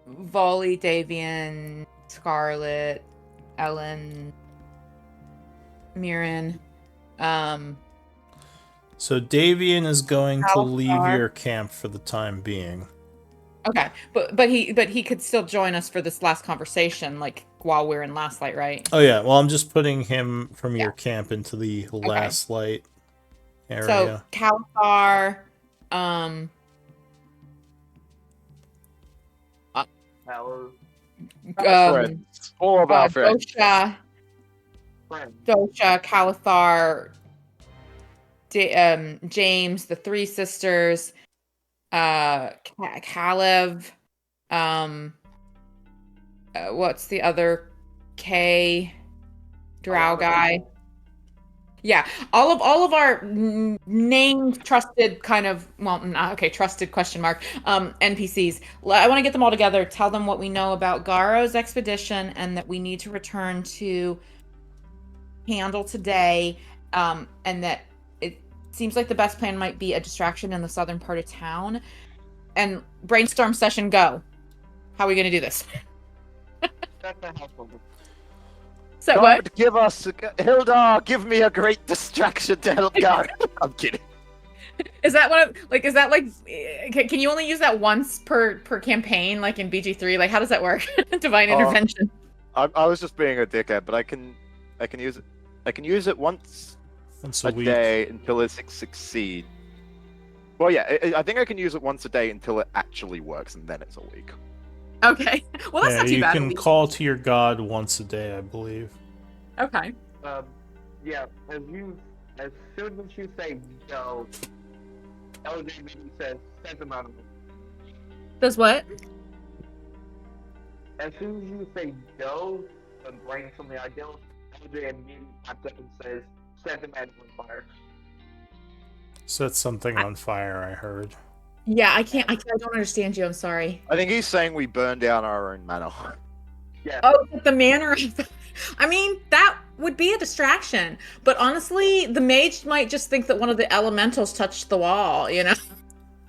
Volley, Davian, Scarlet, Ellen, Mirren, So Davian is going to leave Alfar. your camp for the time being. Okay, but he could still join us for this last conversation, like while we're in Last Light, right? Oh yeah, well I'm just putting him from your Yeah. camp into the last light So area. Kalthar, Hello, Friends. All of our friends. friend. Dosha, Kalthar, James, the three sisters, Kalev, what's the other K drow guy? Yeah, all of our named trusted kind of trusted question mark NPCs. I want to get them all together, tell them what we know about Garo's expedition and that we need to return to handle today, and that it seems like the best plan might be a distraction in the southern part of town. And brainstorm session go. How are we going to do this? That's a helpful. So God, what? give us Hildar, give me a great distraction to help God. I'm kidding. Is that what? Is that like? Can you only use that once per campaign, like in BG3? Like, how does that work? Divine intervention. I was just being a dickhead, but I can use it. I can use it once Once a a week. day until it succeeds. Well, yeah, I think I can use it once a day until it actually works, and then it's a week. Okay. Well, that's Yeah, not too you bad. can call to your god once a day, I believe. Okay. Yeah, as soon as you say go, LJ maybe says send them out. Does what? As soon as you say go and bring something ideal, LJ immediately pops up and says set them at fire. Set something on fire, I heard. Yeah, I can't. I don't understand you. I'm sorry. I think he's saying we burn down our own manor. Yeah. Oh, the manor. I mean, that would be a distraction. But honestly, the mage might just think that one of the elementals touched the wall. You know.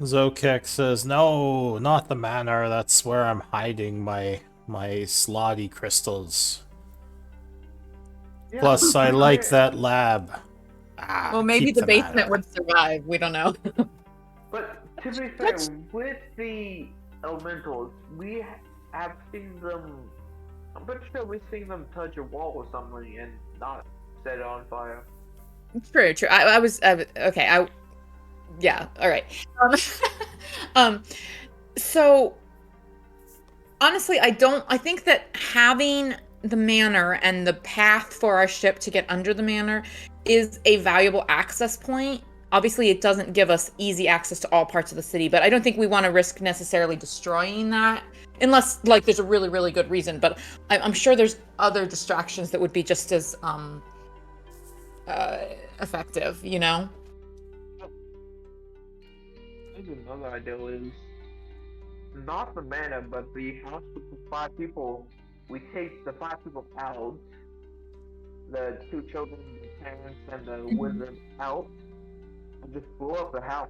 Zokek says, no, not the manor. That's where I'm hiding my slotty crystals. Yeah, Plus, I like that lab. Well, maybe keep the basement manor. would survive. We don't know. But to be fair, with the elementals, we have seen them. I'm pretty sure we've seen them touch a wall or something and not set it on fire. True. I was okay. Yeah. All right. So honestly, I think that having the manor and the path for our ship to get under the manor is a valuable access point. Obviously, it doesn't give us easy access to all parts of the city, but I don't think we want to risk necessarily destroying that unless, like, there's a really, really good reason. But I'm sure there's other distractions that would be just as effective, you know? Maybe another idea is not the manor, but the house with the 5 people. We take the 5 people out, the 2 children, the parents, and the wizard out, and just blow up the house.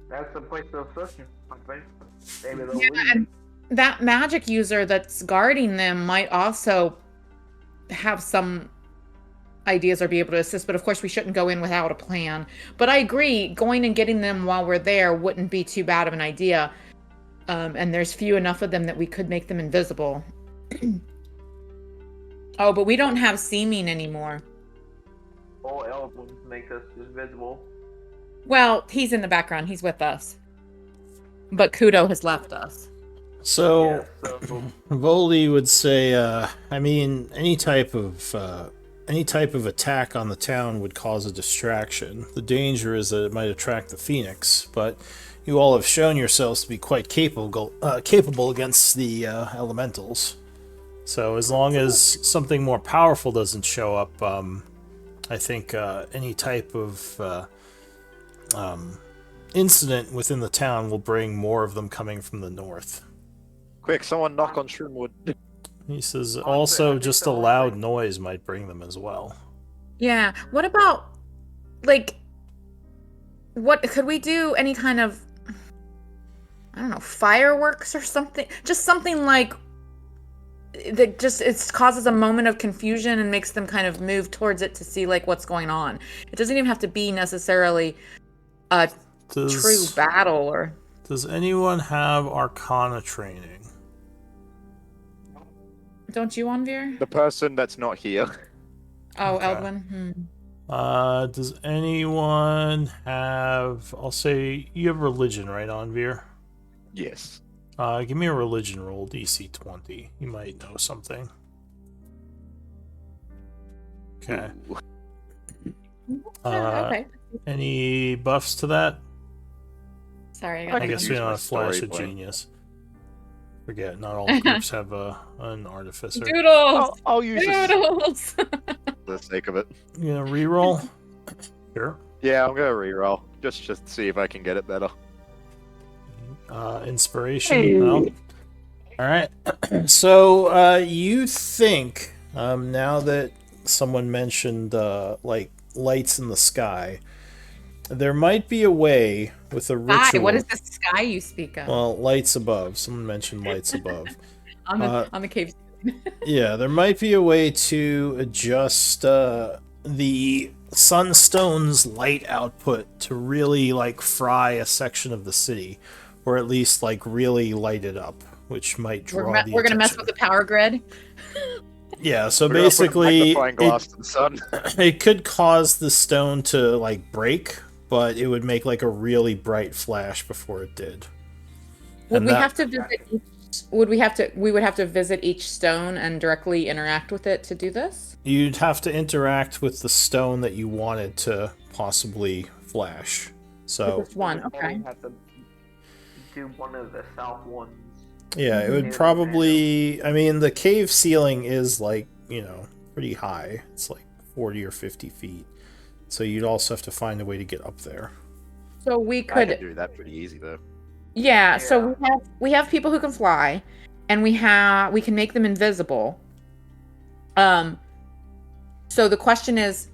That's the place they're searching, I think. Maybe they'll leave. And that magic user that's guarding them might also have some ideas or be able to assist, but of course we shouldn't go in without a plan. But I agree, going and getting them while we're there wouldn't be too bad of an idea. And there's few enough of them that we could make them invisible. Oh, but we don't have seeming anymore. All elves make us invisible. Well, he's in the background. He's with us. But Kudo has left us. So, Yeah, so Voli would say, I mean, any type of attack on the town would cause a distraction. The danger is that it might attract the Phoenix, but you all have shown yourselves to be quite capable against the elementals. So as long as something more powerful doesn't show up, I think any type of incident within the town will bring more of them coming from the north. Quick, someone knock on Shroomwood. He says I also think just a the only loud thing- noise might bring them as well. Yeah. What about, like, what could we do? Any kind of, I don't know, fireworks or something? Just something like that just it causes a moment of confusion and makes them kind of move towards it to see like what's going on. It doesn't even have to be necessarily a true battle or. Does anyone have Arcana training? Don't you, Anvir? The person that's not here. Oh, Okay. Eldwin. Does anyone have? I'll say you have religion, right, Anvir? Yes. Give me a religion roll, DC 20. You might know something. Okay. Ooh. Okay. Any buffs to that? Sorry, I I got I could guess we use don't my have Flash story of point. Genius. Forget, not all groups have an artificer. Doodles. I'll use this Doodles. for the sake of it. You gonna reroll? Sure. Yeah, I'm gonna reroll just to see if I can get it better. Inspiration? No. All right. So you think now that someone mentioned like lights in the sky, there might be a way with a ritual. Sky. What is the sky you speak of? Well, lights above. Someone mentioned lights above. on the cave. Yeah, there might be a way to adjust the sunstone's light output to really like fry a section of the city, or at least like really light it up, which might draw the We're gonna mess attention. with the power grid. Yeah, so We're gonna put a basically magnifying glass to the sun. it could cause the stone to like break, but it would make like a really bright flash before it did. Would And we that- have to visit each? We would have to visit each stone and directly interact with it to do this? You'd have to interact with the stone that you wanted to possibly flash. So Just one. We'd Okay. have to do one of the south ones. yeah, it would Mhm. probably. I mean, the cave ceiling is like, pretty high. It's like 40 or 50 feet. So you'd also have to find a way to get up there. So we I could. can do that pretty easy though. Yeah, so Yeah. we have people who can fly, and we can make them invisible. So the question is,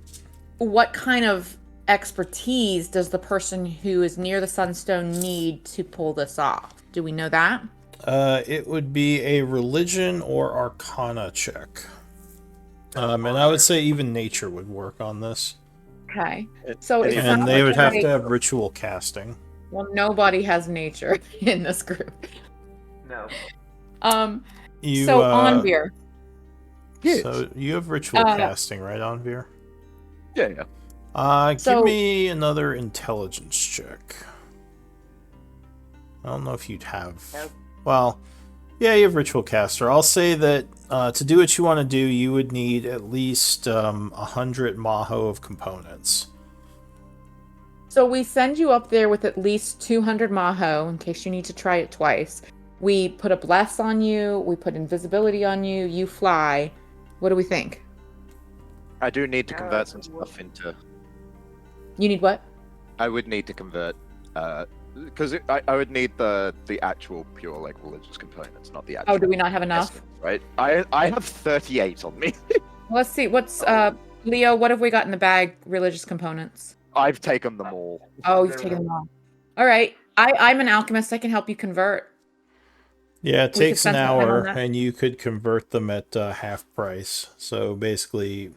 what kind of expertise does the person who is near the sunstone need to pull this off? Do we know that? It would be a religion or arcana check. And I would say even nature would work on this. Okay. It- So it it is- And sounds they would have like- to have ritual casting. Well, nobody has nature in this group. No. You, So Anvir, So you have ritual casting, right, Anvir? Yeah, yeah. So- Give me another intelligence check. I don't know if you'd have. Well, yeah, you have ritual caster. I'll say that to do what you want to do, you would need at least 100 maho of components. so we send you up there with at least 200 maho in case you need to try it twice. We put a bless on you. We put invisibility on you. You fly. What do we think? I do need to Yeah, convert some well- stuff into. You need what? I would need to convert, because I would need the actual pure like religious components, not the actual. Oh, do we not have enough? essence, right? I have 38 on me. Let's see. What's Leo? What have we got in the bag? Religious components. I've taken them all. Oh, you've taken them all. All right. I'm an alchemist. I can help you convert. Yeah, it We could takes an spend some time on hour, that. and you could convert them at half price. So basically,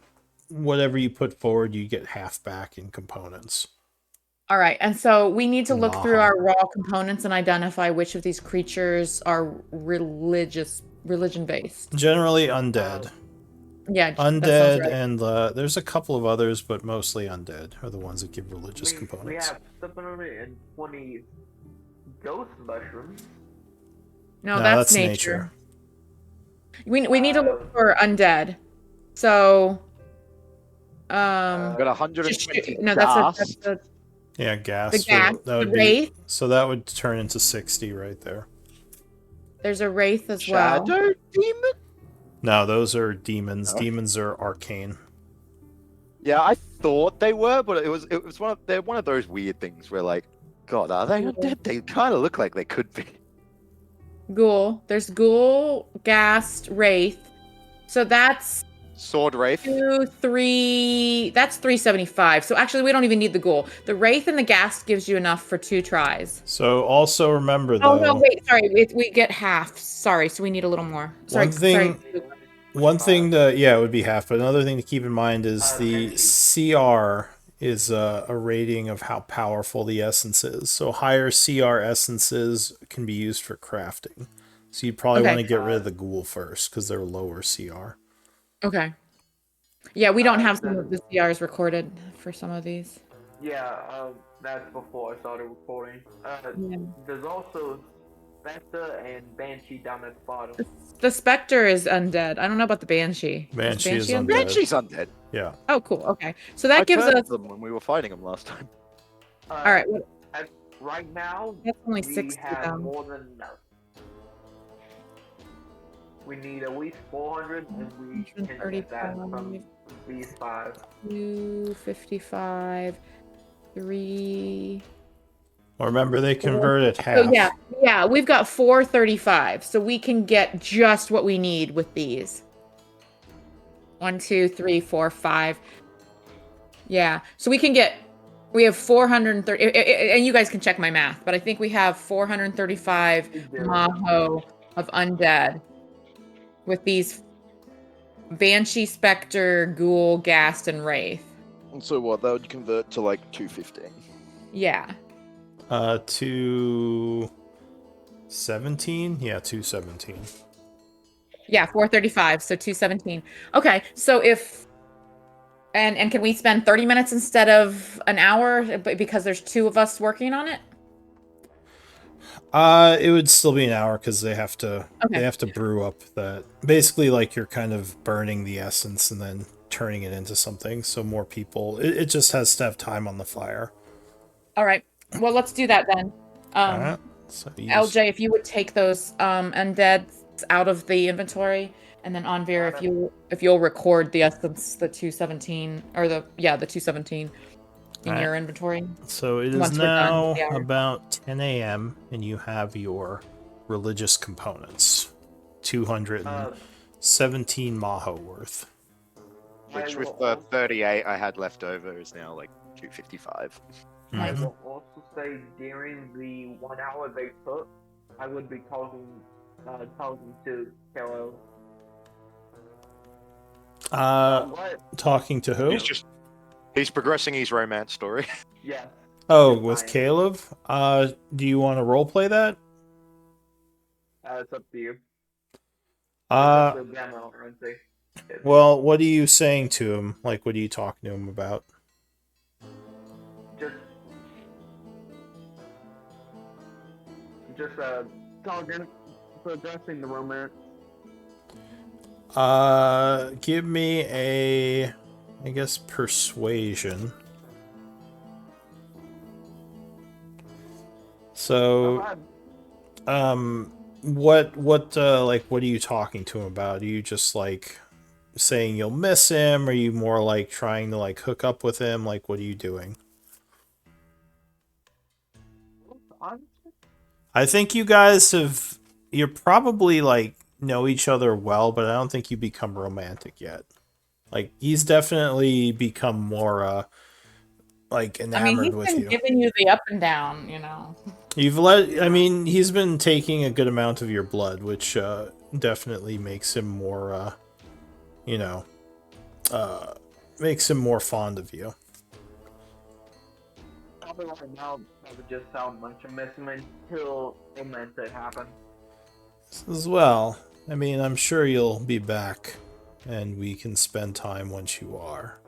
whatever you put forward, you get half back in components. All right. And so we need to look through Maha. our raw components and identify which of these creatures are religion based. Generally, undead. Yeah. that sounds Undead, right. and there's a couple of others, but mostly undead are the ones that give religious We components. have 720 ghost mushrooms. No, No, that's that's nature. We need to look for undead. So I've got just 120 shoot- no, that's gas. a Yeah, gas. the so gas, that the would be, wraith. so that would turn into 60 right there. There's a wraith as well. Shadow demon. No, those are demons. Oh. Demons are arcane. Yeah, I thought they were, but it was they're one of those weird things where like, God, are they undead? They kind of look like they could be. Ghoul. There's ghoul, ghast, wraith. So that's Sword Wraith. 2, 3. That's 375. So actually, we don't even need the ghoul. The wraith and the ghast gives you enough for 2 tries. So also remember though. Oh no, wait, sorry. We get half. Sorry, so we need a little more. Sorry, One thing- sorry. One thing to it would be half, but another thing to keep in mind is the CR is a rating of how powerful the essence is. So higher CR essences can be used for crafting. So you'd probably Okay. want to get rid of the ghoul first because they're lower CR. Okay. Yeah, we don't have some then- of the CRs recorded for some of these. Yeah, that's before I started recording. Yeah. There's also Spectre and Banshee down at the bottom. The Spectre is undead. I don't know about the Banshee. Banshee is undead? undead. Banshee's undead. Yeah. Oh, cool. Okay. So that I gives turned us. them when we were fighting them last time. All right. Right now, That's only we 60 have down. more than enough. We need at least 400, and we can get that from these 5. 255, 3. Well, remember they convert at half. So yeah, we've got 435. So we can get just what we need with these. 1, 2, 3, 4, 5. Yeah. So we have 430, and you guys can check my math, but I think we have 435 Maho of undead with these Banshee, Spectre, Ghoul, Ghast, and Wraith. And so what? That would convert to like 215. Yeah. 217? Yeah, 217. Yeah, 435, so 217. Okay, so if and can we spend 30 minutes instead of an hour because there's 2 of us working on it? It would still be an hour because they have to brew up that. Basically, like you're kind of burning the essence and then turning it into something. So more people. It just has to have time on the fire. All right. Well, let's do that then. Alright. So LJ, if you would take those undead out of the inventory, and then Anvir, if you'll record the essence, the 217 or the 217 in Alright. your inventory. So it is Once we're done now with the hour. about 10 a.m. and you have your religious components. 217 Maho worth. Which with the 38 I had left over is now like 255. I Mhm. will also say during the 1 hour they took, I would be talking to Kalo. What? Talking to who? He's progressing his romance story. Yeah. Oh, Fine. with Caleb? Do you want to roleplay that? It's up to you. Uh, It's up to demo, aren't they? well, what are you saying to him? Like, what are you talking to him about? Just talking, progressing the romance. Give me a, I guess, persuasion. So, what are you talking to him about? Are you just like saying you'll miss him? Are you more like trying to like hook up with him? Like, what are you doing? I think you guys you're probably like know each other well, but I don't think you become romantic yet. Like, he's definitely become more like enamored with he's you. been giving you the up and down, you know. He's been taking a good amount of your blood, which definitely makes him more makes him more fond of you. Probably right now, I would just sound much of miss him until it happen. As well. I mean, I'm sure you'll be back and we can spend time once you are.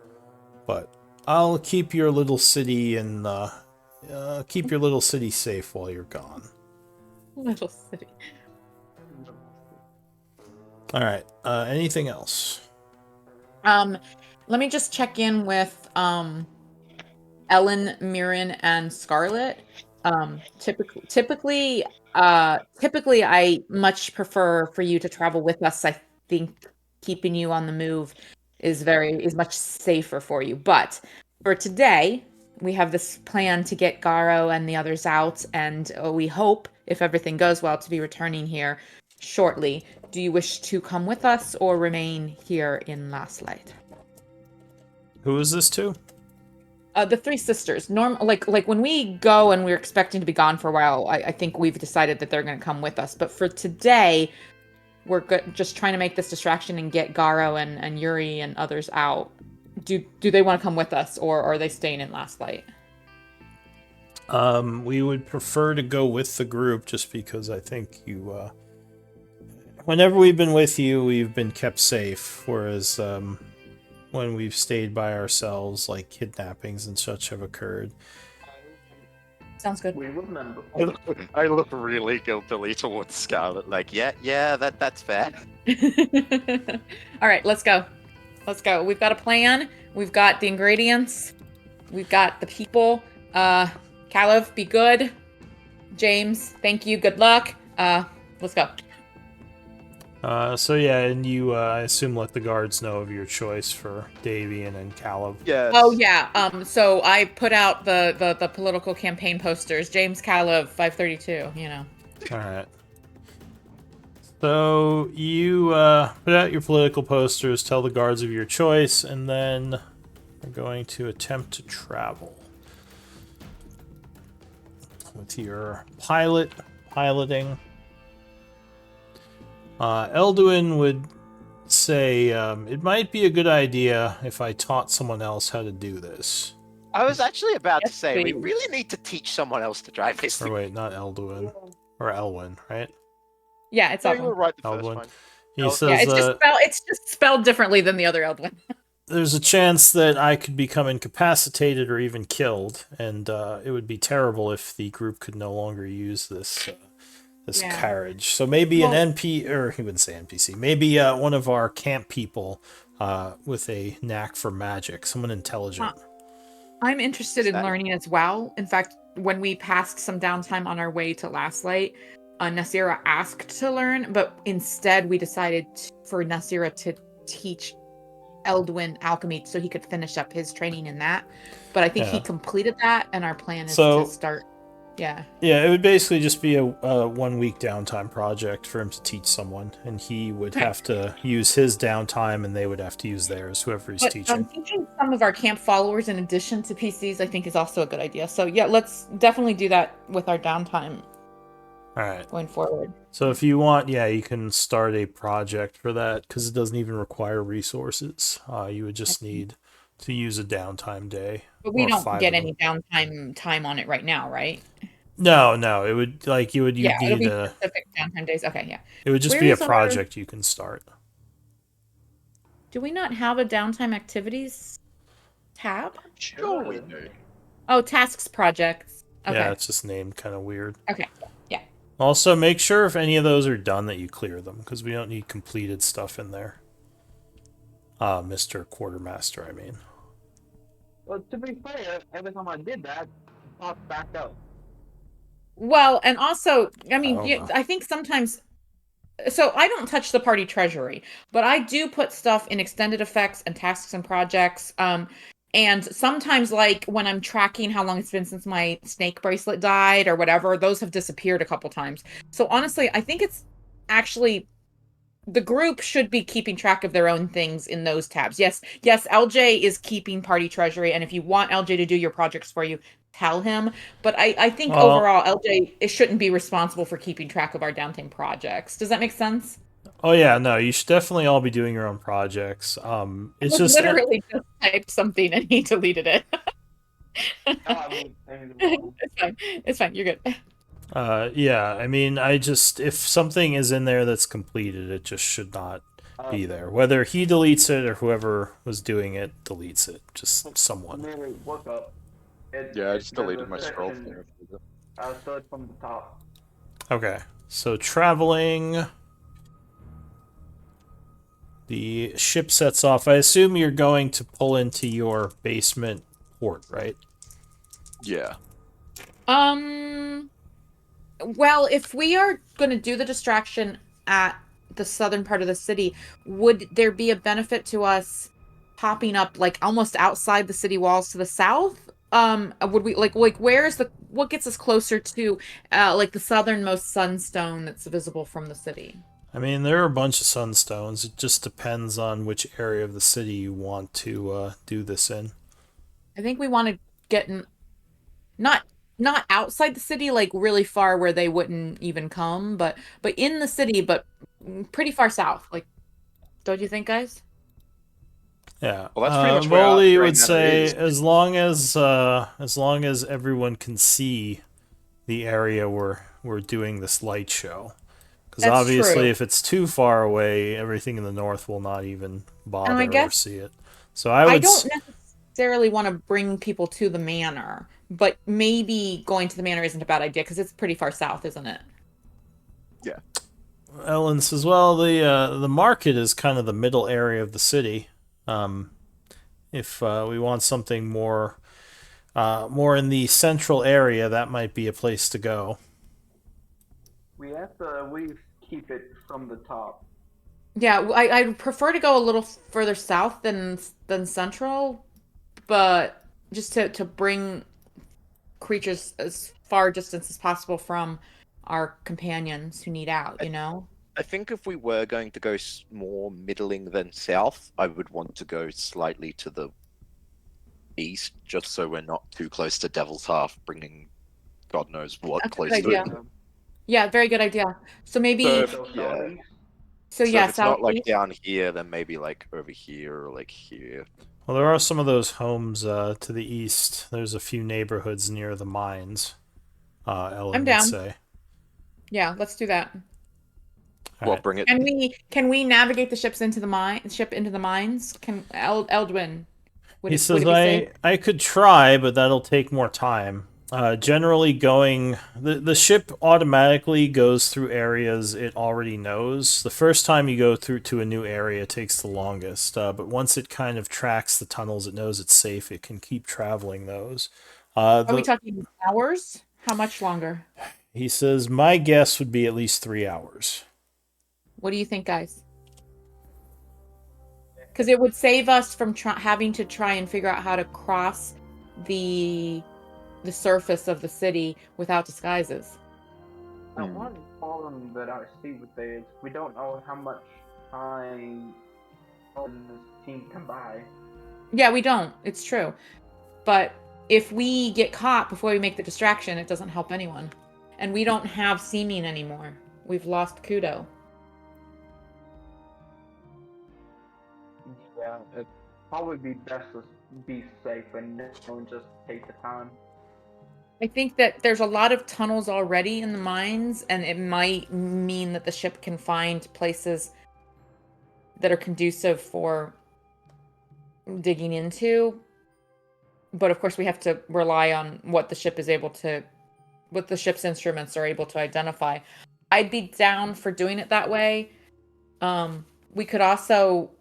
But I'll keep your little city and keep your little city safe while you're gone. Little city. All right. Anything else? Let me just check in with Ellen, Mirren, and Scarlet. Typically, I much prefer for you to travel with us. I think keeping you on the move is much safer for you. But for today, we have this plan to get Garo and the others out, and we hope, if everything goes well, to be returning here shortly. Do you wish to come with us or remain here in Last Light? Who is this to? The three sisters. Like when we go and we're expecting to be gone for a while, I think we've decided that they're going to come with us. But for today, we're just trying to make this distraction and get Garo and Yuri and others out. Do they want to come with us, or are they staying in Last Light? We would prefer to go with the group just because I think you, whenever we've been with you, we've been kept safe, whereas, when we've stayed by ourselves, like kidnappings and such have occurred. Sounds good. We remember. I look really guiltily towards Scarlet, like, yeah, that's fair. All right, let's go. Let's go. We've got a plan. We've got the ingredients. We've got the people. Caleb, be good. James, thank you. Good luck. Let's go. So yeah, and you, I assume, let the guards know of your choice for Davian and Caleb. Yes. Oh yeah. So I put out the political campaign posters. James Caleb, 532. You know. All right. So you put out your political posters, tell the guards of your choice, and then we're going to attempt to travel with your piloting. Elduin would say it might be a good idea if I taught someone else how to do this. I was actually about to Yes, say, we please. really need to teach someone else to drive this Or thing. wait, not Elduin. Or Elwyn, right? Yeah, it's No, all. you were right the first Elwyn. one. He Yeah, says It's just spelled differently than the other Eldwin. there's a chance that I could become incapacitated or even killed, and it would be terrible if the group could no longer use this Yeah. carriage. So maybe an NP, or he wouldn't say NPC, maybe one of our camp people with a knack for magic, someone intelligent. I'm interested in learning as well. In fact, when we passed some downtime on our way to Last Light, Nasira asked to learn, but instead we decided for Nasira to teach Eldwin alchemy so he could finish up his training in that. But I think he Yeah. completed that, and our plan is So- to start. Yeah. Yeah, it would basically just be a 1 week downtime project for him to teach someone, and he would Okay. have to use his downtime, and they would have to use theirs, whoever he's But teaching. teaching some of our camp followers in addition to PCs, I think, is also a good idea. So yeah, let's definitely do that with our downtime All right. going forward. So if you want, yeah, you can start a project for that because it doesn't even require resources. You would just need to use a downtime day. But we or don't 5 get of any downtime time on it right now, right? them. No, it would you Yeah, it'll need be a. specific downtime days. Okay, yeah. It would just Where be a is our- project you can start. Do we not have a downtime activities tab? Sure we do. Oh, tasks, projects. Okay. Yeah, it's just named kind of weird. Okay. Yeah. Also, make sure if any of those are done that you clear them because we don't need completed stuff in there. Mr. Quartermaster, I mean. Well, to be fair, every time I did that, it popped back up. Well, and also, I mean, Oh, you, wow. I think sometimes. So I don't touch the party treasury, but I do put stuff in extended effects and tasks and projects. And sometimes, like when I'm tracking how long it's been since my snake bracelet died or whatever, those have disappeared a couple times. So honestly, I think it's actually the group should be keeping track of their own things in those tabs. Yes, LJ is keeping party treasury, and if you want LJ to do your projects for you, tell him. But I think Well- overall, LJ it shouldn't be responsible for keeping track of our downtime projects. Does that make sense? Oh yeah, no, you should definitely all be doing your own projects. It's I just literally just typed something and he deleted it. It's fine. It's fine. You're good. yeah, I mean, if something is in there that's completed, it just should not be there. Whether he deletes it or whoever was doing it deletes it, just someone. Literally, work up. Yeah, I just there's deleted a my scroll section, thing. start from the top. Okay, so traveling. The ship sets off. I assume you're going to pull into your basement port, right? Yeah. Well, if we are going to do the distraction at the southern part of the city, would there be a benefit to us popping up like almost outside the city walls to the south? Would we like where's what gets us closer to like the southernmost sunstone that's visible from the city? I mean, there are a bunch of sunstones. It just depends on which area of the city you want to do this in. I think we want to get not not outside the city, like really far where they wouldn't even come, but in the city, but pretty far south. Like, don't you think, guys? Yeah. Well, that's pretty much where Voldy Grey would Manor say is. as long as everyone can see the area we're doing this light show. Because That's obviously, true. if it's too far away, everything in the north will not even bother or guess see it. So I I would. don't necessarily want to bring people to the manor, but maybe going to the manor isn't a bad idea because it's pretty far south, isn't it? Ellen says, "Well, the market is kind of the middle area of the city. If we want something more in the central area, that might be a place to go." We have to keep it from the top. Yeah, I'd prefer to go a little further south than central, but just to bring creatures as far distance as possible from our companions who need out, you know? I think if we were going to go more middling than south, I would want to go slightly to the east, just so we're not too close to Devil's Half, bringing God knows what That's a close good to idea. it. Yeah, very good idea. So maybe, So, So yeah. southeast. so So yeah, if it's not like southeast. down here, then maybe like over here or like here. Well, there are some of those homes to the east. There's a few neighborhoods near the mines. Ellen I'm would down. say. Yeah, let's do that. All Well, right. bring it. Can we navigate the ships into the ship into the mines? Can Eldwin? He says, would it be safe? I could try, but that'll take more time. Generally, the ship automatically goes through areas it already knows. The first time you go through to a new area takes the longest, but once it kind of tracks the tunnels, it knows it's safe. It can keep traveling those. Are we talking hours? How much longer? He says, my guess would be at least 3 hours. What do you think, guys? Because it would save us from having to try and figure out how to cross the surface of the city without disguises. The one problem that I see with this, we don't know how much time on this team can buy. Yeah, we don't. It's true. But if we get caught before we make the distraction, it doesn't help anyone. And we don't have Seeming anymore. We've lost Kudo. Yeah, it'd probably be best to be safe and don't just take the time. I think that there's a lot of tunnels already in the mines, and it might mean that the ship can find places that are conducive for digging into. But of course, we have to rely on what the ship's instruments are able to identify. I'd be down for doing it that way. We could also,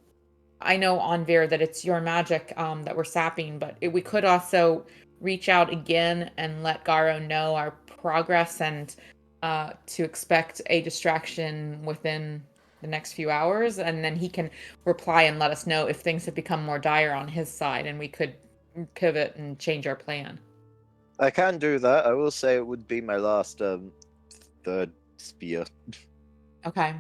I know, Anvir, that it's your magic that we're sapping, but we could also reach out again and let Garo know our progress and to expect a distraction within the next few hours, and then he can reply and let us know if things have become more dire on his side, and we could pivot and change our plan. I can do that. I will say it would be my last third spear. Okay.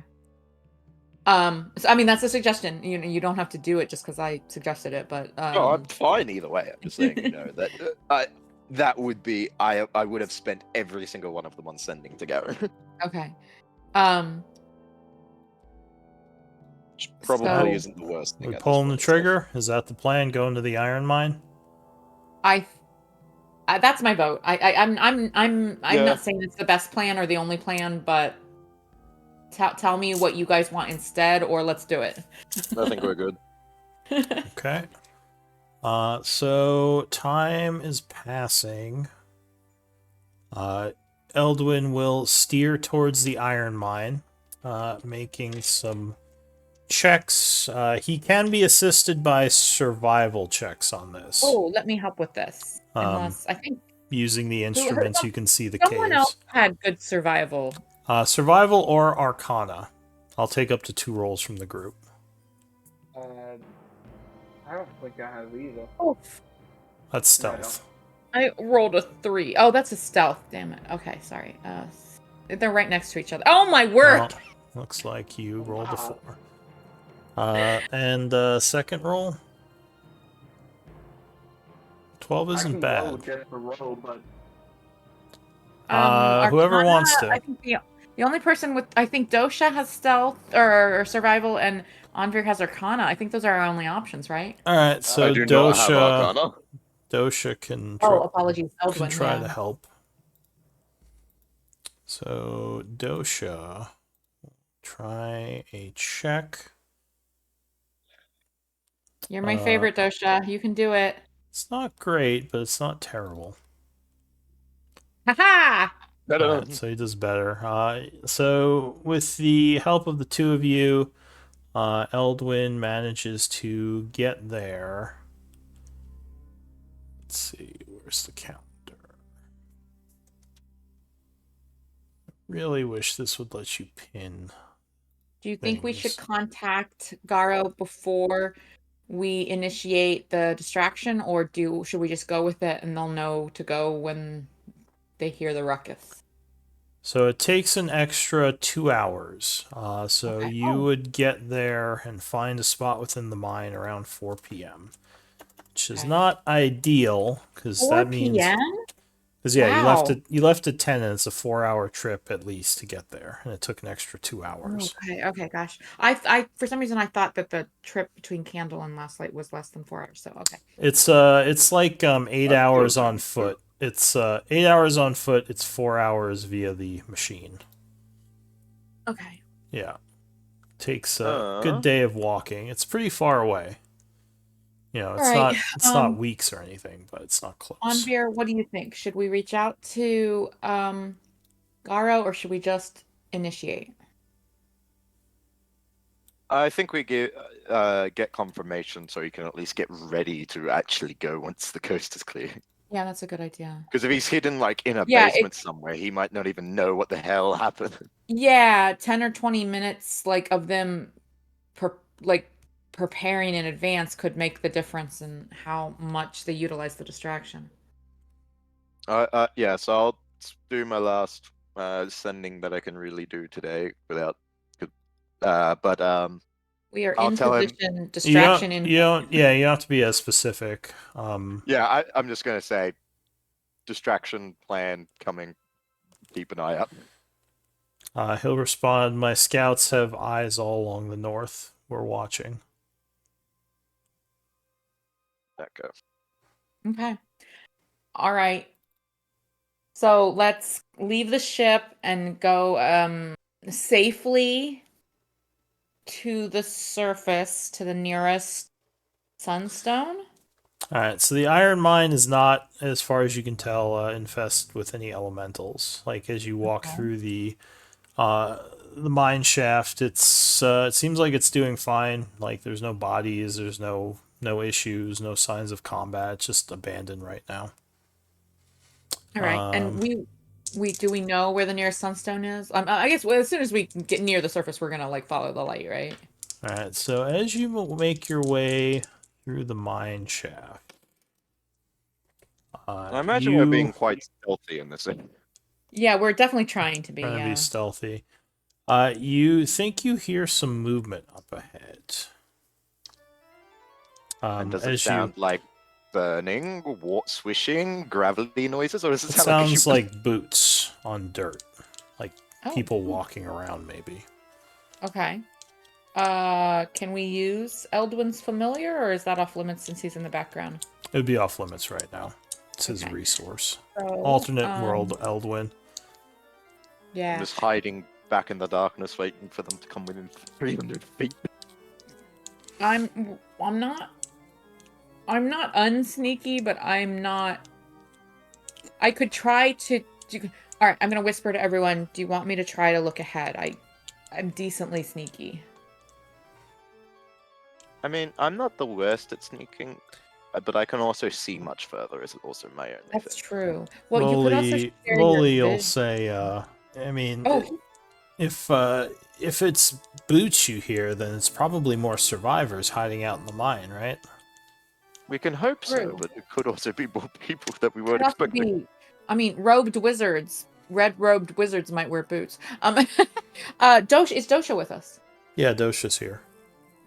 So, I mean, that's a suggestion. You don't have to do it just because I suggested it, but No, I'm fine either way. I'm just saying, that that would be. I would have spent every single one of them on sending to Garo. okay. Which probably So- isn't the worst thing. We're at this pulling the point, so- trigger. Is that the plan? Going to the iron mine? That's my vote. I'm Yeah. not saying it's the best plan or the only plan, but tell me what you guys want instead, or let's do it. I think we're good. Okay. So time is passing. Eldwin will steer towards the iron mine, making some checks. He can be assisted by survival checks on this. Oh, let me help with this. Unless I think Using the instruments, you can see the someone caves. else had good survival. Survival or Arcana. I'll take up to 2 rolls from the group. I don't think I have either. Oh, That's stealth. I rolled a 3. Oh, that's a stealth. Damn it. Okay, sorry. They're right next to each other. Oh my word! Looks like you rolled a Wow. 4. And second roll? 12 I isn't can bad. roll just for roll, but Whoever Arcana, wants to. I think the only person with I think Dosha has stealth or survival, and Anvir has Arcana. I think those are our only options, right? Alright, I so do not have Arcana. Dosha can, Oh, apologies, can Eldwin. try Yeah. to help. So Dosha, try a check. You're my favorite, Dosha. You can do it. It's not great, but it's not terrible. Haha! Alright, so he does better. So with the help of the two of you, Eldwin manages to get there. Let's see, where's the calendar? Really wish this would let you pin. Do you think we should Things. contact Garo before we initiate the distraction, or should we just go with it and they'll know to go when they hear the ruckus? So it takes an extra 2 hours. So Okay. you would get there and find a spot within the mine around 4 p.m., which is Okay. not ideal because 4 that means p.m.? because yeah, Wow. you left at 10 and it's a 4-hour trip at least to get there, and it took an extra 2 hours. Okay, gosh. I for some reason I thought that the trip between Candle and Last Light was less than 4 hours. So okay. It's like 8 hours close on enough. foot. It's 8 hours on foot. It's 4 hours via the machine. Okay. Yeah, takes a good day of walking. It's pretty far away. You know, it's Alright, not weeks or anything, but it's not close. Anvir, what do you think? Should we reach out to Garo, or should we just initiate? I think we get confirmation so he can at least get ready to actually go once the coast is clear. Yeah, that's a good idea. Because if he's hidden like in a Yeah, basement somewhere, he might not even know what the hell happened. Yeah, 10 or 20 minutes like of them preparing in advance could make the difference in how much they utilize the distraction. Yeah, so I'll do my last sending that I can really do today without. We are I'll in tell him- position, distraction in. You don't have to be as specific. Yeah, I'm just gonna say, distraction plan coming. Keep an eye out. He'll respond, "My scouts have eyes all along the north. We're watching." That go. Okay. All right. So let's leave the ship and go safely to the surface, to the nearest sunstone. All right, so the iron mine is not, as far as you can tell, infested with any elementals. Like as you walk Okay. through the mine shaft, it seems like it's doing fine. Like there's no bodies, there's no issues, no signs of combat. It's just abandoned right now. All right, and we know where the nearest sunstone is? I guess as soon as we get near the surface, we're gonna like follow the light, right? All right, so as you make your way through the mine shaft, I imagine we're being quite stealthy in this thing. Yeah, we're definitely trying to be. trying to Yeah. be stealthy. You think you hear some movement up ahead. And does it as sound like burning, swishing, gravelly noises, or does it it sound sounds like, like boots on dirt, like Oh, people walking around, maybe. Okay. Can we use Eldwin's familiar, or is that off limits since he's in the background? It would be off limits right now. It's his Okay. resource. So, Alternate world Eldwin. Yeah. just hiding back in the darkness, waiting for them to come within 300 feet? I'm not unsneaky, but I'm not. I could try to. All right, I'm gonna whisper to everyone. Do you want me to try to look ahead? I'm decently sneaky. I mean, I'm not the worst at sneaking, but I can also see much further. Is also my only That's thing. true. Well, you could also share your Loli will vid- say, I mean, Oh, if it's boots you hear, then it's probably more survivors hiding out in the mine, right? We can hope so, True. but it could also be more people that we could weren't also expecting. be. I mean, robed wizards red-robed wizards might wear boots. Dosha, is Dosha with us? Yeah, Dosha's here.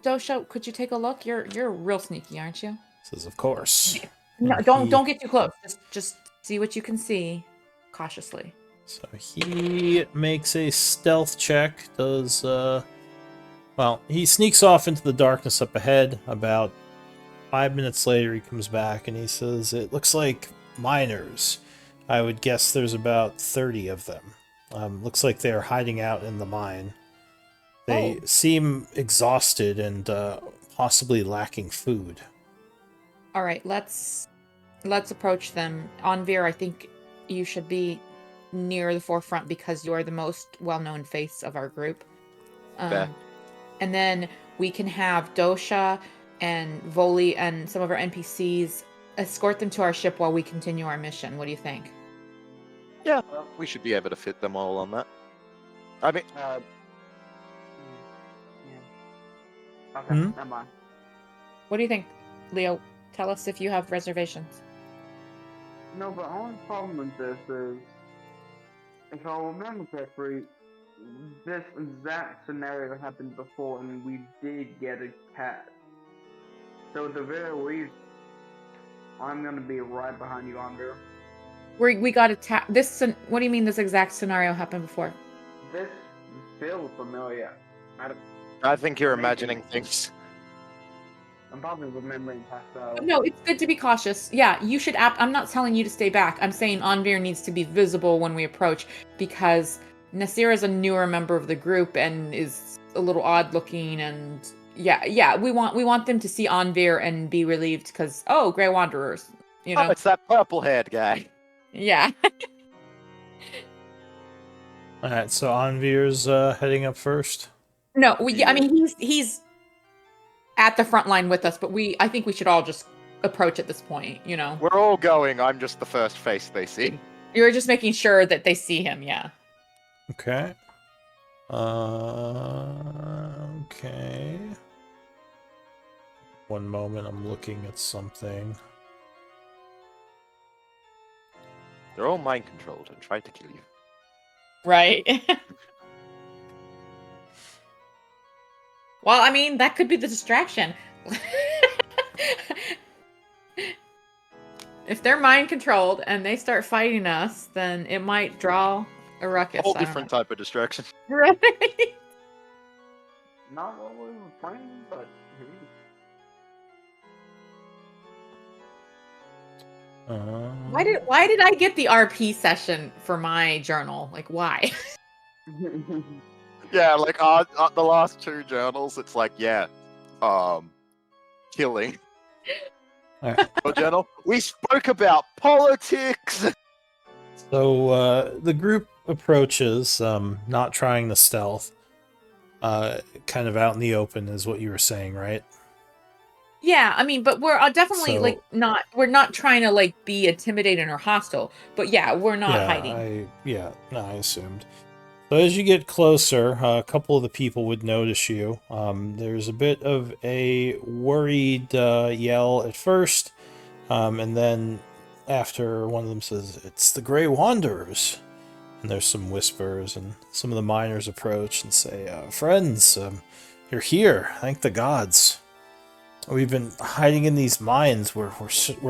Dosha, could you take a look? You're real sneaky, aren't you? Says, of course. No, And don't get too close. Just see what you can see, cautiously. So he makes a stealth check, does, well, he sneaks off into the darkness up ahead. About 5 minutes later, he comes back and he says, it looks like miners. I would guess there's about 30 of them. Looks like they're hiding out in the mine. They seem exhausted and possibly lacking food. All right, let's approach them. Anvir, I think you should be near the forefront because you are the most well-known face of our group. Fair. And then we can have Dosha and Voli and some of our NPCs escort them to our ship while we continue our mission. What do you think? We should be able to fit them all on that. I mean, Yeah. Okay, Hmm? never mind. What do you think, Leo? Tell us if you have reservations. No, but the only problem with this is, if I remember correctly, this exact scenario happened before and we did get a cat. So at the very least, I'm gonna be right behind you, Andrew. We got attacked. What do you mean this exact scenario happened before? This feels familiar. I think you're imagining things. I'm probably remembering past No, it's good to be cautious. Yeah, you should. I'm not telling you to stay back. I'm saying Anvir needs to be visible when we approach because Nasir is a newer member of the group and is a little odd looking. And yeah, we want them to see Anvir and be relieved because Grey Wanderers. You know. Oh, it's that purple-haired guy. Yeah. Alright, so Anvir's heading up first. No, I mean he's at the front line with us, but I think we should all just approach at this point. You know. We're all going. I'm just the first face they see. You're just making sure that they see him. Yeah. Okay. Okay. One moment, I'm looking at something. They're all mind controlled and try to kill you. Right. Well, I mean, that could be the distraction. If they're mind controlled and they start fighting us, then it might draw a ruckus. Whole I don't different type of distraction. know. Right. Not what we were planning, but Why did I get the RP session for my journal? Like, why? Yeah, like the last two journals, it's like, killing. Alright. Your journal, we spoke about politics. So the group approaches, not trying to stealth, kind of out in the open is what you were saying, right? Yeah, I mean, but we're definitely So- we're not trying to like be intimidating or hostile. But yeah, we're not hiding. I assumed. So as you get closer, a couple of the people would notice you. There's a bit of a worried yell at first, and then after one of them says, "It's the Grey Wanderers," and there's some whispers, and some of the miners approach and say, "Friends, you're here. Thank the gods. We've been hiding in these mines. We're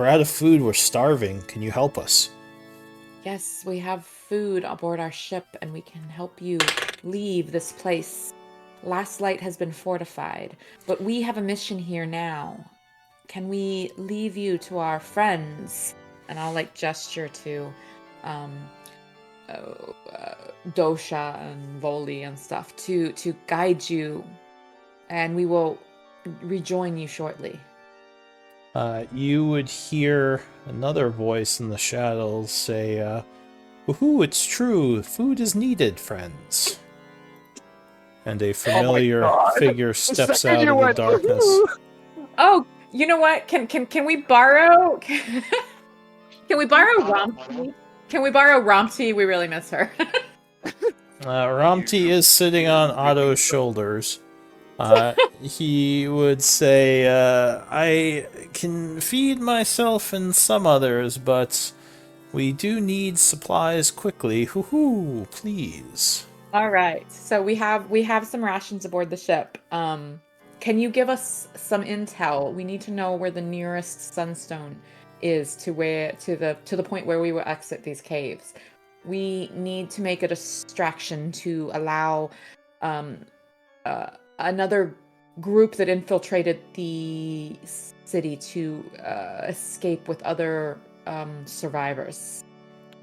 out of food. We're starving. Can you help us?" Yes, we have food aboard our ship, and we can help you leave this place. Last Light has been fortified, but we have a mission here now. Can we leave you to our friends? And I'll gesture to Dosha and Voli and stuff to guide you, and we will rejoin you shortly. You would hear another voice in the shadows say, "Woohoo, it's true. Food is needed, friends." And a familiar figure steps out of the darkness. Oh, you know what? Can we borrow? Can we borrow Romty? Can we borrow Romty? We really miss her. Ramti is sitting on Otto's shoulders. He would say, "I can feed myself and some others, but we do need supplies quickly. Hoo-hoo, please. All right. So we have some rations aboard the ship. Can you give us some intel? We need to know where the nearest sunstone is to the point where we will exit these caves. We need to make a distraction to allow another group that infiltrated the city to escape with other survivors.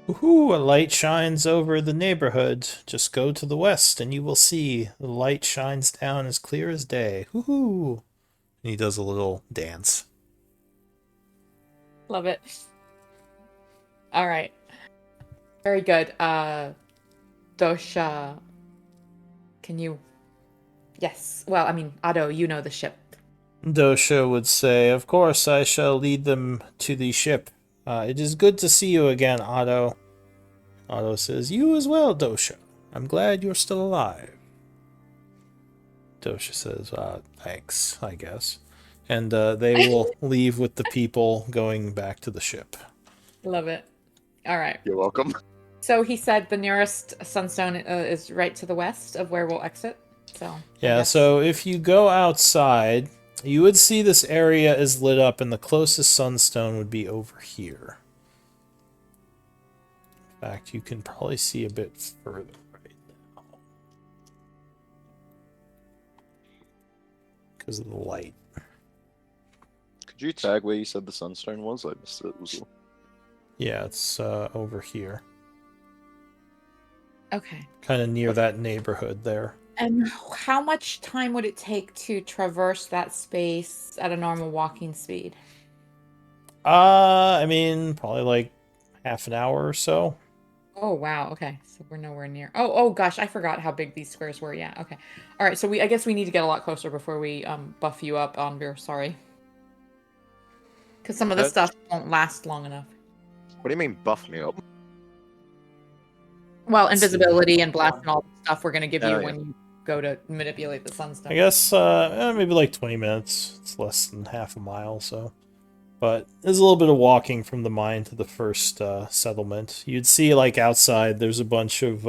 Woohoo, a light shines over the neighborhood. Just go to the west and you will see the light shines down as clear as day. Woohoo! And he does a little dance. Love it. All right. Very good. Dosha, can you... Yes. Well, I mean, Otto, you know the ship. Dosha would say, "Of course, I shall lead them to the ship. It is good to see you again, Otto." Otto says, "You as well, Dosha. I'm glad you're still alive." Dosha says, "Thanks, I guess." And they will leave with the people going back to the ship. Love it. All right. You're welcome. So he said the nearest sunstone is right to the west of where we'll exit. So I Yeah, guess- so if you go outside, you would see this area is lit up, and the closest sunstone would be over here. In fact, you can probably see a bit further right now because of the light. Could you tag where you said the sunstone was? I missed it. Was all. Yeah, it's over here, Okay. kind of near that neighborhood there. And how much time would it take to traverse that space at a normal walking speed? I mean, probably like half an hour or so. Oh wow. Okay. So we're nowhere near. Oh gosh, I forgot how big these squares were. Yeah. Okay. All right. So I guess we need to get a lot closer before we buff you up, Onvir. Sorry. Because some of the stuff won't last long enough. What do you mean buff me up? Well, invisibility and blast and all the stuff we're gonna give Oh, you yeah. when you go to manipulate the sunstone. I guess maybe like 20 minutes. It's less than half a mile, so. But there's a little bit of walking from the mine to the first settlement. You'd see, like, outside, there's a bunch of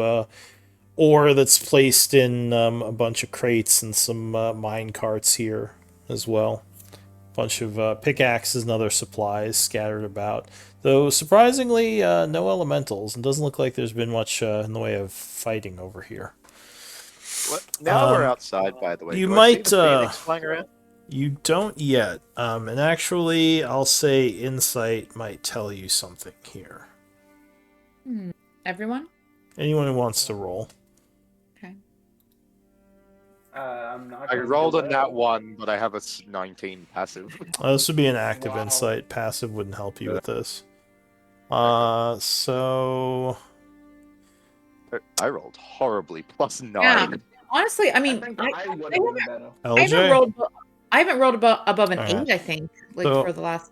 ore that's placed in a bunch of crates and some mine carts here as well. Bunch of pickaxes and other supplies scattered about. Though, surprisingly, no elementals. And doesn't look like there's been much in the way of fighting over here. What? Now we're Um, outside, by the way. you Do I see might, the Phoenix flying around? You don't yet. And actually, I'll say insight might tell you something here. Everyone? Anyone who wants to roll. Okay. I'm not. I gonna rolled do a that. nat 1, but I have a 19 passive. This would be an active Wow. insight. Passive wouldn't help you Yeah. with this. So I rolled horribly. Plus 9. Yeah. Honestly, I I mean, think I I would have been better. LJ, I haven't rolled above an Alright. 8, I think, like So- for the last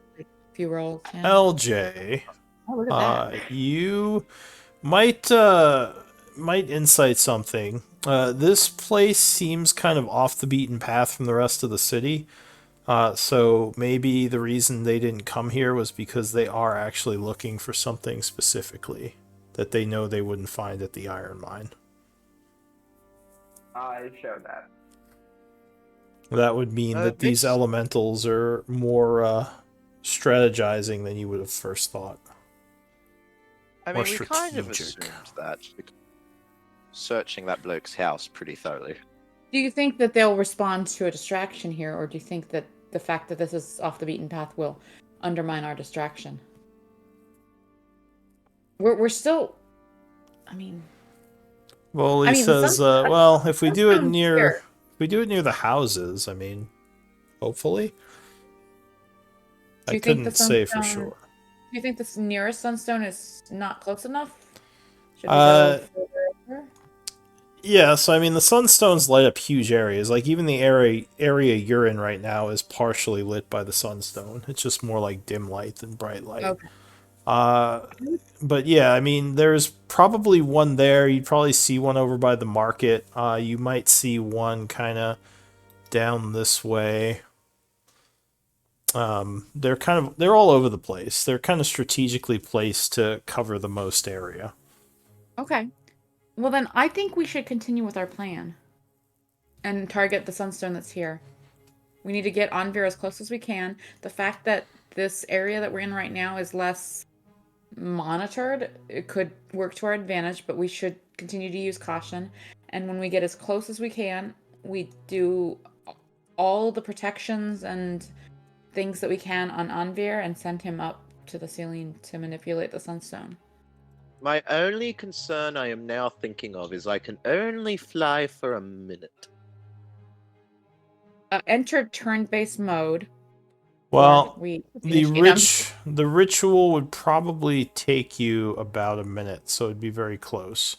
few rolls. Yeah. LJ, Oh, look at that. you might insight something. This place seems kind of off the beaten path from the rest of the city. So maybe the reason they didn't come here was because they are actually looking for something specifically that they know they wouldn't find at the iron mine. I showed that. That would mean that these this- elementals are more strategizing than you would have first thought. I More mean, we kind of strategic. assumed that. Because searching that bloke's house pretty thoroughly. Do you think that they'll respond to a distraction here, or do you think that the fact that this is off the beaten path will undermine our distraction? We're still. I mean, Well, he I mean, says, some- well, if we do it sounds near, fair. if we do it near the houses, I mean, hopefully. Do I you think the couldn't say for sunstone- sure. do you think this nearest sunstone is not close enough? Should we Uh, go further over? Yeah, so I mean, the sunstones light up huge areas. Like even the area you're in right now is partially lit by the sunstone. It's just more like dim light than bright light. Okay. But yeah, I mean, there's probably one there. You'd probably see one over by the market. You might see one kind of down this way. They're all over the place. They're kind of strategically placed to cover the most area. Okay. Well, then I think we should continue with our plan and target the sunstone that's here. We need to get Anvir as close as we can. The fact that this area that we're in right now is less monitored, it could work to our advantage, but we should continue to use caution. And when we get as close as we can, we do all the protections and things that we can on Anvir and send him up to the ceiling to manipulate the sunstone. My only concern I am now thinking of is I can only fly for a minute. Enter turn-based mode. Well, we the ritual would probably take you about a minute, so it'd be very close.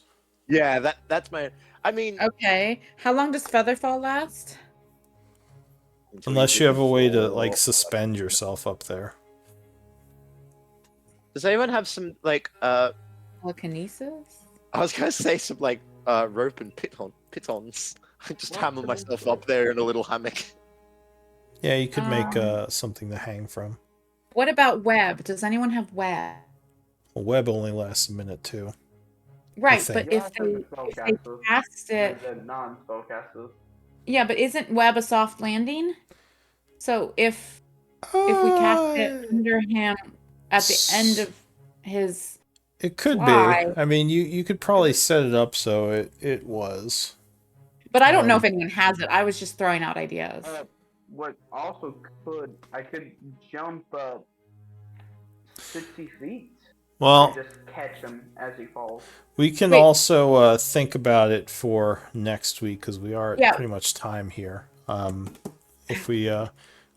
Yeah, that's my. I mean, Okay. How long does Featherfall last? Unless you have a way to like suspend yourself up there. Does anyone have some like Telekinesis? I was gonna say some like rope and pitons. I just hammer myself up there in a little hammock. Yeah, you could make something to hang from. What about web? Does anyone have web? A web only lasts a minute too. Right, think. but if they cast it, non-spellcasters. yeah, but isn't web a soft landing? So if we cast it under him at the end of his It could fly. be. I mean, you could probably set it up so it was. But I don't know if anyone has it. I was just throwing out ideas. What also I could jump 60 feet Well, and just catch him as he falls. we can Wait. also think about it for next week because we are at Yeah. pretty much time here. If we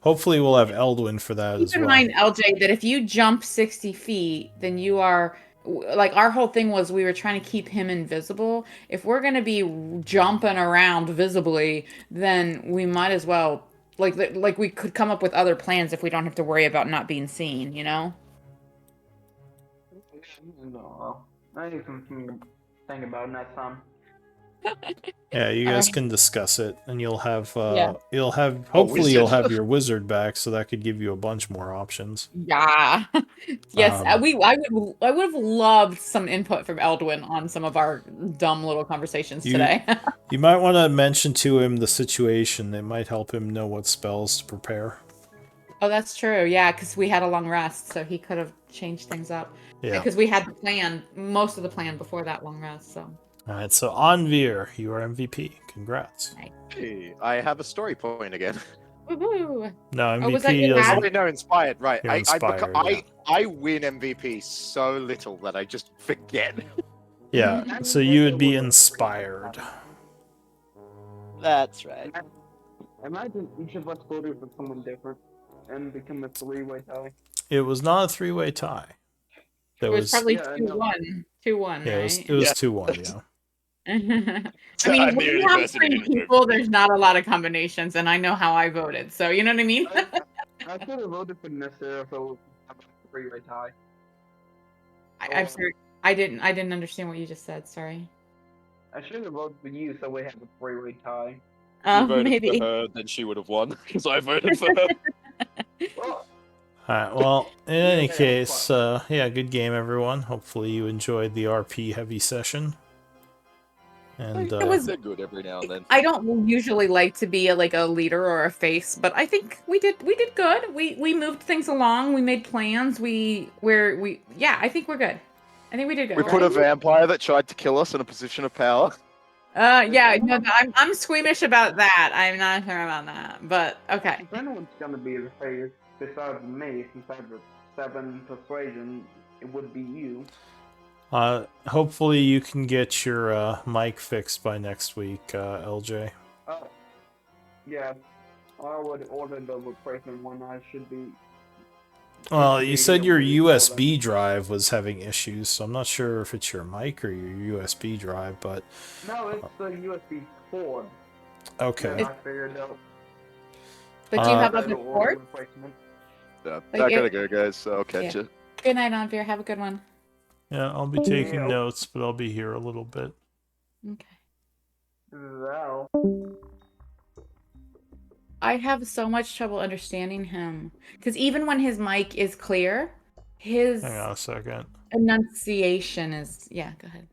hopefully we'll have Eldwin for that as Keep in well. mind, LJ, that if you jump 60 feet, then you are like our whole thing was we were trying to keep him invisible. If we're going to be jumping around visibly, then we might as well like we could come up with other plans if we don't have to worry about not being seen, you know? No, I need something to think about next time. Yeah, you guys Alright. can discuss it, and you'll have Yeah. hopefully you'll wizard. have your wizard back, so that could give you a bunch more options. Yeah. Yes, Um, I would have loved some input from Eldwin on some of our dumb little conversations You- today. You might want to mention to him the situation. It might help him know what spells to prepare. Oh, that's true. Yeah, because we had a long rest, so he could have changed things up. Yeah. Because we had the plan, most of the plan before that long rest. So All right. So Anvir, you are MVP. Congrats. Hey, I have a story point again. woohoo! No, MVP was that your Oh doesn't. wait, no, inspired. Right, You're inspired, yeah. I win MVP so little that I just forget. Yeah. So you would be inspired. That's right. Imagine each of us voted for someone different and become a three-way tie. It was not a three-way tie. There It was probably Yeah, I know. 2-1. 2-1, yeah, right? it was 2-1. Yeah. I mean, I'm when the you only have person three who didn't vote. people, there's not a lot of combinations, and I know how I voted. So you know what I mean? I should have voted for Nasir if it was a three-way tie. I'm sorry. I didn't understand what you just said. Sorry. I should have voted for you so we have a three-way tie. You voted Maybe. for her, then she would have won because I voted for her. Well, All right. Well, in any Yeah, case, yeah, good game, everyone. Hopefully you enjoyed the RP heavy session. And It was- They're good every now and then. I don't usually like to be like a leader or a face, but I think we did good. We moved things along. We made plans. Yeah, I think we're good. I think we did good. We put a vampire that tried to kill us in a position of power. Yeah, no, I'm squeamish about that. I'm not sure about that, but okay. if anyone's gonna be the face besides me, since I have a 7 persuasion, it would be you. hopefully you can get your mic fixed by next week, LJ. Oh, yeah. I would order the replacement one. I should be. Well, you said your USB drive was having issues, so I'm not sure if it's your mic or your USB drive, but No, it's the USB cord. okay. that I figured out. But do you have I other had to order support? replacement. Yeah, Like I it- gotta go, guys. So I'll catch Yeah. you. Good night, Anvir. Have a good one. Yeah, I'll be taking Yeah. notes, but I'll be here a little bit. Okay. Well, I have so much trouble understanding him because even when his mic is clear, his Hang on a second. enunciation is. Yeah, go ahead.